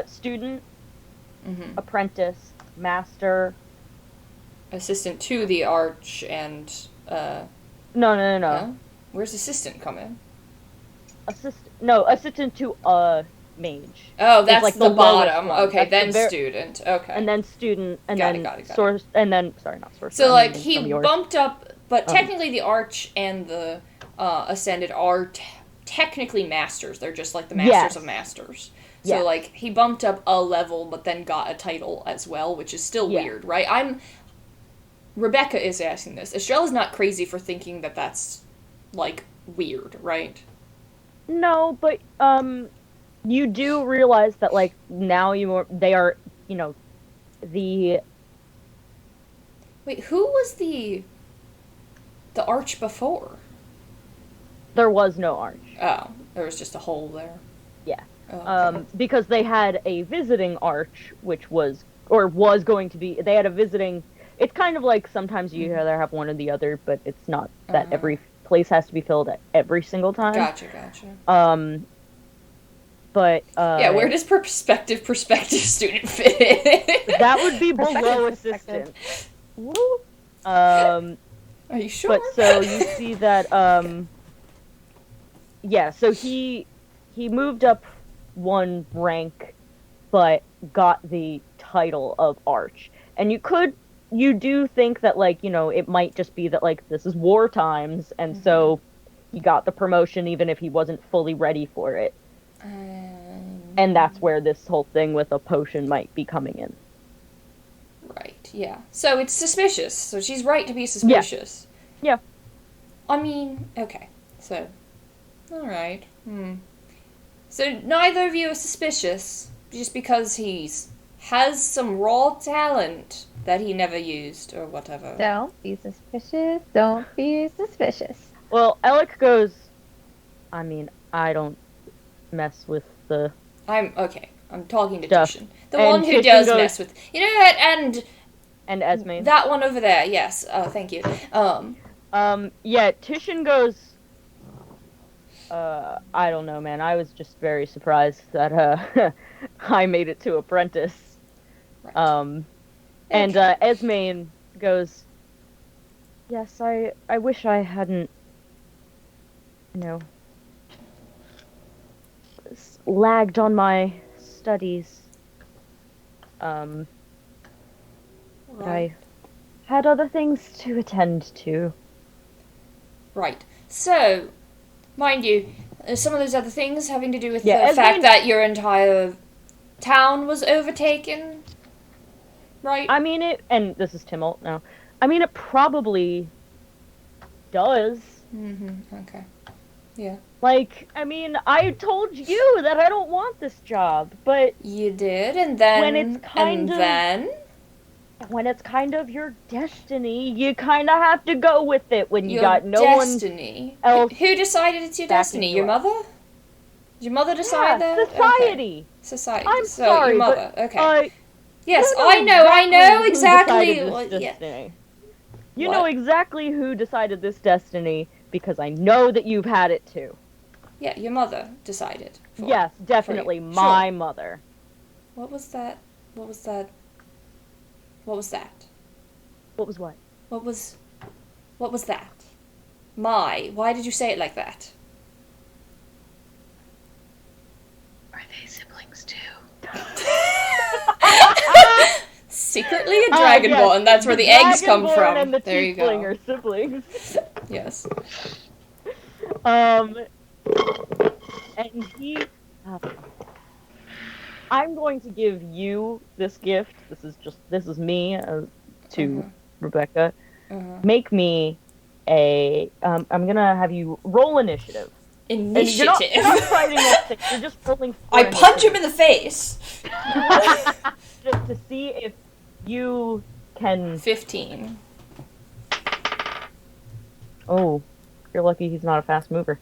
student, apprentice, master... Assistant to the arch and... No. Where's assistant come in? Assistant to a mage. Oh, that's like the the bottom. lowest one. Okay, That's then student. Okay. And then student, and Got then it. source, and then not source. So, I mean, he from yours. bumped up, but technically the arch and the ascended are technically masters. They're just like the masters of masters. So, Yes. he bumped up a level, but then got a title as well, which is still weird, right? Rebecca is asking this. Estrella's not crazy for thinking that that's, weird, right? No, but, you do realize that, now they are, the... Wait, who was the arch before? There was no arch. Oh, there was just a hole there. Yeah. Oh, okay. Because they had a visiting arch, which was going to be, they had a visiting, it's kind of like sometimes you either have one or the other, but it's not that every place has to be filled at every single time. Gotcha. But, yeah, where does prospective student fit in? That would be below assistant. Woo! Are you sure? But so you see that, so he moved up one rank, but got the title of Arch. And you do think that, it might just be that, this is war times, and so he got the promotion even if he wasn't fully ready for it. And that's where this whole thing with a potion might be coming in. Right, yeah. So it's suspicious. So she's right to be suspicious. Yeah. I mean, okay. So, alright. So neither of you are suspicious, just because has some raw talent that he never used, or whatever. Don't be suspicious. Don't be suspicious. Well, Alec goes, I mean, I don't mess with the... I'm talking to Stuff. Titian. The And one who Titian does goes- mess with... You know what, And Esme. that one over there, yes. Oh, thank you. Titian goes, I don't know, man. I was just very surprised that, I made it to apprentice. Right. And Esme goes, yes, I wish I hadn't, lagged on my studies. But I had other things to attend to. Right. So, mind you, some of those other things having to do with Yeah, the as fact we- that your entire town was overtaken, right? I mean it, and this is Timmel now. I mean it probably does. Okay. Yeah. Like, I mean, I told you that I don't want this job, but You did, and then... When it's kind of- then... when it's kind of your destiny, you kind of have to go with it when you Your got no one destiny. else Who decided it's your backing destiny? you Your up. mother? Did your mother decide that? Okay. society. Society. I'm so sorry, your mother. but Okay. Yes, you I know who exactly. decided What, this yeah. destiny. You What? know exactly who decided this destiny because I know that you've had it too. Yeah, your mother decided. Yes, definitely Sure. my mother. What was that? What was that? What was that? What was what? What was that? Why did you say it like that? Are they siblings too? Secretly a dragonborn, yes, and that's where the eggs come Dragonborn from. And the There you tiefling go. are siblings. Yes. And he. I'm going to give you this gift. This is me to Rebecca. Make me a. I'm gonna have you roll initiative. And Initiative. You're not fighting that thing. You're just rolling. For I punch him in initiative. the face. Just to see if you can. 15. Oh, you're lucky he's not a fast mover.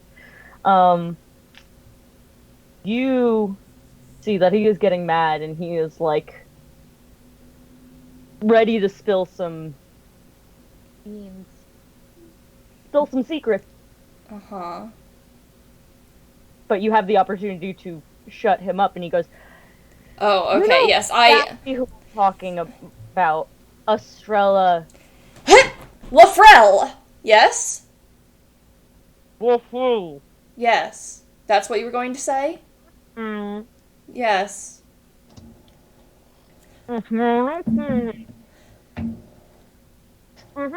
You see that he is getting mad and he is like ready to spill some beans. Spill some secrets, Uh-huh. but you have the opportunity to shut him up and he goes, Oh, "You okay, know yes, exactly who I'm talking about. Estrella. Lafrel! Yes? Woohoo. Yes. That's what you were going to say? Mm. Yes. And And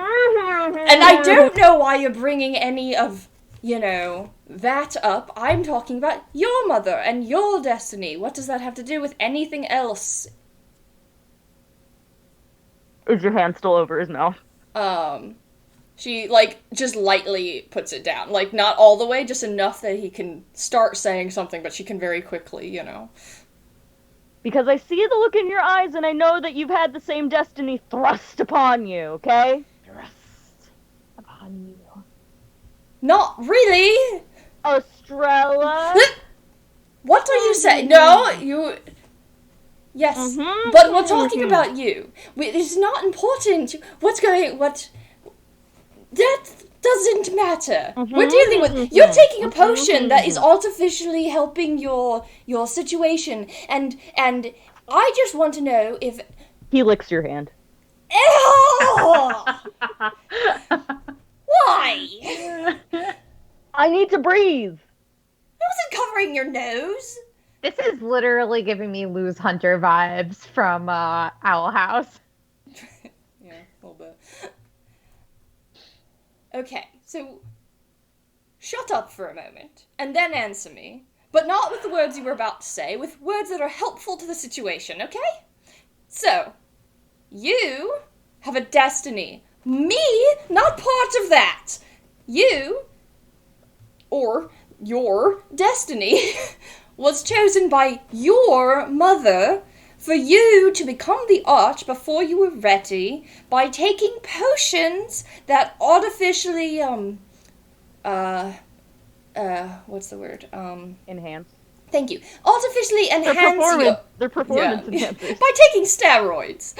I don't know why you're bringing any of, that up. I'm talking about your mother and your destiny. What does that have to do with anything else? Is your hand still over his mouth? She, just lightly puts it down. Not all the way, just enough that he can start saying something, but she can very quickly, Because I see the look in your eyes and I know that you've had the same destiny thrust upon you, okay? Thrust upon you. Not really! Estrella? What are you saying? No, you... Yes, Mhm. but we're talking about you. It's not important. That doesn't matter. We're dealing with... You're taking a potion that is artificially helping your situation, and I just want to know if... He licks your hand. Ew! Why? I need to breathe. I wasn't covering your nose. This is literally giving me Lose Hunter vibes from Owl House. Yeah, a little bit. Okay, so shut up for a moment, and then answer me. But not with the words you were about to say, with words that are helpful to the situation, okay? So, you have a destiny. Me, not part of that. You, or your destiny, was chosen by your mother for you to become the arch before you were ready by taking potions that artificially, what's the word? Enhance. Thank you. Artificially enhance your... They're performance Yeah. enhancers. By taking steroids.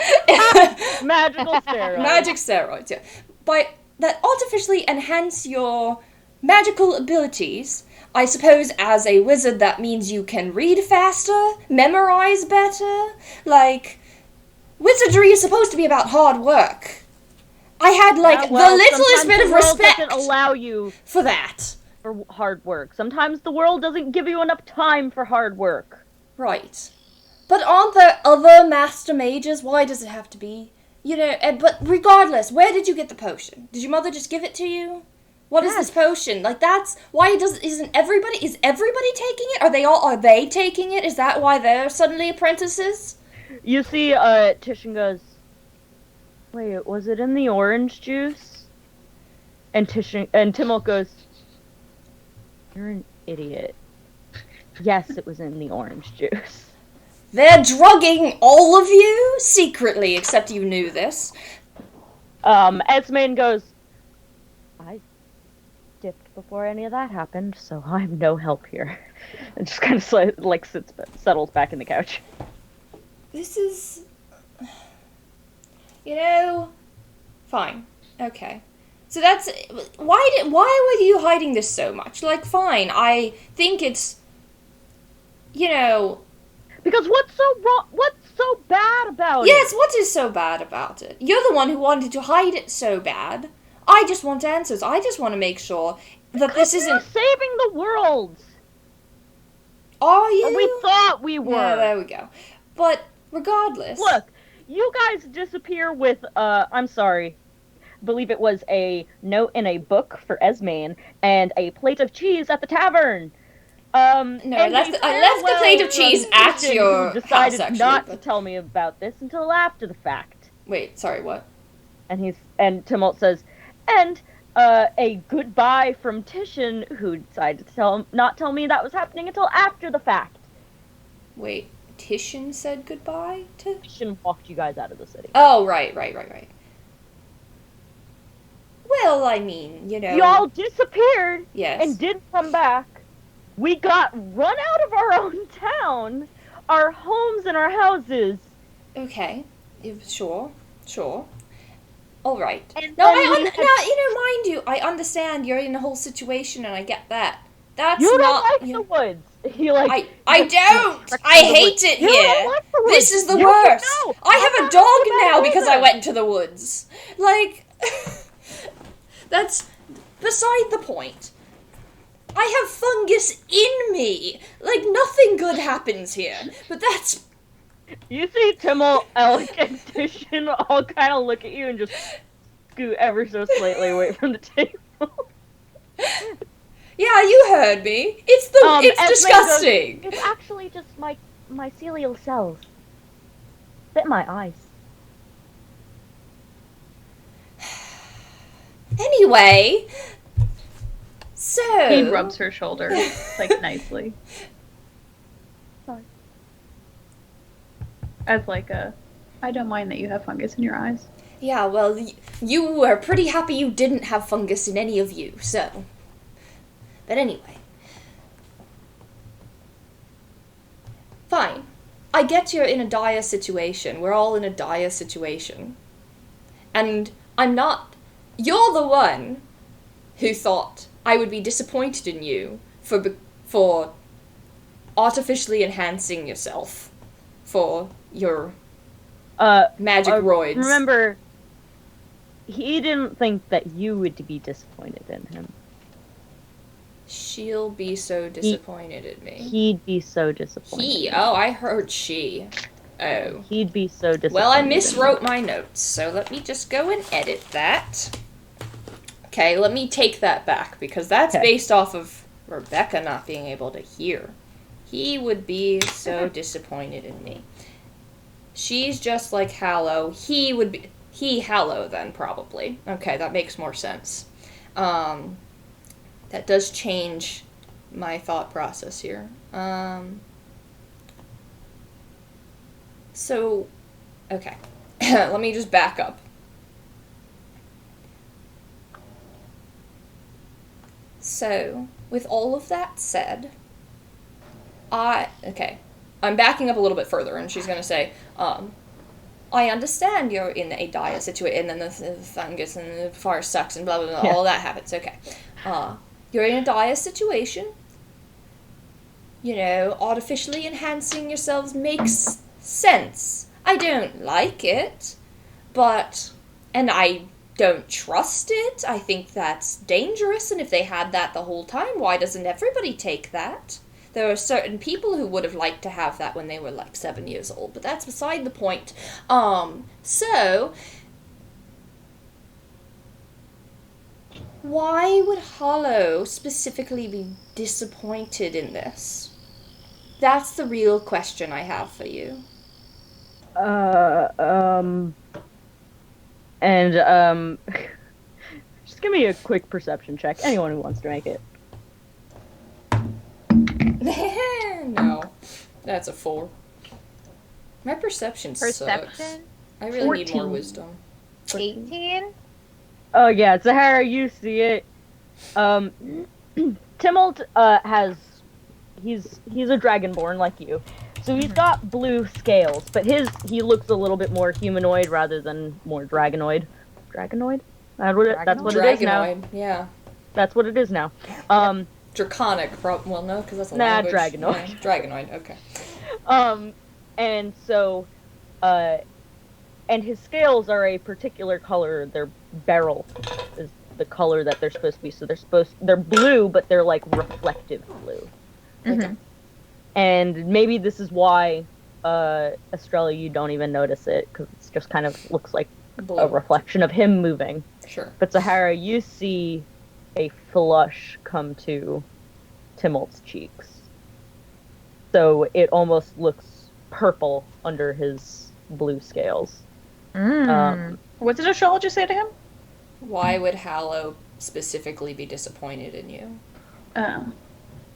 Magical steroids. Magic steroids, yeah. That artificially enhance your magical abilities. I suppose as a wizard that means you can read faster, memorize better. Wizardry is supposed to be about hard work. I had, Yeah, well, the littlest sometimes bit the of world respect doesn't allow you for that. for hard work. Sometimes the world doesn't give you enough time for hard work. Right. But aren't there other master mages? Why does it have to be? But regardless, where did you get the potion? Did your mother just give it to you? What is this potion? Like, that's why isn't everybody, is everybody taking it? Are they taking it? Is that why they're suddenly apprentices? You see, Titian goes, wait, was it in the orange juice? And Timok goes, you're an idiot. Yes, it was in the orange juice. They're drugging all of you secretly, except you knew this. Esmane goes, I dipped before any of that happened, so I'm no help here. And just kind of like settles back in the couch. This is, fine. Okay. So that's why were you hiding this so much? Like, fine, I think it's, Because what's so wrong? What's so bad about it? Yes, what is so bad about it? You're the one who wanted to hide it so bad. I just want answers. I just want to make sure that this isn't saving the world. Are you? Or we thought we were. Yeah, there we go. But regardless, look, you guys disappear with I'm sorry, I believe it was a note in a book for Esmane and a plate of cheese at the tavern. No, I left the plate of cheese at your who decided house, actually, not to tell me about this until after the fact. Wait, sorry, what? And Tumult says, and a goodbye from Titian, who decided to not tell me that was happening until after the fact. Wait, Titian said goodbye to? Titian walked you guys out of the city. Oh, right. Well, I mean, Y'all disappeared. Yes. And didn't come back. We got run out of our own town, our homes and our houses. Okay, sure. All right. And No, mind you, I understand you're in a whole situation, and I get that. That's you not. Don't like the woods. You like. I don't. I hate it you here. Don't like the woods. This is the you worst. Know. I have a dog now because I went to the woods. Like, that's beside the point. I have fungus in me. Like, nothing good happens here. But that's... You see Timmel, Alec, and Titian all kind of look at you and just scoot ever so slightly away from the table. Yeah, you heard me. It's disgusting. Goes, it's actually just my mycelial cells. Fit my eyes. Anyway... So... He rubs her shoulder, like, nicely. Sorry. As like I don't mind that you have fungus in your eyes. Yeah, well, you were pretty happy you didn't have fungus in any of you, so... But anyway. Fine. I get you're in a dire situation. We're all in a dire situation. And I'm not... You're the one who thought I would be disappointed in you for artificially enhancing yourself for your magic roids. Remember, he didn't think that you would be disappointed in him. She'll be so disappointed in me. He'd be so disappointed. I heard she. Oh. He'd be so disappointed. Well, I miswrote my notes, so let me just go and edit that. Okay, let me take that back, because that's based off of Rebecca not being able to hear. He would be so disappointed in me. She's just like Hallow. He Hallow then, probably. Okay, that makes more sense. That does change my thought process here. So, okay. Let me just back up. So, with all of that said, I'm backing up a little bit further, and she's going to say, I understand you're in a dire situation, and then the fungus, and the fire sucks, and blah, blah, blah, all that happens, okay. You're in a dire situation. Artificially enhancing yourselves makes sense. I don't like it, and I don't trust it. I think that's dangerous, and if they had that the whole time, why doesn't everybody take that? There are certain people who would have liked to have that when they were like 7 years old, but that's beside the point. So Why would Hollow specifically be disappointed in this? That's the real question I have for you. And just give me a quick perception check. Anyone who wants to make it. No. That's a 4. My perception sucks. Perception? I really need more 14. wisdom. 18? Oh yeah, Zahara, you see it. Timolt he's a dragonborn like you. So he's got blue scales, but he looks a little bit more humanoid rather than more dragonoid. Dragonoid? That's what it is now. Dragonoid, yeah. That's what it is now. Draconic, well, no, because that's a Nah, language. dragonoid. Yeah, dragonoid, okay. And so, and his scales are a particular color. Their beryl is the color that they're supposed to be. So they're blue, but they're like reflective blue. Okay. And maybe this is why, Estrella, you don't even notice it, because it just kind of looks like Blue. a reflection of him moving. Sure. But Zahara, you see a flush come to Timolt's cheeks. So it almost looks purple under his blue scales. What did astrologist say to him? Why would Hallow specifically be disappointed in you? Oh.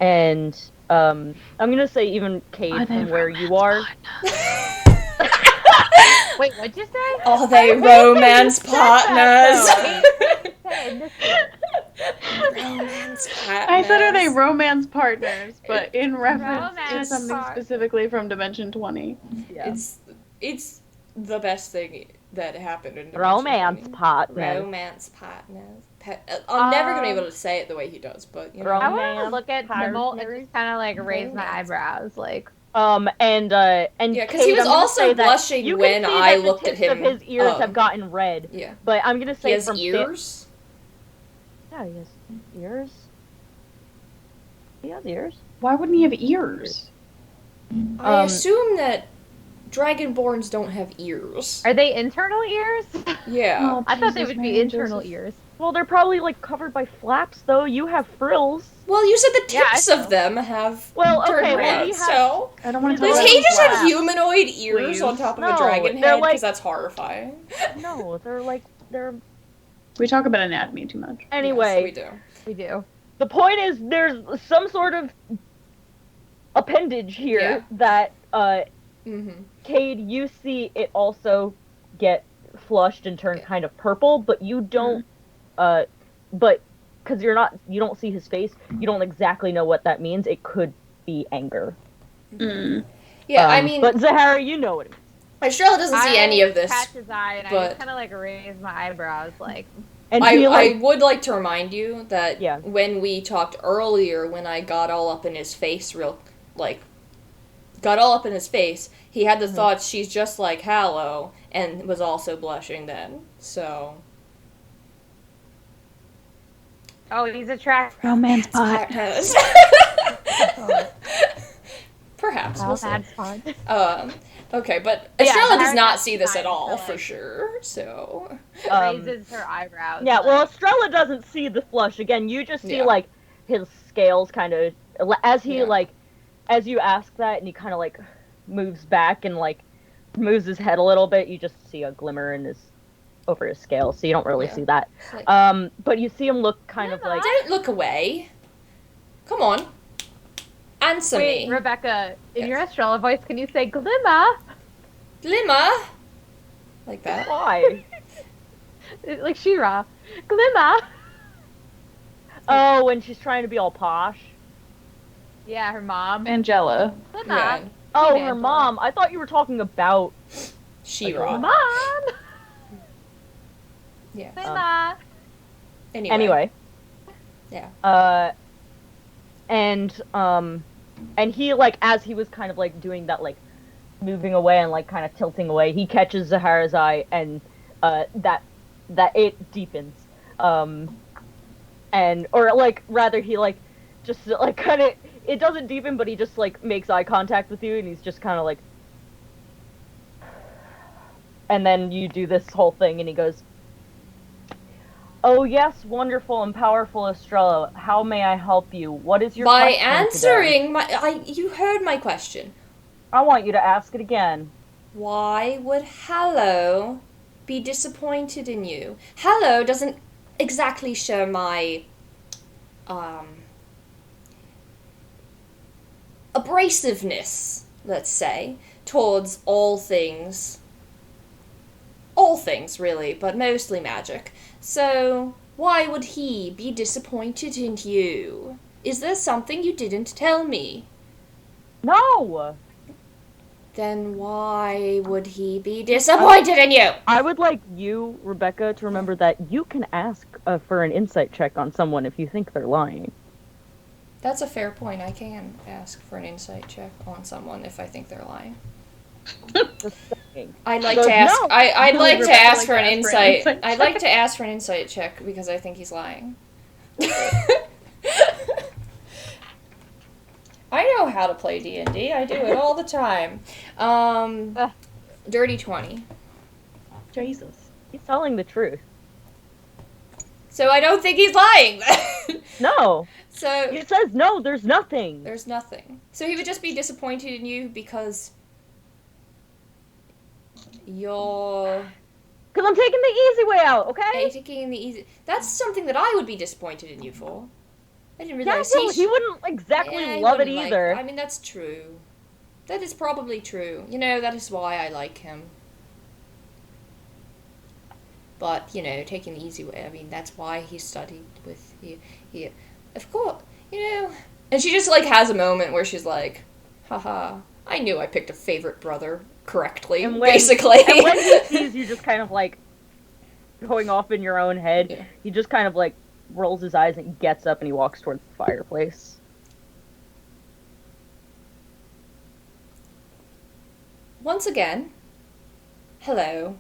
And I'm gonna say even Kade from where you are. Wait, what'd you say? Are they romance partners? Romance partners. I said, are they romance partners? But in reference to Romance something partners. specifically from Dimension 20. Yeah. It's the best thing that happened in Dimension Romance 20. partner. Romance partners. I'm never gonna be able to say it the way he does, but you know. I want to Romance look at Timmel and partners. just kind of like raise my Romance. eyebrows, like. And Yeah, because he Kate, was I'm gonna also say that blushing you can when see I that the looked at tips him. Of his ears Oh. have gotten red. Yeah. But I'm gonna say He has from ears. Yeah, he has ears. He has ears. Why wouldn't he have ears? I assume that Dragonborns don't have ears. Are they internal ears? Yeah. Oh, I thought they Jesus, would be Mary, internal Joseph. ears. Well, they're probably like covered by flaps, though. You have frills. Well, you said the Yeah, I tips know. of them have. Well, okay, turned well, red, he has- so. I don't want to Does talk Does about he just have flaps. humanoid ears Please. on top of No, a dragon they're head? like- Because that's horrifying. No, they're. We talk about anatomy too much. Anyway, Yes, we do. We do. the point is, there's some sort of appendage here Yeah. that, Mm-hmm. Cade, you see it also get flushed and turn kind of purple, but you don't, but because you don't see his face, you don't exactly know what that means. It could be anger. Yeah, I mean, but Zahara, you know what it means. Estrella doesn't see any of this. Catch his eye, and I but- just kind of like raise my eyebrows, like. And I, he, like, I would like to remind you that Yeah. when we talked earlier, when I got all up in his face, got all up in his face, he had the thoughts she's just like Hallow, and was also blushing then. So. Oh, he's attracted. Romance Partners. Perhaps, we'll see. That's fun. Okay, but Yeah, Estrella does Zahara not has see this at time all, to, for like- sure, so. Raises her eyebrows. Yeah, well, like, Estrella doesn't see the flush. Again, you just see, Yeah. like, his scales kind of, as he, Yeah. like, as you ask that, and he kind of, like, moves back and, like, moves his head a little bit, you just see a glimmer in his, over his scales, so you don't really Yeah. see that. It's like, But you see him look kind of like, don't look away. Come on. Answer wait, me. Rebecca, in Yes. your Estrella voice, can you say glimmer? Glimmer. Like that. why? Like She-Ra. Glimmer. Oh, when she's trying to be all posh. Yeah, her mom. Angela. Glimmer. Yeah. Oh, Angela. her mom. I thought you were talking about. She-Ra. Mom. Yeah. Glimmer. Anyway. Yeah. And he, like, as he was kind of, like, doing that, like, moving away and, like, kind of tilting away, he catches Zahara's eye, and, that it deepens. Or, like, rather he, like, just, like, kind of, it doesn't deepen, but he just, like, makes eye contact with you, and he's just kind of, like, and then you do this whole thing, and he goes, Oh yes, wonderful and powerful Estrella. How may I help you? What is your By question answering today? you heard my question. I want you to ask it again. Why would Hallow be disappointed in you? Hallow doesn't exactly share my abrasiveness, let's say, towards all things. All things, really, but mostly magic. So, why would he be disappointed in you? Is there something you didn't tell me? No! Then why would he be disappointed in you? I would like you, Rebecca, to remember that you can ask for an insight check on someone if you think they're lying. That's a fair point. I can ask for an insight check on someone if I think they're lying. Just saying. I'd like So, to ask. no. I'd No, like to Rebecca ask like for to an ask for an insight. insight I'd check. like to ask for an insight check because I think he's lying. I know how to play D&D. I do it all the time. Dirty 20. Jesus. He's telling the truth. So I don't think he's lying then. No! So He says no, there's nothing. there's nothing. So he would just be disappointed in you because you're Because I'm taking the easy way out, okay? taking the easy. That's something that I would be disappointed in you for. I didn't Yeah, realize well, he wouldn't exactly Yeah, he love it wouldn't like- either. I mean, that's true. That is probably true. You know, that is why I like him. But, you know, taking the easy way, I mean, that's why he studied with he of course, you know. And she just, like, has a moment where she's like, haha, I knew I picked a favorite brother correctly, And when- basically. And when he sees you just kind of like going off in your own head, Yeah. he just kind of like rolls his eyes and gets up and he walks towards the fireplace. Once again, hello.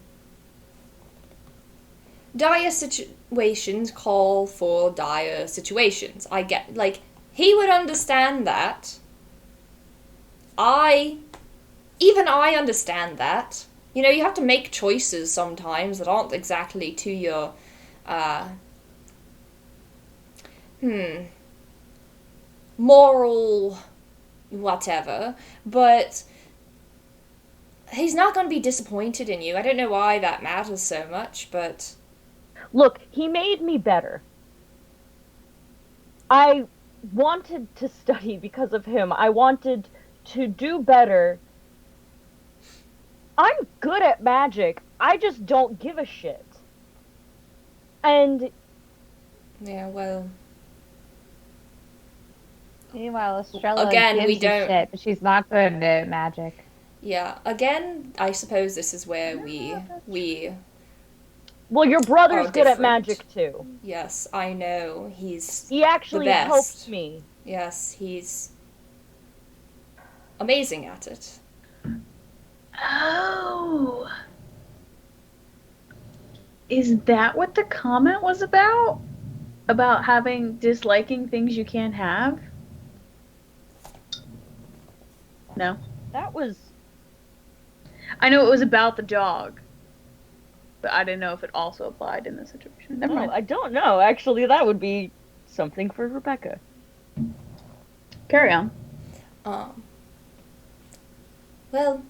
Dire situations call for dire situations. I get, like, he would understand that. Even I understand that. You know, you have to make choices sometimes that aren't exactly to your, moral whatever, but he's not going to be disappointed in you. I don't know why that matters so much, but Look, he made me better. I wanted to study because of him. I wanted to do better. I'm good at magic. I just don't give a shit. And yeah, well, Meanwhile, Estrella Again, gives we a don't- shit, but she's not good at magic. yeah. Again, I suppose this is where we well, your brother's are good at different. magic too. Yes, I know. He's He actually best. helped me. yes, he's amazing at it. Oh. Is that what the comment was about? About disliking things you can't have? No. That was I know it was about the dog. But I didn't know if it also applied in this situation. Never mind. I don't know. Actually, that would be something for Rebecca. Carry on. Well,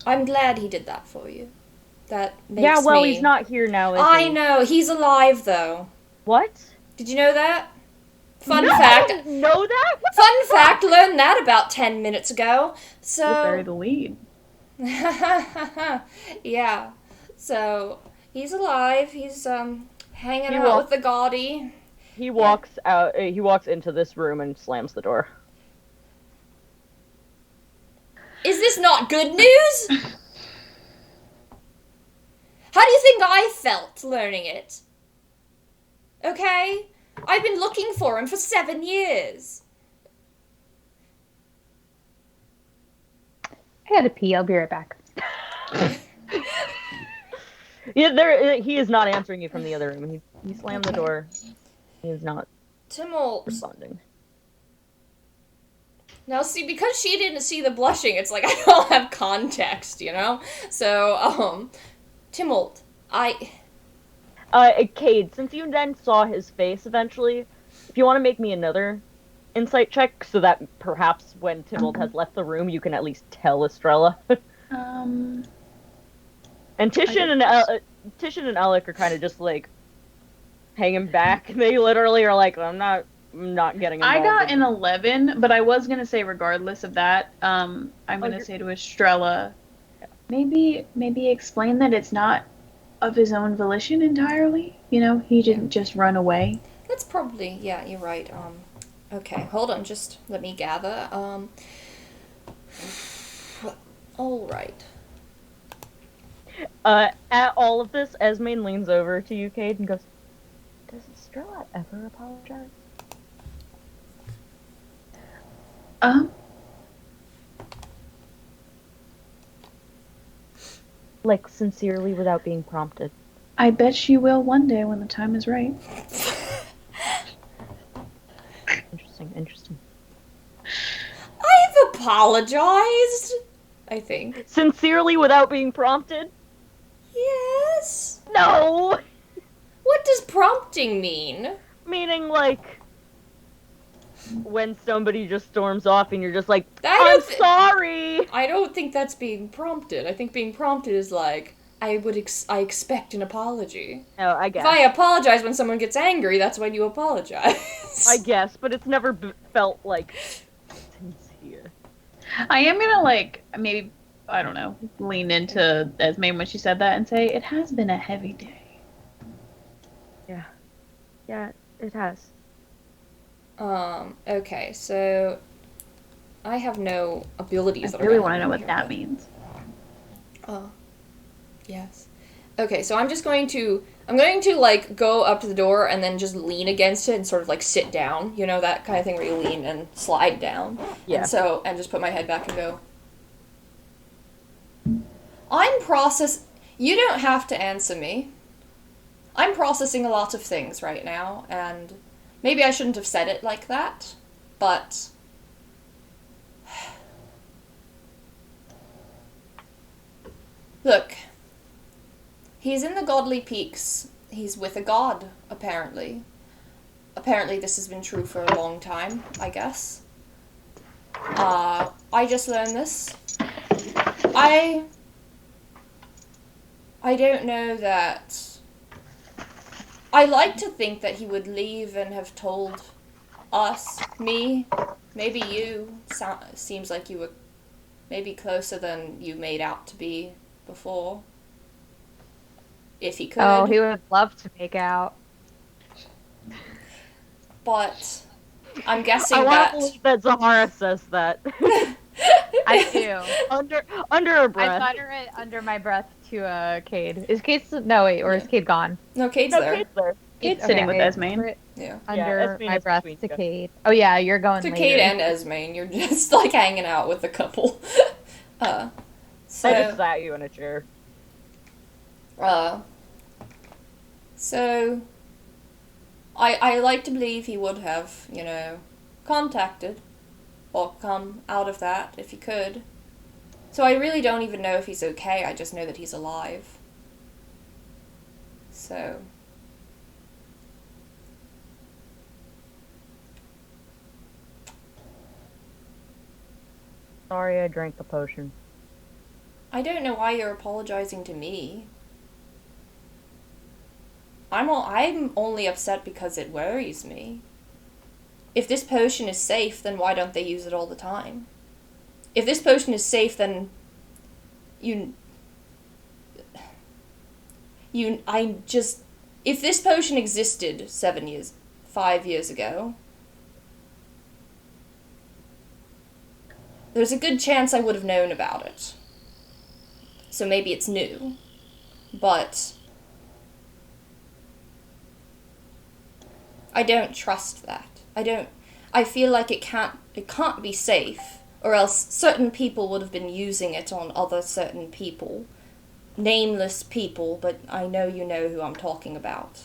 I'm glad he did that for you. That makes Yeah, well, me... he's not here now, is I he? know. He's alive, though. What? Did you know that? Fun No, I fact. didn't know that? What the Fun fuck? fact, learned that about 10 minutes ago. We'll bury So, the lead. yeah. So, he's alive. He's, hanging He out will- with the Gaudi. He walks out. He walks into this room and slams the door. Is this not good news? How do you think I felt learning it? Okay? I've been looking for him for 7 years. I gotta pee. I'll be right back. Yeah, he is not answering you from the other room. He slammed the door. He is not Timmel, responding. Now, see, because she didn't see the blushing, it's like I don't have context, you know? So, Timold, Kade, since you then saw his face eventually, if you want to make me another insight check so that perhaps when Timold has left the room, you can at least tell Estrella. And Titian and Alec are kind of just like hanging back. They literally are like, I'm not getting involved. I got an 11, but I was gonna say regardless of that, I'm gonna say to Estrella, maybe explain that it's not of his own volition entirely. You know, he didn't just run away. That's probably, yeah, you're right. Okay, hold on, just let me gather. All right. At all of this, Esmane leans over to you, Kade, and goes, "Does Estrella ever apologize?" Like, sincerely, without being prompted. I bet she will one day when the time is right. Interesting. I've apologized, I think. Sincerely, without being prompted? Yes. No! What does prompting mean? Meaning, like, when somebody just storms off and you're just like, I'm sorry! I don't think that's being prompted. I think being prompted is like, I expect an apology. Oh, I guess. If I apologize when someone gets angry, that's when you apologize. I guess, but it's never felt, like, sincere. I am gonna, like, maybe, I don't know, lean into Esme when she said that and say, it has been a heavy day. Yeah, it has. Okay, so I have no abilities. I really want to know what that means. Yes. Okay, so I'm going to like go up to the door and then just lean against it and sort of like sit down, you know, that kind of thing where you lean and slide down. Yeah. And just put my head back and go. You don't have to answer me. I'm processing a lot of things right now, and maybe I shouldn't have said it like that, but look, he's in the Godly Peaks. He's with a god, apparently. Apparently this has been true for a long time, I guess. I just learned this. I don't know that... I like to think that he would leave and have told us, me, maybe you. Seems like you were maybe closer than you made out to be before. If he could. Oh, he would love to make out. But I'm guessing I that... want to believe that Zahara says that. I do. Under her breath. I mutter it under my breath to Kade. Is Kade still... No, wait, or is Kade gone? No, Kade's there. Kade's there. Kade's sitting with Esme. Yeah. Under Esmane my is breath between to you. Kade. Oh yeah, you're going To later. Kade and Esmane, you're just like hanging out with the couple. I just sat you in a chair. So I like to believe he would have, you know, contacted or come out of that if he could. So I really don't even know if he's okay, I just know that he's alive. So... Sorry I drank the potion. I don't know why you're apologizing to me. I'm only upset because it worries me. If this potion is safe, then why don't they use it all the time? If this potion is safe, then if this potion existed 5 years ago, there's a good chance I would have known about it. So maybe it's new. But I don't trust that. I feel like it can't be safe, or else certain people would have been using it on other certain people. Nameless people, but I know you know who I'm talking about.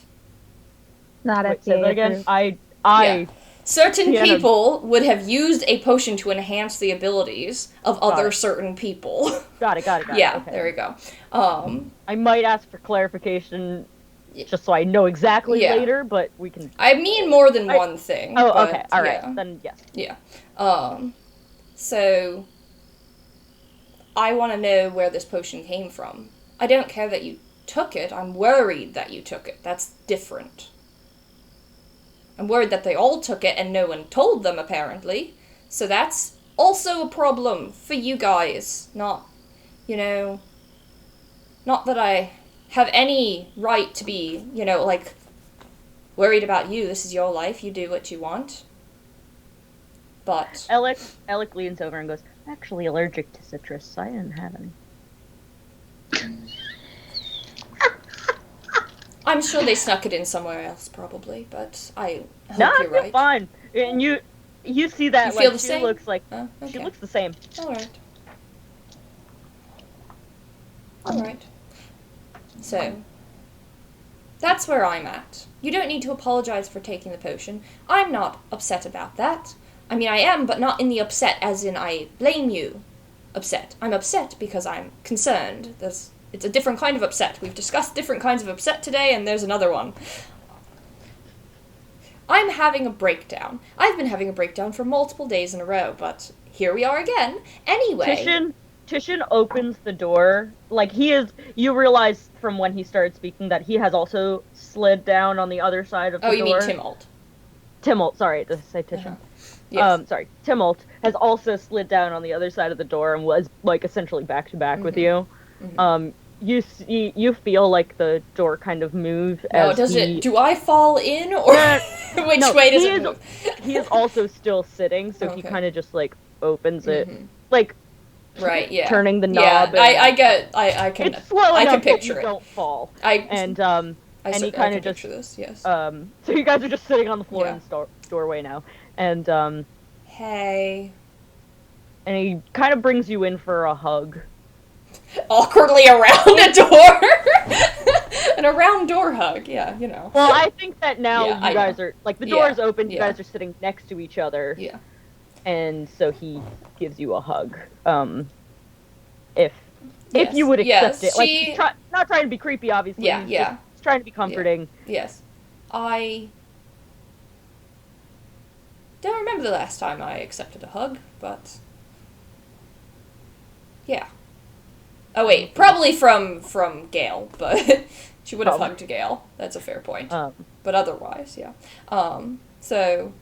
Not Wait, FDA say that again? approved. I certain Yeah. people would have used a potion to enhance the abilities of other it. certain people. Got it. Yeah, Okay. there we go. I might ask for clarification Yeah. just so I know exactly Yeah. later, but we can... I mean more than one thing. Oh, but, okay. All right. yeah. Then, yes. Yeah. So I want to know where this potion came from. I don't care that you took it. I'm worried that you took it. That's different. I'm worried that they all took it and no one told them, apparently. So that's also a problem for you guys. Not, not that I have any right to be, worried about you. This is your life. You do what you want. But Alec leans over and goes, I'm actually allergic to citrus, so I didn't have any. I'm sure they snuck it in somewhere else, probably. But I hope No, you're right. fine. And you see that You feel like the she same? looks like Okay. she looks the same. Alright. Alright. So, that's where I'm at. You don't need to apologize for taking the potion. I'm not upset about that. I mean, I am, but not in the upset as in I blame you upset. I'm upset because I'm concerned. It's a different kind of upset. We've discussed different kinds of upset today, and there's another one. I'm having a breakdown. I've been having a breakdown for multiple days in a row, but here we are again. Anyway. Titian opens the door. Like, you realize from when he started speaking that he has also slid down on the other side of the door. Oh, you mean Timolt. Timolt, sorry, did I say Titian? Yes. Sorry, Timolt has also slid down on the other side of the door and was, like, essentially back to back with you. Mm-hmm. You feel like the door kind of move as does it? Do I fall in, or which way does it move? He is also still sitting, so he Okay. kind of just like opens it, like right, yeah, turning the yeah. knob. I can. It's slow I enough can picture that you it. don't fall. I And I he I kind can of just picture this. Yes. so you guys are just sitting on the floor Yeah. in the doorway now, and Hey. and he kind of brings you in for a hug. Awkwardly around a door. An around door hug. Yeah, Well, I think that now Yeah, you guys are like the door is open. You yeah. guys are sitting next to each other. Yeah. And so he gives you a hug. If Yes. you would accept Yes, it, like he's not trying to be creepy, obviously. Yeah, He's yeah. just trying to be comforting. Yes. I don't remember the last time I accepted a hug, but yeah. Oh wait, probably from Gail, but she would have Probably. hugged Gail. That's a fair point. Um, But otherwise, yeah. So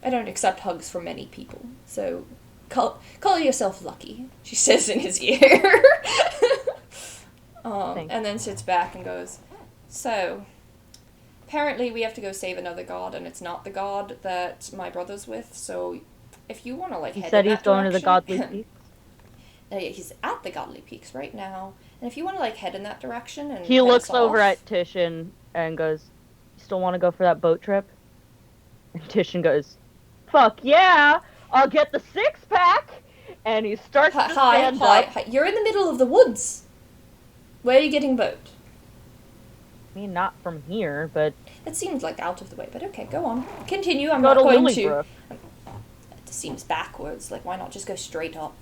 I don't accept hugs from many people. So call yourself lucky, she says in his ear. And then sits back and goes, so apparently we have to go save another god, and it's not the god that my brother's with, so if you want to like he head said in he's that going to the direction- Godly Peaks. Yeah, he's at the Godly Peaks right now, and if you want to like head in that direction and He head looks us over off- at Titian and goes, "You still want to go for that boat trip?" And Titian goes, "Fuck yeah! I'll get the 6-pack!" And he starts to stand up. Hi, you're in the middle of the woods. Where are you getting a boat? I mean, not from here, but It seems like out of the way, but okay, go on. Continue, I'm go not to going to... Lilybrook. It seems backwards, like why not just go straight up?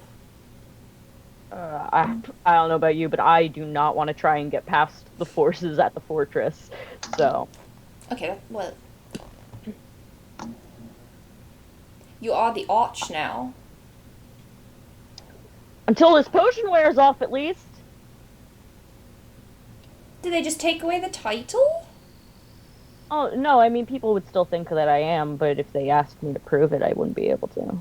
I don't know about you, but I do not want to try and get past the forces at the fortress. So, Okay, well... You are the Arch now. until this potion wears off, at least. Did they just take away the title? Oh, no, I mean, people would still think that I am, but if they asked me to prove it, I wouldn't be able to.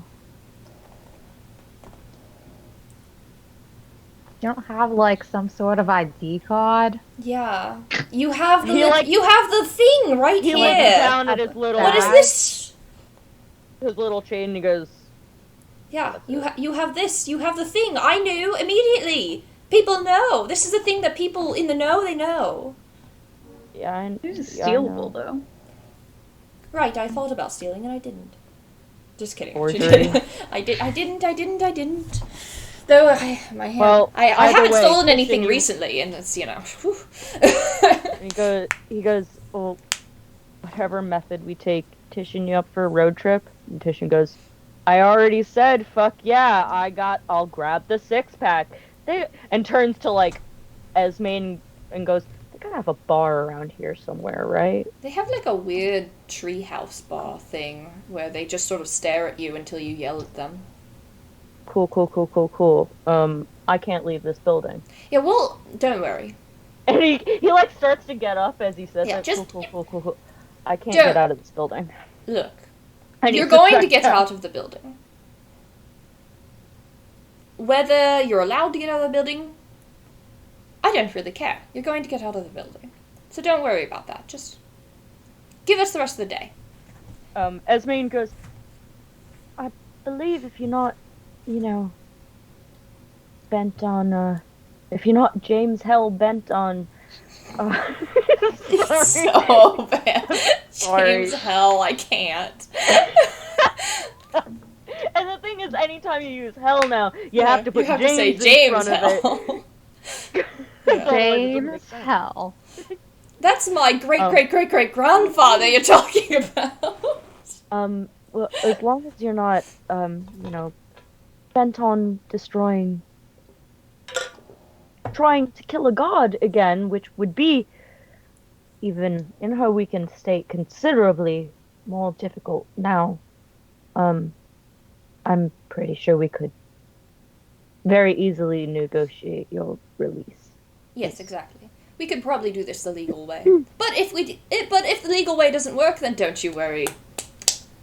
You don't have like some sort of ID card? Yeah. You have the He, like- you have the thing right He here. looks down at his little What is bag. this? his little chain, and he goes, Yeah, you have this. You have the thing. I knew immediately. People know. This is the thing that people in the know, they know. "Yeah, It's just yeah, I stealable, know." though. Right, I thought about stealing and I didn't. Just kidding. Forgery. I didn't. Though my hand, Well, I either haven't way, stolen anything continue. recently, and it's And he goes, "Well, whatever method we take to Titian you up for a road trip? And Titian goes, I already said, fuck yeah, I'll grab the 6-pack. And turns to, like, Esme and goes, they gotta have a bar around here somewhere, right? They have like a weird treehouse bar thing where they just sort of stare at you until you yell at them. Cool. I can't leave this building. Yeah, well, don't worry. And he like starts to get up as he says, Yeah, like, just- cool. I can't Don't- get out of this building. Look, I need you're going to check get out. out of the building. Whether you're allowed to get out of the building, I don't really care. You're going to get out of the building. So don't worry about that. Just give us the rest of the day. Esme goes, I believe if you're not, bent on, if you're not James Hell bent on, It's sorry. so bad. Sorry. James Hell, I can't. And the thing is, anytime you use hell now, you have to put you have James, to say in James front of it. Hell. Otherwise it doesn't make James sense. Hell. That's my great grandfather you're talking about. Well, as long as you're not, bent on trying to kill a god again, which would be, even in her weakened state, considerably more difficult now. I'm pretty sure we could very easily negotiate your release. Yes, exactly. We could probably do this the legal way. But if the legal way doesn't work, then don't you worry.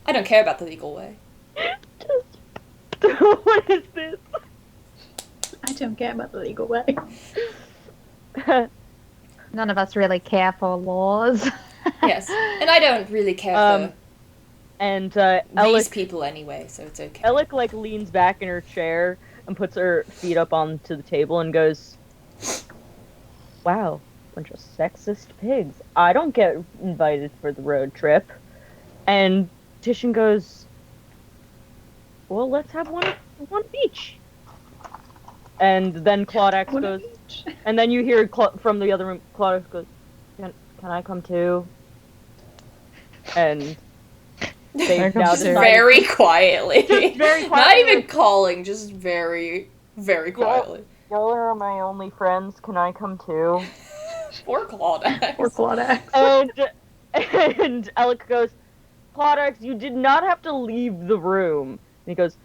I don't care about the legal way. What is this? I don't care about the legal way. None of us really care for laws. Yes, and I don't really care for And these Alec, people anyway, so it's okay. Alec like leans back in her chair and puts her feet up onto the table and goes, "Wow, bunch of sexist pigs. I don't get invited for the road trip." And Titian goes, "Well, let's have one each." And then Claudex One goes, of each. and then you hear from the other room, Claudex goes, "Can I come too?" And they There now comes Just Sorry. very quietly. Just very Not quietly. even calling, just very, very quietly. Y'all are my only friends. Can I come too? Or Claudex. Or Claudex. And Alec goes, Claudex, you did not have to leave the room. And he goes,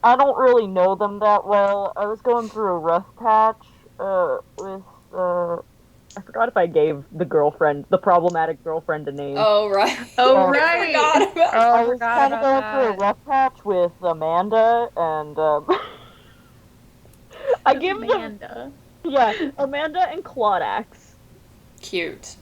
I don't really know them that well. I was going through a rough patch with I forgot if I gave the problematic girlfriend a name. Oh, right. Oh, Oh, right. I forgot about I was forgot kind of going about through a that. rough patch with Amanda, and I give them, Amanda. Amanda and Claudex. Cute.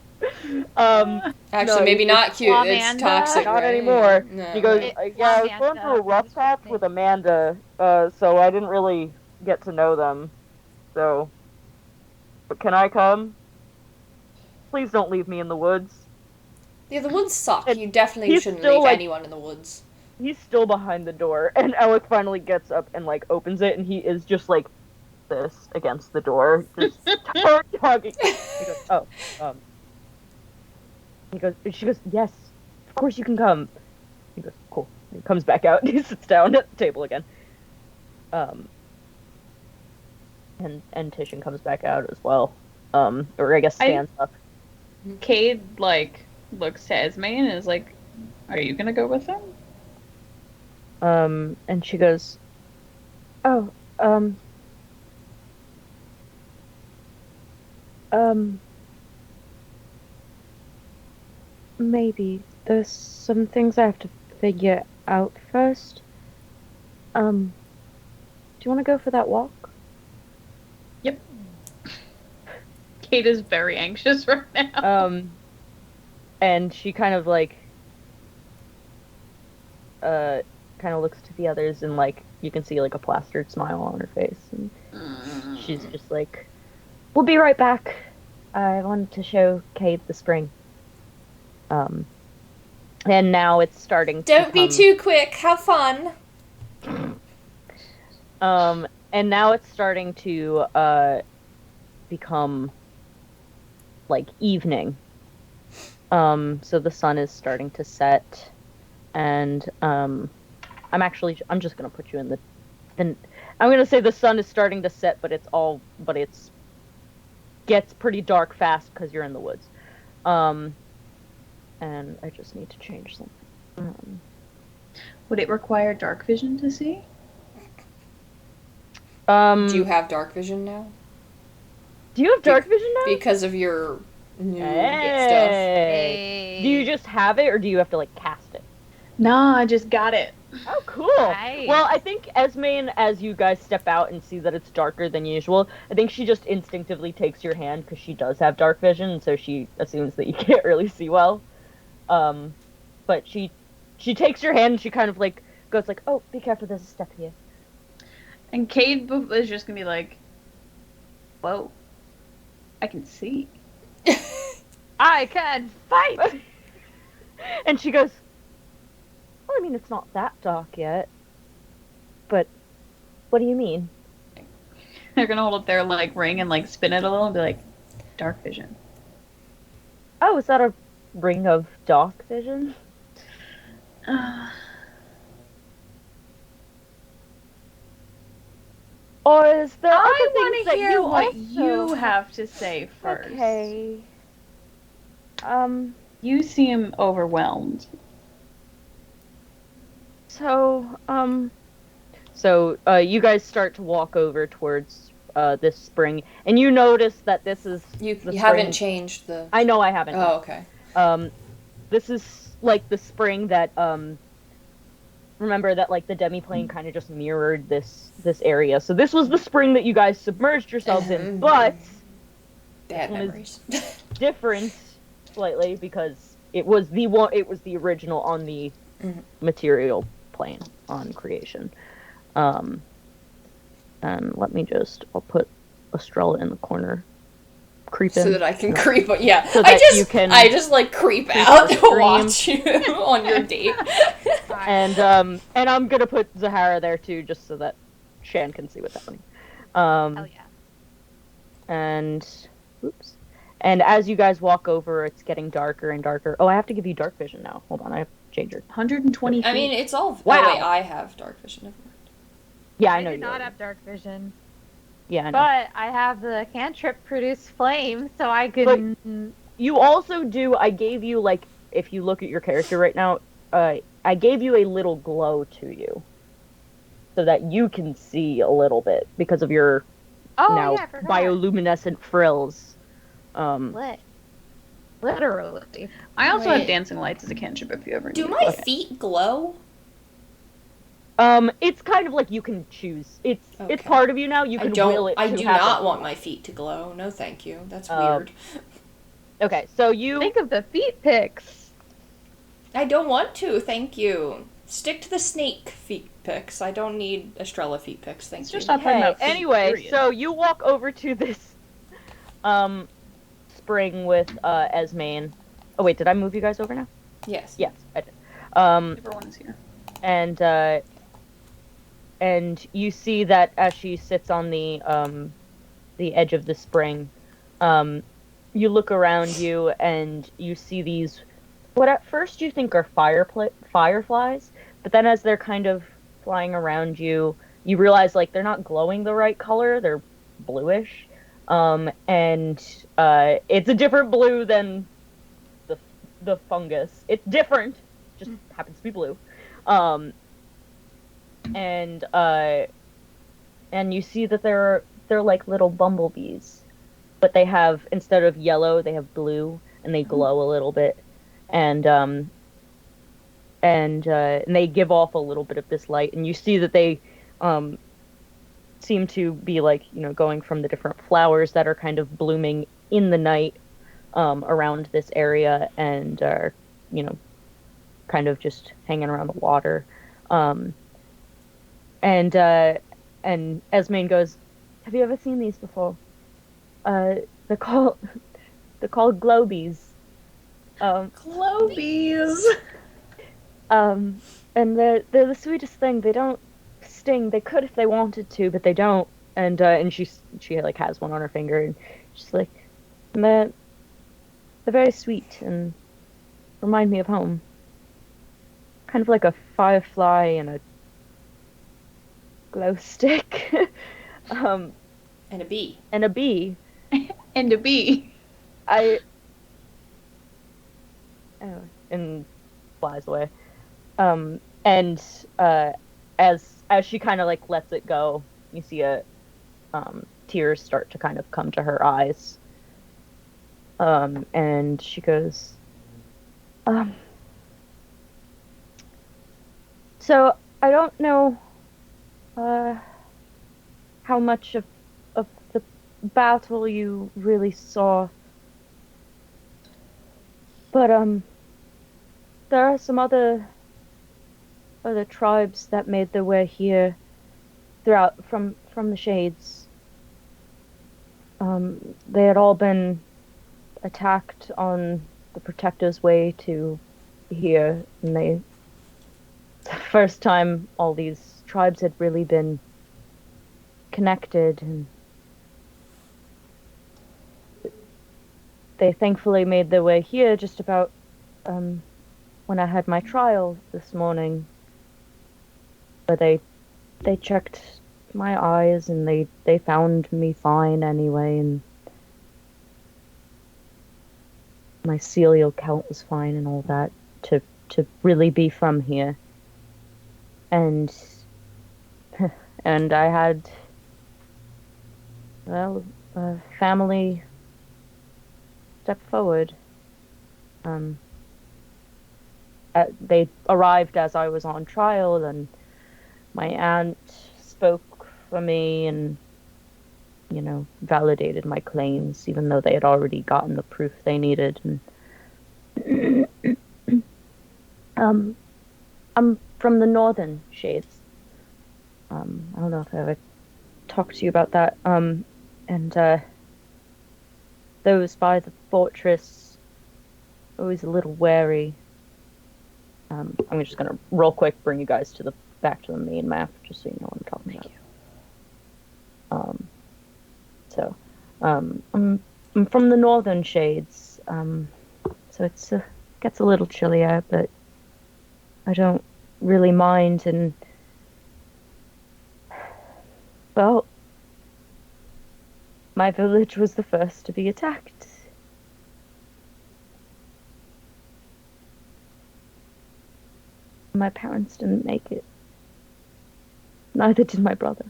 Um, Actually, No, maybe you not cute. It's Amanda? toxic. Not right? anymore. No. He goes, It- yeah, I was going Amanda. through a rough patch with Amanda, so I didn't really get to know them. So, but can I come? Please don't leave me in the woods. Yeah, the woods suck. And You definitely he's shouldn't still, leave like- anyone in the woods. He's still behind the door, and Alec finally gets up and like opens it, and he is just like this against the door, just talking. He goes, oh, she goes, yes, of course you can come. He goes, cool. He comes back out, and he sits down at the table again. And Titian comes back out as well. Or I guess stands up. Kade, like, looks to Esme and is like, are you gonna go with them? And she goes, oh, maybe. There's some things I have to figure out first. Do you want to go for that walk? Kade is very anxious right now. And she kind of like, kind of looks to the others and like, you can see like a plastered smile on her face. And she's just like, we'll be right back. I wanted to show Kade the spring. And now it's starting to Don't be become- too quick. Have fun. And now it's starting to become like evening. So the sun is starting to set, and I'm just gonna put you in the. I'm gonna say the sun is starting to set, but it's gets pretty dark fast because you're in the woods. And I just need to change something. Would it require dark vision to see? Do you have dark vision now? Do you have dark vision now? Because of your new stuff. Hey. Do you just have it, or do you have to like cast it? No, I just got it. Oh, cool. Nice. Well, I think Esmane, as you guys step out and see that it's darker than usual, I think she just instinctively takes your hand because she does have dark vision, so she assumes that you can't really see well. But she takes your hand and she kind of like goes like, "Oh, be careful, there's a step here." And Kade is just gonna be like, "Whoa, I can see." I can fight! And she goes, "Well, I mean, it's not that dark yet. But what do you mean?" They're gonna hold up their like ring and like spin it a little and be like, "Dark vision." Oh, is that a ring of dark vision? Or is there other I things want that to hear you what also... you have to say first. Okay. You seem overwhelmed. So you guys start to walk over towards this spring, and you notice that this is You the haven't spring... changed the... I know I haven't. Oh, okay. This is like the spring that remember that like the demiplane kind of just mirrored this area. So this was the spring that you guys submerged yourselves in, but bad memories. Different slightly because it was the original on the material plane on creation. And let me I'll put Estrella in the corner. Creep in. So that I can creep, yeah. So I that just like creep out to watch you on your date. And I'm gonna put Zahara there too, just so that Shan can see what's happening. Hell yeah. And oops. And as you guys walk over, it's getting darker and darker. Oh, I have to give you dark vision now. Hold on, I have to change it. 120 feet. I mean, it's all... Wow. Oh, wait, I have dark vision. Never mind. Yeah, I I know do you not already. have dark vision. Yeah, I know. But I have the cantrip produce flame, so I can... You also do, I gave you, like, if you look at your character right now, I gave you a little glow to you. So that you can see a little bit because of your now I forgot. bioluminescent frills. Lit. Literally. I also Wait. have dancing lights as a cantrip if you ever need Do it. my feet glow? It's kind of like you can choose. It's Okay. part of you now. You can will it. I to do happen. not want my feet to glow. No, thank you. That's weird. Okay, so you Think of the feet pics. I don't want to, thank you. Stick to the snake feet pics. I don't need Estrella feet pics, thank you. Just stop talking about feet, anyway, period. so you walk over to this spring with Esmane. Oh wait, did I move you guys over now? Yes. Yes, I did. Everyone is here. And you see that as she sits on the edge of the spring, you look around you and you see these, what at first you think are fireflies, but then as they're kind of flying around you, you realize like they're not glowing the right color, they're bluish, and it's a different blue than the fungus. It's different, just happens to be blue. And you see that they're like little bumblebees, but they have, instead of yellow, they have blue, and they glow a little bit, and they give off a little bit of this light, and you see that they seem to be like, you know, going from the different flowers that are kind of blooming in the night around this area, and are, you know, kind of just hanging around the water. And Esmane goes, "Have you ever seen these before? They're called globies. Globies! And they're the sweetest thing. They don't sting. They could if they wanted to, but they don't. And she like has one on her finger, and she's like, they're very sweet and remind me of home. kind of like a firefly and a glow stick, And a bee. and a bee. And a bee. And flies away. And as she kind of like lets it go, you see tears start to kind of come to her eyes. And she goes, so I don't know how much of the battle you really saw, but there are some other tribes that made their way here throughout from the Shades. They had all been attacked on the Protector's way to here, and the first time all these tribes had really been connected, and they thankfully made their way here just about when I had my trial this morning. But they checked my eyes, and they found me fine anyway, and my celial count was fine and all that, to really be from here. And I had, well, a family step forward. They arrived as I was on trial, and my aunt spoke for me and, validated my claims, even though they had already gotten the proof they needed. And I'm from the Northern Shades. I don't know if I ever talked to you about that. And those by the fortress, always a little wary. I'm just gonna real quick bring you guys back to the main map, just so you know what I'm talking about. I'm from the Northern Shades, so it gets a little chillier, but I don't really mind. And well, my village was the first to be attacked. My parents didn't make it. Neither did my brother.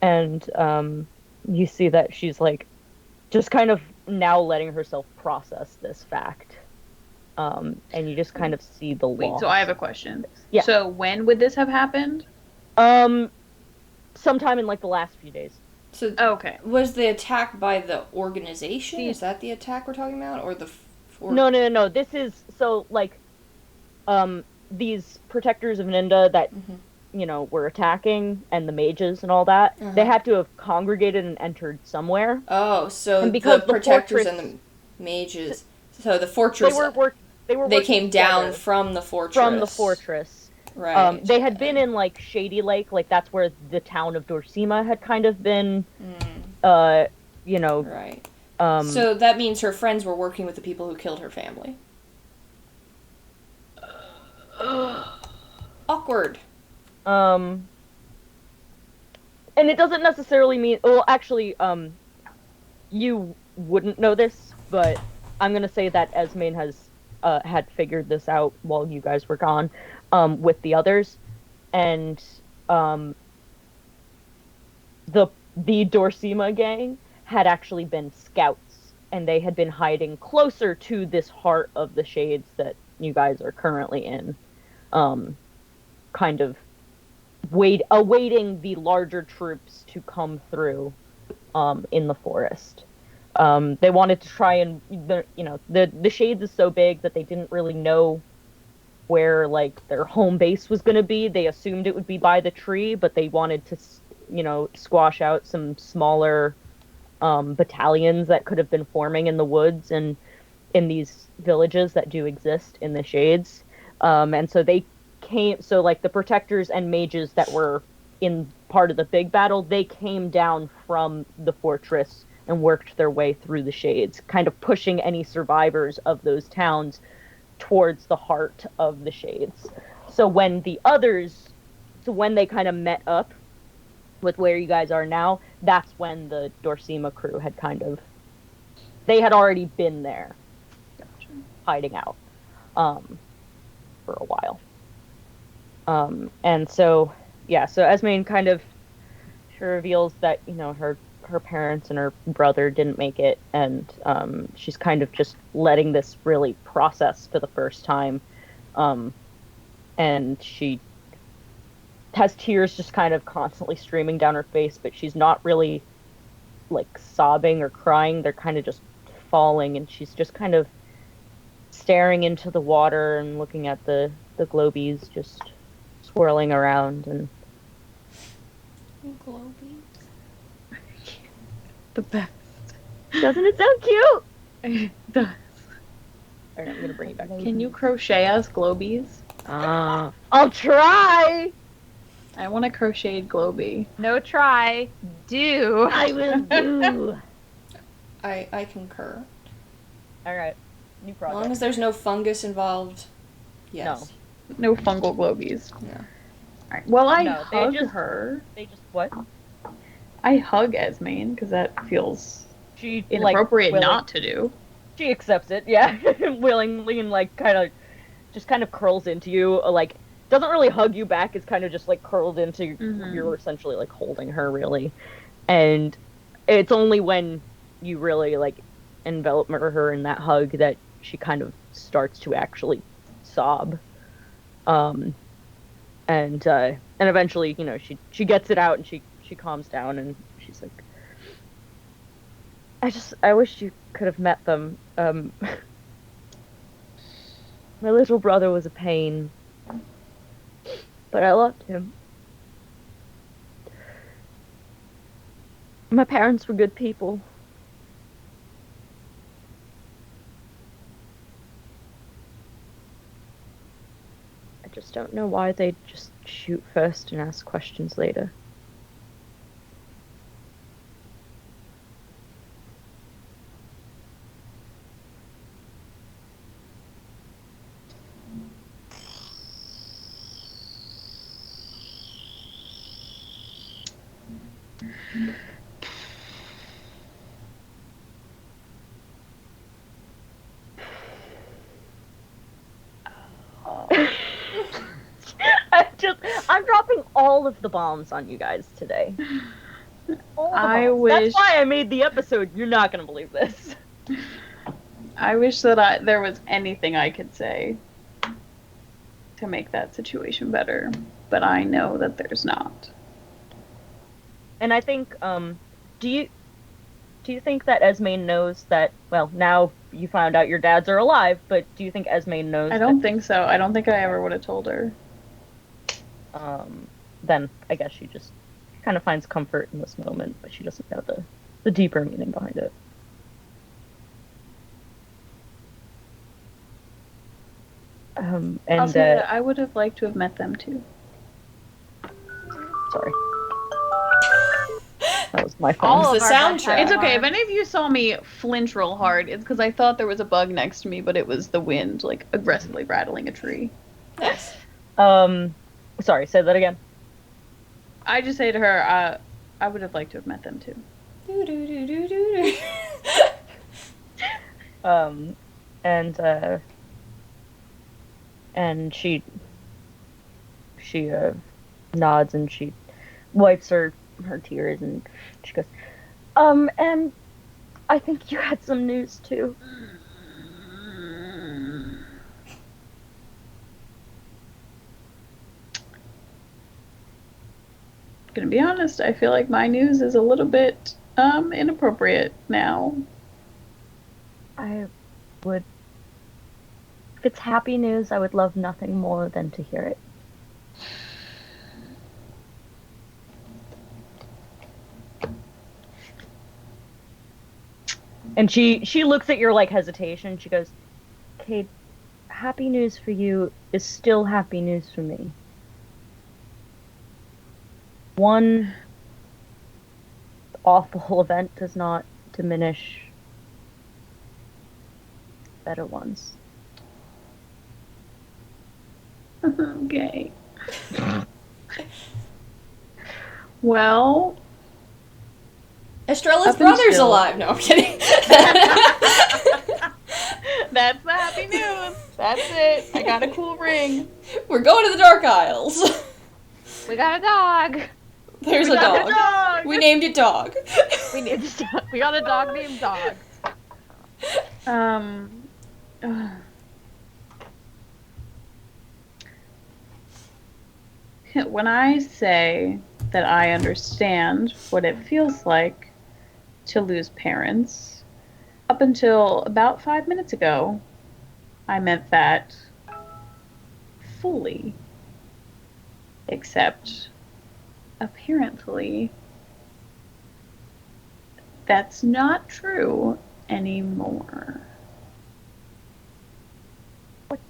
And you see that she's like just kind of now letting herself process this fact. And you just kind of see the loss. Wait, so I have a question. Yeah. So when would this have happened? Sometime in like the last few days. So Okay. was the attack by the organization? Is that the attack we're talking about, or the? No. This is so like, these protectors of Ninda that were attacking, and the mages and all that. They had to have congregated and entered somewhere. Oh, so and because the protectors and the mages. So the fortress. They came down from the fortress. From the fortress. Right. They had been in like Shady Lake, like that's where the town of Dorsima had kind of been. Right. So that means her friends were working with the people who killed her family. Awkward. And it doesn't necessarily mean. Well, actually, you wouldn't know this, but I'm gonna say that Esmain has had figured this out while you guys were gone, with the others, and the Dorsima gang had actually been scouts, and they had been hiding closer to this heart of the Shades that you guys are currently in, kind of awaiting the larger troops to come through in the forest. They wanted to try and the Shades is so big that they didn't really know where like their home base was going to be. They assumed it would be by the tree, but they wanted to squash out some smaller battalions that could have been forming in the woods and in these villages that do exist in the Shades. And so they came, so like the protectors and mages that were in part of the big battle, they came down from the fortress and worked their way through the shades, kind of pushing any survivors of those towns towards the heart of the shades. So when they kind of met up with where you guys are now, that's when the Dorsima crew had they had already been there, hiding out, for a while. And so, yeah, so Esmane she reveals that, her parents and her brother didn't make it, and she's kind of just letting this really process for the first time. And she has tears just kind of constantly streaming down her face, but she's not really, like, sobbing or crying. They're kind of just falling, and she's just kind of staring into the water and looking at the globies just swirling around. And Globies. The best. doesn't it sound cute? It does. Alright, I'm gonna bring you back. Can you crochet us globies? I'll try. I want a crocheted globie. No try. Do. I will do. I concur. All right, new As project. long as there's no fungus involved. Yes. No fungal globies. No. Alright. Well, I No, they hug just- her. They just what? I hug Esmane because that feels She inappropriate like, not to do. She accepts it, yeah, willingly, and like kind of curls into you, like doesn't really hug you back. It's kind of just like curled into you're essentially like holding her really, and it's only when you really like envelop her in that hug that she kind of starts to actually sob, and eventually she gets it out and she calms down and she's like, I wish you could have met them. My little brother was a pain, but I loved him. My parents were good people. I just don't know why they just shoot first and ask questions later. I'm dropping all of the bombs on you guys today. I wish. That's why I made the episode. You're not gonna believe this. I wish that there was anything I could say to make that situation better, but I know that there's not. And I think, do you think that Esmane knows that? Well, now you found out your dads are alive, but do you think Esmane knows? I don't think so. I don't think I ever would have told her. Then I guess she just kind of finds comfort in this moment, but she doesn't know the deeper meaning behind it. And I'll say that I would have liked to have met them too. sorry, that was my phone. All It's of the our soundtrack. It's okay. If any of you saw me flinch real hard, it's because I thought there was a bug next to me, but it was the wind, like, aggressively rattling a tree. Nice. Sorry, say that again. I just say to her, I would have liked to have met them too. Do-do-do-do-do-do. And she nods and she wipes her tears and she goes, and I think you had some news too. Gonna be honest, I feel like my news is a little bit inappropriate now. I would, if it's happy news, I would love nothing more than to hear it. And she looks at your like hesitation. She goes, Kate, happy news for you is still happy news for me. One awful event does not diminish better ones. Okay. Well, Estrella's Up brother's until- alive. No, I'm kidding. that's the happy news. That's it. I got a cool ring. We're going to the Dark Isles. We got a dog. There's We a got dog. a dog. We named it Dog. We got a dog named Dog. When I say that I understand what it feels like to lose parents, up until about 5 minutes ago, I meant that fully. Except, apparently, that's not true anymore. What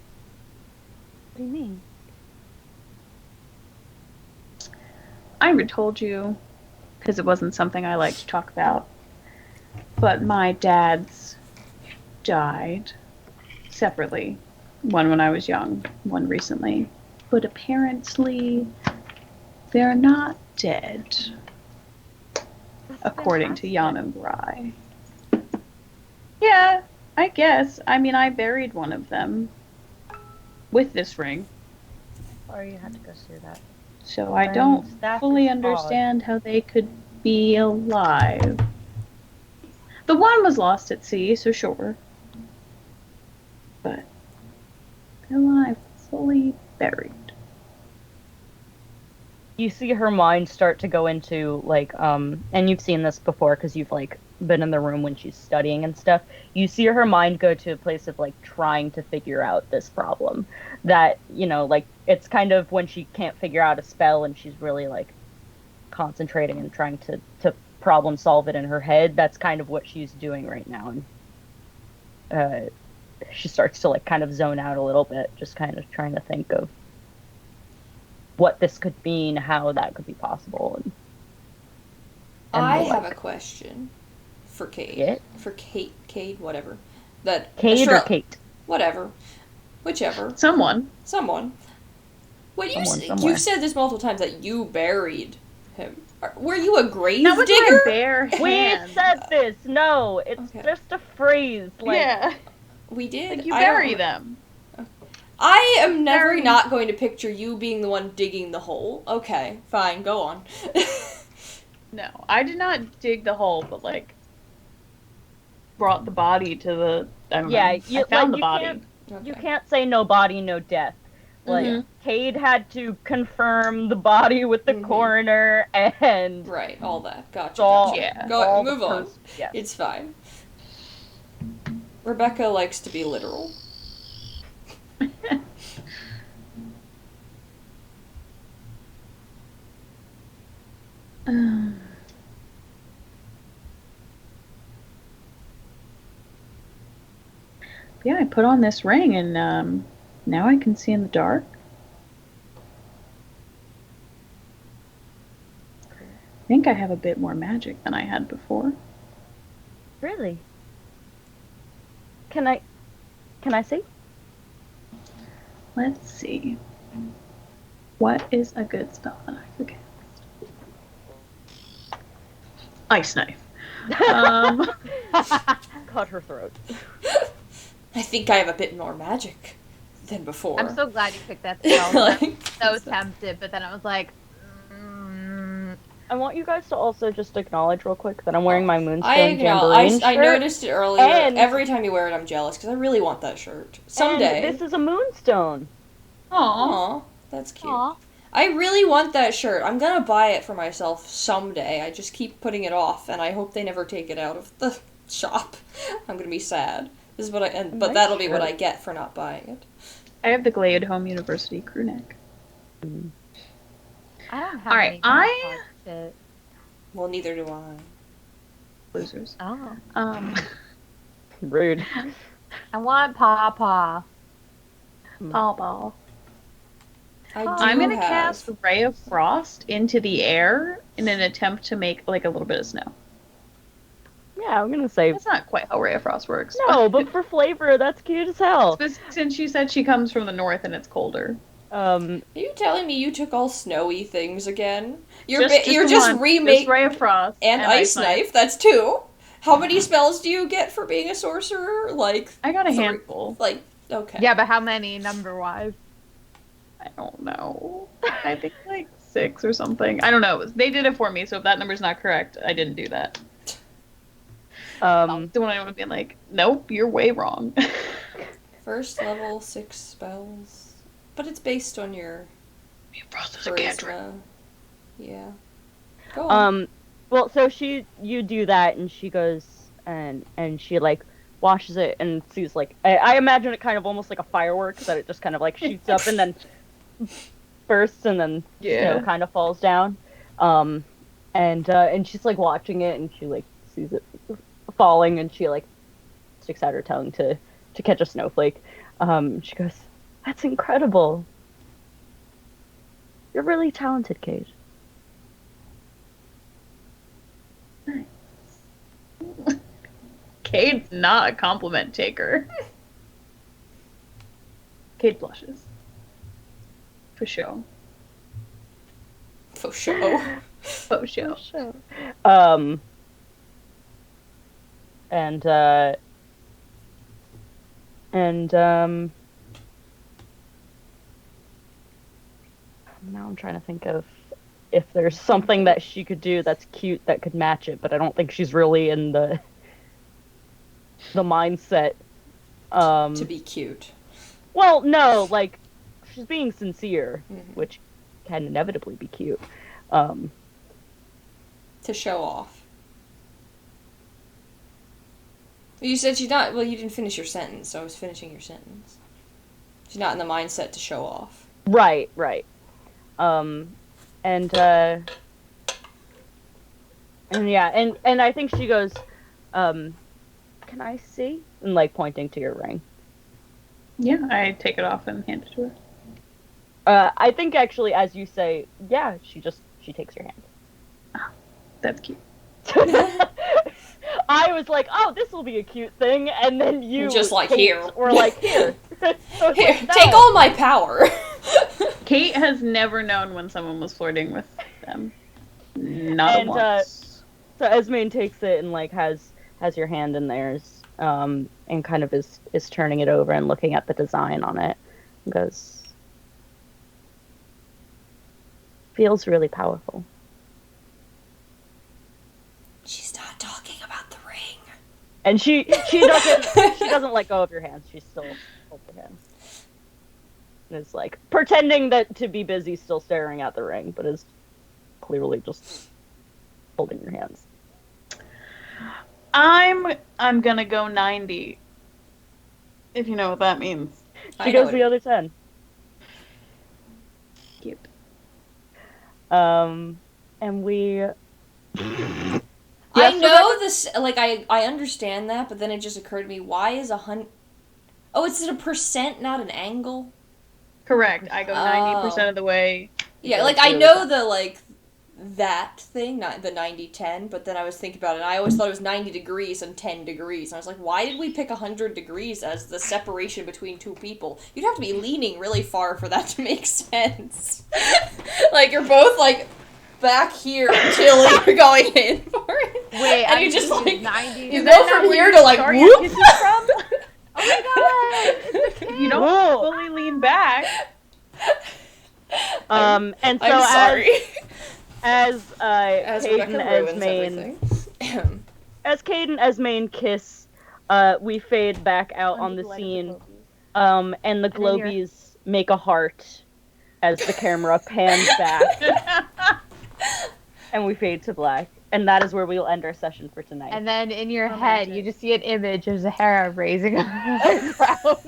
do you mean? I never told you, because it wasn't something I like to talk about, but my dads died separately. One when I was young, one recently. But apparently, they're not dead, according to Jan and Bry. Yeah, I guess. I mean, I buried one of them with this ring. Sorry you had to go through that. So I don't That fully is understand how they could be alive. The one was lost at sea, so sure. But they're alive, fully buried. You see her mind start to go into, like, and you've seen this before because you've, like, been in the room when she's studying and stuff. You see her mind go to a place of, like, trying to figure out this problem. That, you know, like, it's kind of when she can't figure out a spell and she's really, like, concentrating and trying to problem solve it in her head. That's kind of what she's doing right now. And she starts to, like, kind of zone out a little bit, just kind of trying to think of what this could mean, how that could be possible. And I the have like. a question for Kate. Yeah? For Kate, whatever. That Kate or Kate? Whatever. Whichever. Someone. Someone. When Somewhere. you've said this multiple times that you buried him. Were you a grave That was digger? my bare hand. We said this. No, it's Okay. just a phrase. Like, Yeah. We did. Like you I bury don't- them. I am never Bury- not going to picture you being the one digging the hole. Okay, fine, go on. No, I did not dig the hole, but like brought the body to the. I don't yeah, know. I found the you body. can't Okay. you can't say no body, no death. Like Mhm. Cade had to confirm the body with the Mhm. coroner and Right, all that. Gotcha. all, gotcha. Yeah. Go all the move on. Yes. It's fine. Rebecca likes to be literal. Yeah, I put on this ring, and now I can see in the dark. I think I have a bit more magic than I had before. Really? Can I see? Let's see. What is a good spell that I could cast? Ice knife. Cut her throat. I think I have a bit more magic than before. I'm so glad you picked that spell. Like, I'm so tempted, but then I was like, I want you guys to also just acknowledge real quick that I'm wearing my Moonstone I Jamboree shirt. I noticed it earlier. and- Every time you wear it, I'm jealous because I really want that shirt. Someday. And this is a Moonstone. Aw. Aw, that's cute. aw. I really want that shirt. I'm gonna buy it for myself someday. I just keep putting it off, and I hope they never take it out of the shop. I'm gonna be sad. This is what but Nice that'll be what shirt. I get for not buying it. I have the Glade Home University crew neck. I don't have All right, any I- shit. Well, neither do I. Losers. Oh. Rude. I want Pawpaw. Paw ball. I'm gonna cast Ray of Frost into the air in an attempt to make like a little bit of snow. Yeah, I'm gonna say That's not quite how Ray of Frost works. no, but for flavor, that's cute as hell. Since she said she comes from the north and it's colder. Are you telling me you took all snowy things again? You're just just remaking Ray of Frost and Ice Knife. That's 2. How many spells do you get for being a sorcerer? Like I got a handful. Like okay. Yeah, but how many number-wise? I don't know. I think like 6 or something. I don't know. They did it for me, so if that number's not correct, I didn't do that. Don't want to be like, nope, you're way wrong. First level 6 spells, but it's based on your charisma. Yeah. Go on. Well, so you do that, and she goes and she like washes it and sees like I imagine it kind of almost like a firework that it just kind of like shoots up and then bursts and then kind of falls down. And she's like watching it and she like sees it falling and she like sticks out her tongue to catch a snowflake. She goes, "That's incredible. You're really talented, Kate." Kate's not a compliment taker. Kate blushes. For show. For show. For show. Now I'm trying to think of if there's something that she could do that's cute that could match it, but I don't think she's really in the mindset to be cute. Well, no, like she's being sincere, which can inevitably be cute. To show off. You said she's not. Well, you didn't finish your sentence, so I was finishing your sentence. She's not in the mindset to show off. Right. And yeah, and I think she goes, "Can I see?" And like pointing to your ring. Yeah, I take it off and hand it to her. I think actually, as you say, yeah, she takes your hand. Oh, that's cute. I was like, oh, this will be a cute thing, and then you just like here, or like here. So here, like, no. take all my power. Kate has never known when someone was flirting with them. Not once. So Esmane takes it and like has your hand in theirs, and kind of is turning it over and looking at the design on it, and goes, "Feels really powerful." She's not talking about the ring. And she doesn't let go of your hands. She still holds your hands. And is like pretending to be busy, still staring at the ring, but is clearly just holding your hands. I'm gonna go 90. If you know what that means. She goes the other 10. Cute. And we. I know this. Like I understand that, but then it just occurred to me: why is 100? Oh, it's at a percent, not an angle. Correct. I go 90% of the way. Yeah, like I know the like that thing, not the 90-10, but then I was thinking about it, and I always thought it was 90 degrees and 10 degrees. And I was like, why did we pick 100 degrees as the separation between two people? You'd have to be leaning really far for that to make sense. Like, you're both, like, back here until you're going in for it. Wait, and you just, like, 90. you go from here to, like, whoop. Oh my god! It's a You don't fully lean back. And so I'm sorry. As Rebecca Kade and ruins Esmane, everything. as Kade and Esmane kiss, we fade back out on the scene, and the globies make a heart as the camera pans back, and we fade to black, and that is where we will end our session for tonight. And then in your head, you just see an image of Zahara raising her eyebrows.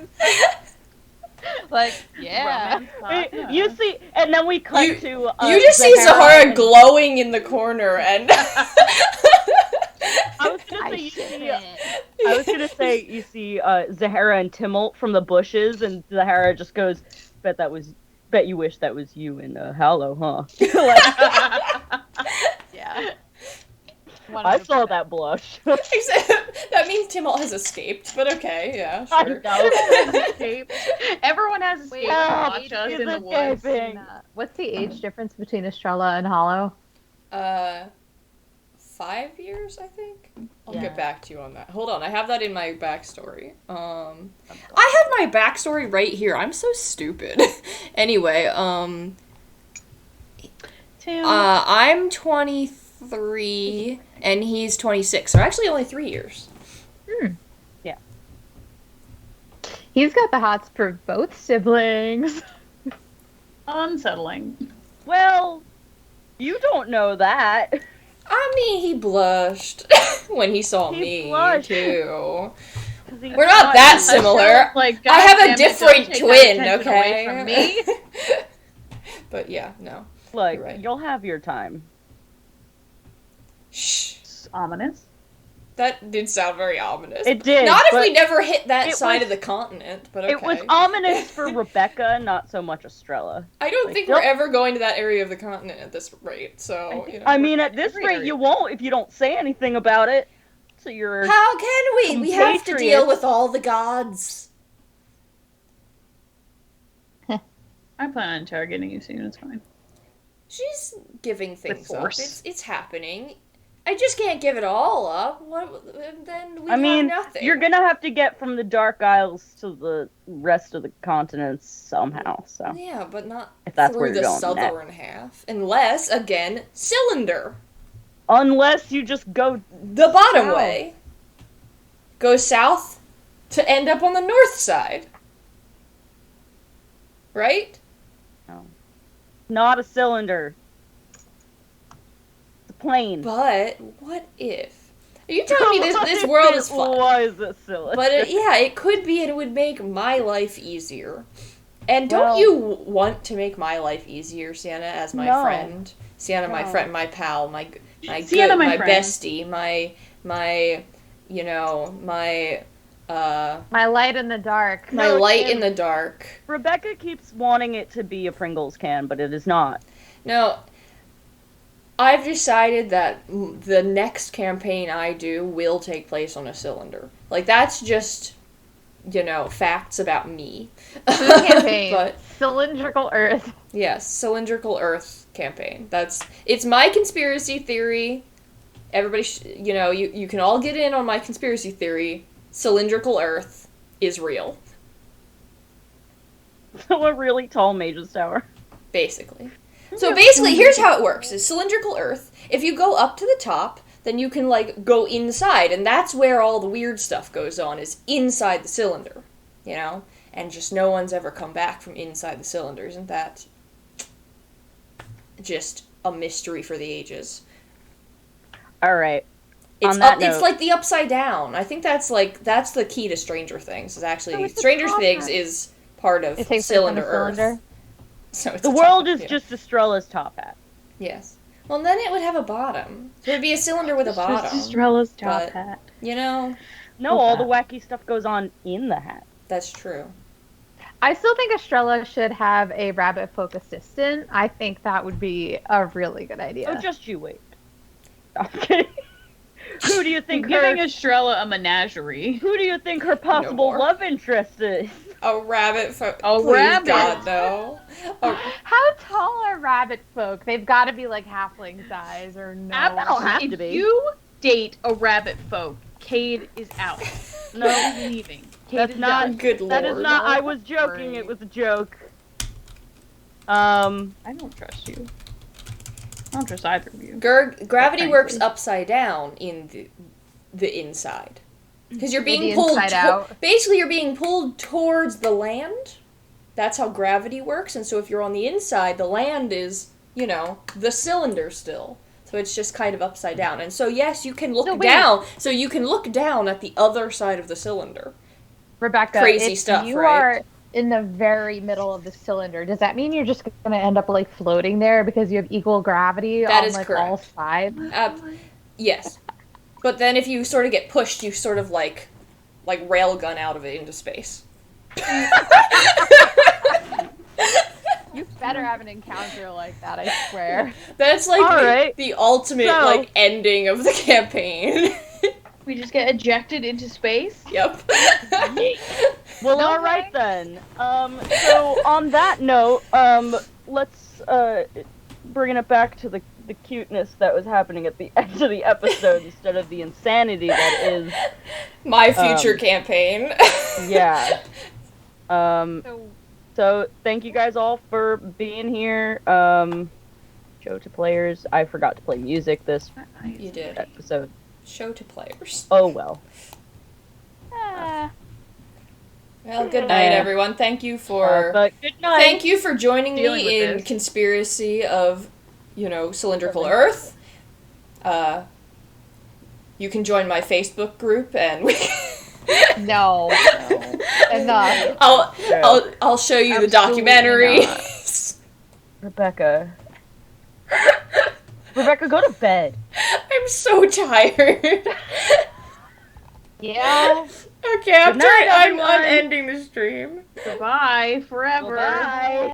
Like, yeah. You see, and then we cut to you just see Zahara glowing in the corner, and I was gonna say you see Zahara and Timmelt from the bushes, and Zahara just goes, "Bet that was Bet you wish that was you in Hollow, huh? Like, Yeah. I saw that blush. Except that means Timol has escaped, but okay, yeah, I sure. know. Escape. Everyone has escaped. Help, Watch us he's in the woods. escaping. What's the age difference between Estrella and Hollow? 5 years, I think. I'll Yeah. get back to you on that. Hold on, I have that in my backstory. I have my backstory right here. I'm so stupid. Anyway, Tim. I'm 23 and he's 26. So actually only 3 years. He's got the hots for both siblings. Unsettling. Well, you don't know that. I mean, he blushed when he saw He me blushed. too. 'Cause he's We're not that similar. Like, I have goddamn a it, don't different take that twin, attention okay? away from me. But yeah, no. Look, You're right. you'll have your time. Shh. It's ominous. That did sound very ominous. It did. Not if but we never hit that it side was- of the continent, but okay. It was ominous for Rebecca, not so much Estrella. I don't like, think don't- we're ever going to that area of the continent at this rate, so, you know. I mean, at this every rate, area. you won't if you don't say anything about it. So you're. How can we? We have to deal compatriots. with all the gods. I plan on interrogating you soon. It's fine. She's giving things up. force. It's happening. I just can't give it all up. What? Then we I mean, have nothing. you're gonna have to get from the Dark Isles to the rest of the continents somehow. So Yeah, but not If that's through where the you're going southern half. Unless, again, cylinder. unless you just go. The bottom South. way. Go south to end up on the north side. Right? Not a cylinder. It's a plane. But what if? Are you telling me this world is fun? Why is it cylinder? But it could be, and it would make my life easier. And don't Well- you want to make my life easier, Sienna, as my No. friend? Sienna, my No. friend, my pal, my Sienna, good, my my friend. bestie, my My light in the dark. my No, light Tim. in the dark. Rebecca keeps wanting it to be a Pringles can, but it is not. No, I've decided that the next campaign I do will take place on a cylinder. Like, that's just, facts about me. Food campaign. But, Cylindrical Earth. yes, cylindrical Earth campaign. It's my conspiracy theory. Everybody, you can all get in on my conspiracy theory. Cylindrical Earth is real, So a really tall Mage's Tower. basically. So basically, here's how it works: is cylindrical Earth. If you go up to the top, then you can go inside, and that's where all the weird stuff goes on. Is inside the cylinder, and just no one's ever come back from inside the cylinder. Isn't that just a mystery for the ages? All right. It's On that it's note- like the upside down. I think that's the key to Stranger Things. Is actually Oh, it's the Stranger top Things hat. is part of It takes place on cylinder a Earth. cylinder. So it's The a world top, is yeah. just Estrella's top hat. Yes. Well, then it would have a bottom. So it'd be a cylinder with a bottom. Estrella's top but- hat. No, all the wacky stuff goes on in the hat. That's true. I still think Estrella should have a rabbit folk assistant. I think that would be a really good idea. Oh, just you wait. I'm kidding. Who do you think Giving her? Estrella a menagerie. Who do you think her possible more. love interest is? A rabbit. A Please, rabbit. God, no. How tall are rabbit folk? They've got to be like halfling size or no. They don't have If to be. you date a rabbit folk, Kade is out. No, He's leaving. Kade that's is not. done. Good lord. That is not. I was joking. It was a joke. I don't trust you. I don't trust either of you. Gravity Frankly. works upside down in the inside. Because you're being the pulled. inside out. Basically, you're being pulled towards the land. That's how gravity works. And so if you're on the inside, the land is, the cylinder still. So it's just kind of upside down. And so, yes, you can look So wait. down. So you can look down at the other side of the cylinder. Rebecca, Crazy if stuff, you right? are in the very middle of the cylinder, does that mean you're just going to end up floating there because you have equal gravity That on is all correct. sides? Yes. But then if you sort of get pushed, you sort of like railgun out of it into space. You better have an encounter like that, I swear. That's like Alright. the ultimate So- like ending of the campaign. We just get ejected into space. Yep. Well, No all right way. then. So on that note, let's bringing it back to the cuteness that was happening at the end of the episode instead of the insanity that is. My future campaign. Yeah. So, So thank you guys all for being here. Show to players. I forgot to play music this You did. episode. Show to players. Oh well. Well, good night, everyone. Thank you for But good night. thank you for joining Dealing me with in this. conspiracy of, cylindrical Earth. You can join my Facebook group, and we. no. Enough. I'll show you the Absolutely documentary. Rebecca. Rebecca, go to bed. I'm so tired. Yeah. Okay, Good night, I'm everyone. ending the stream. Goodbye forever. Bye.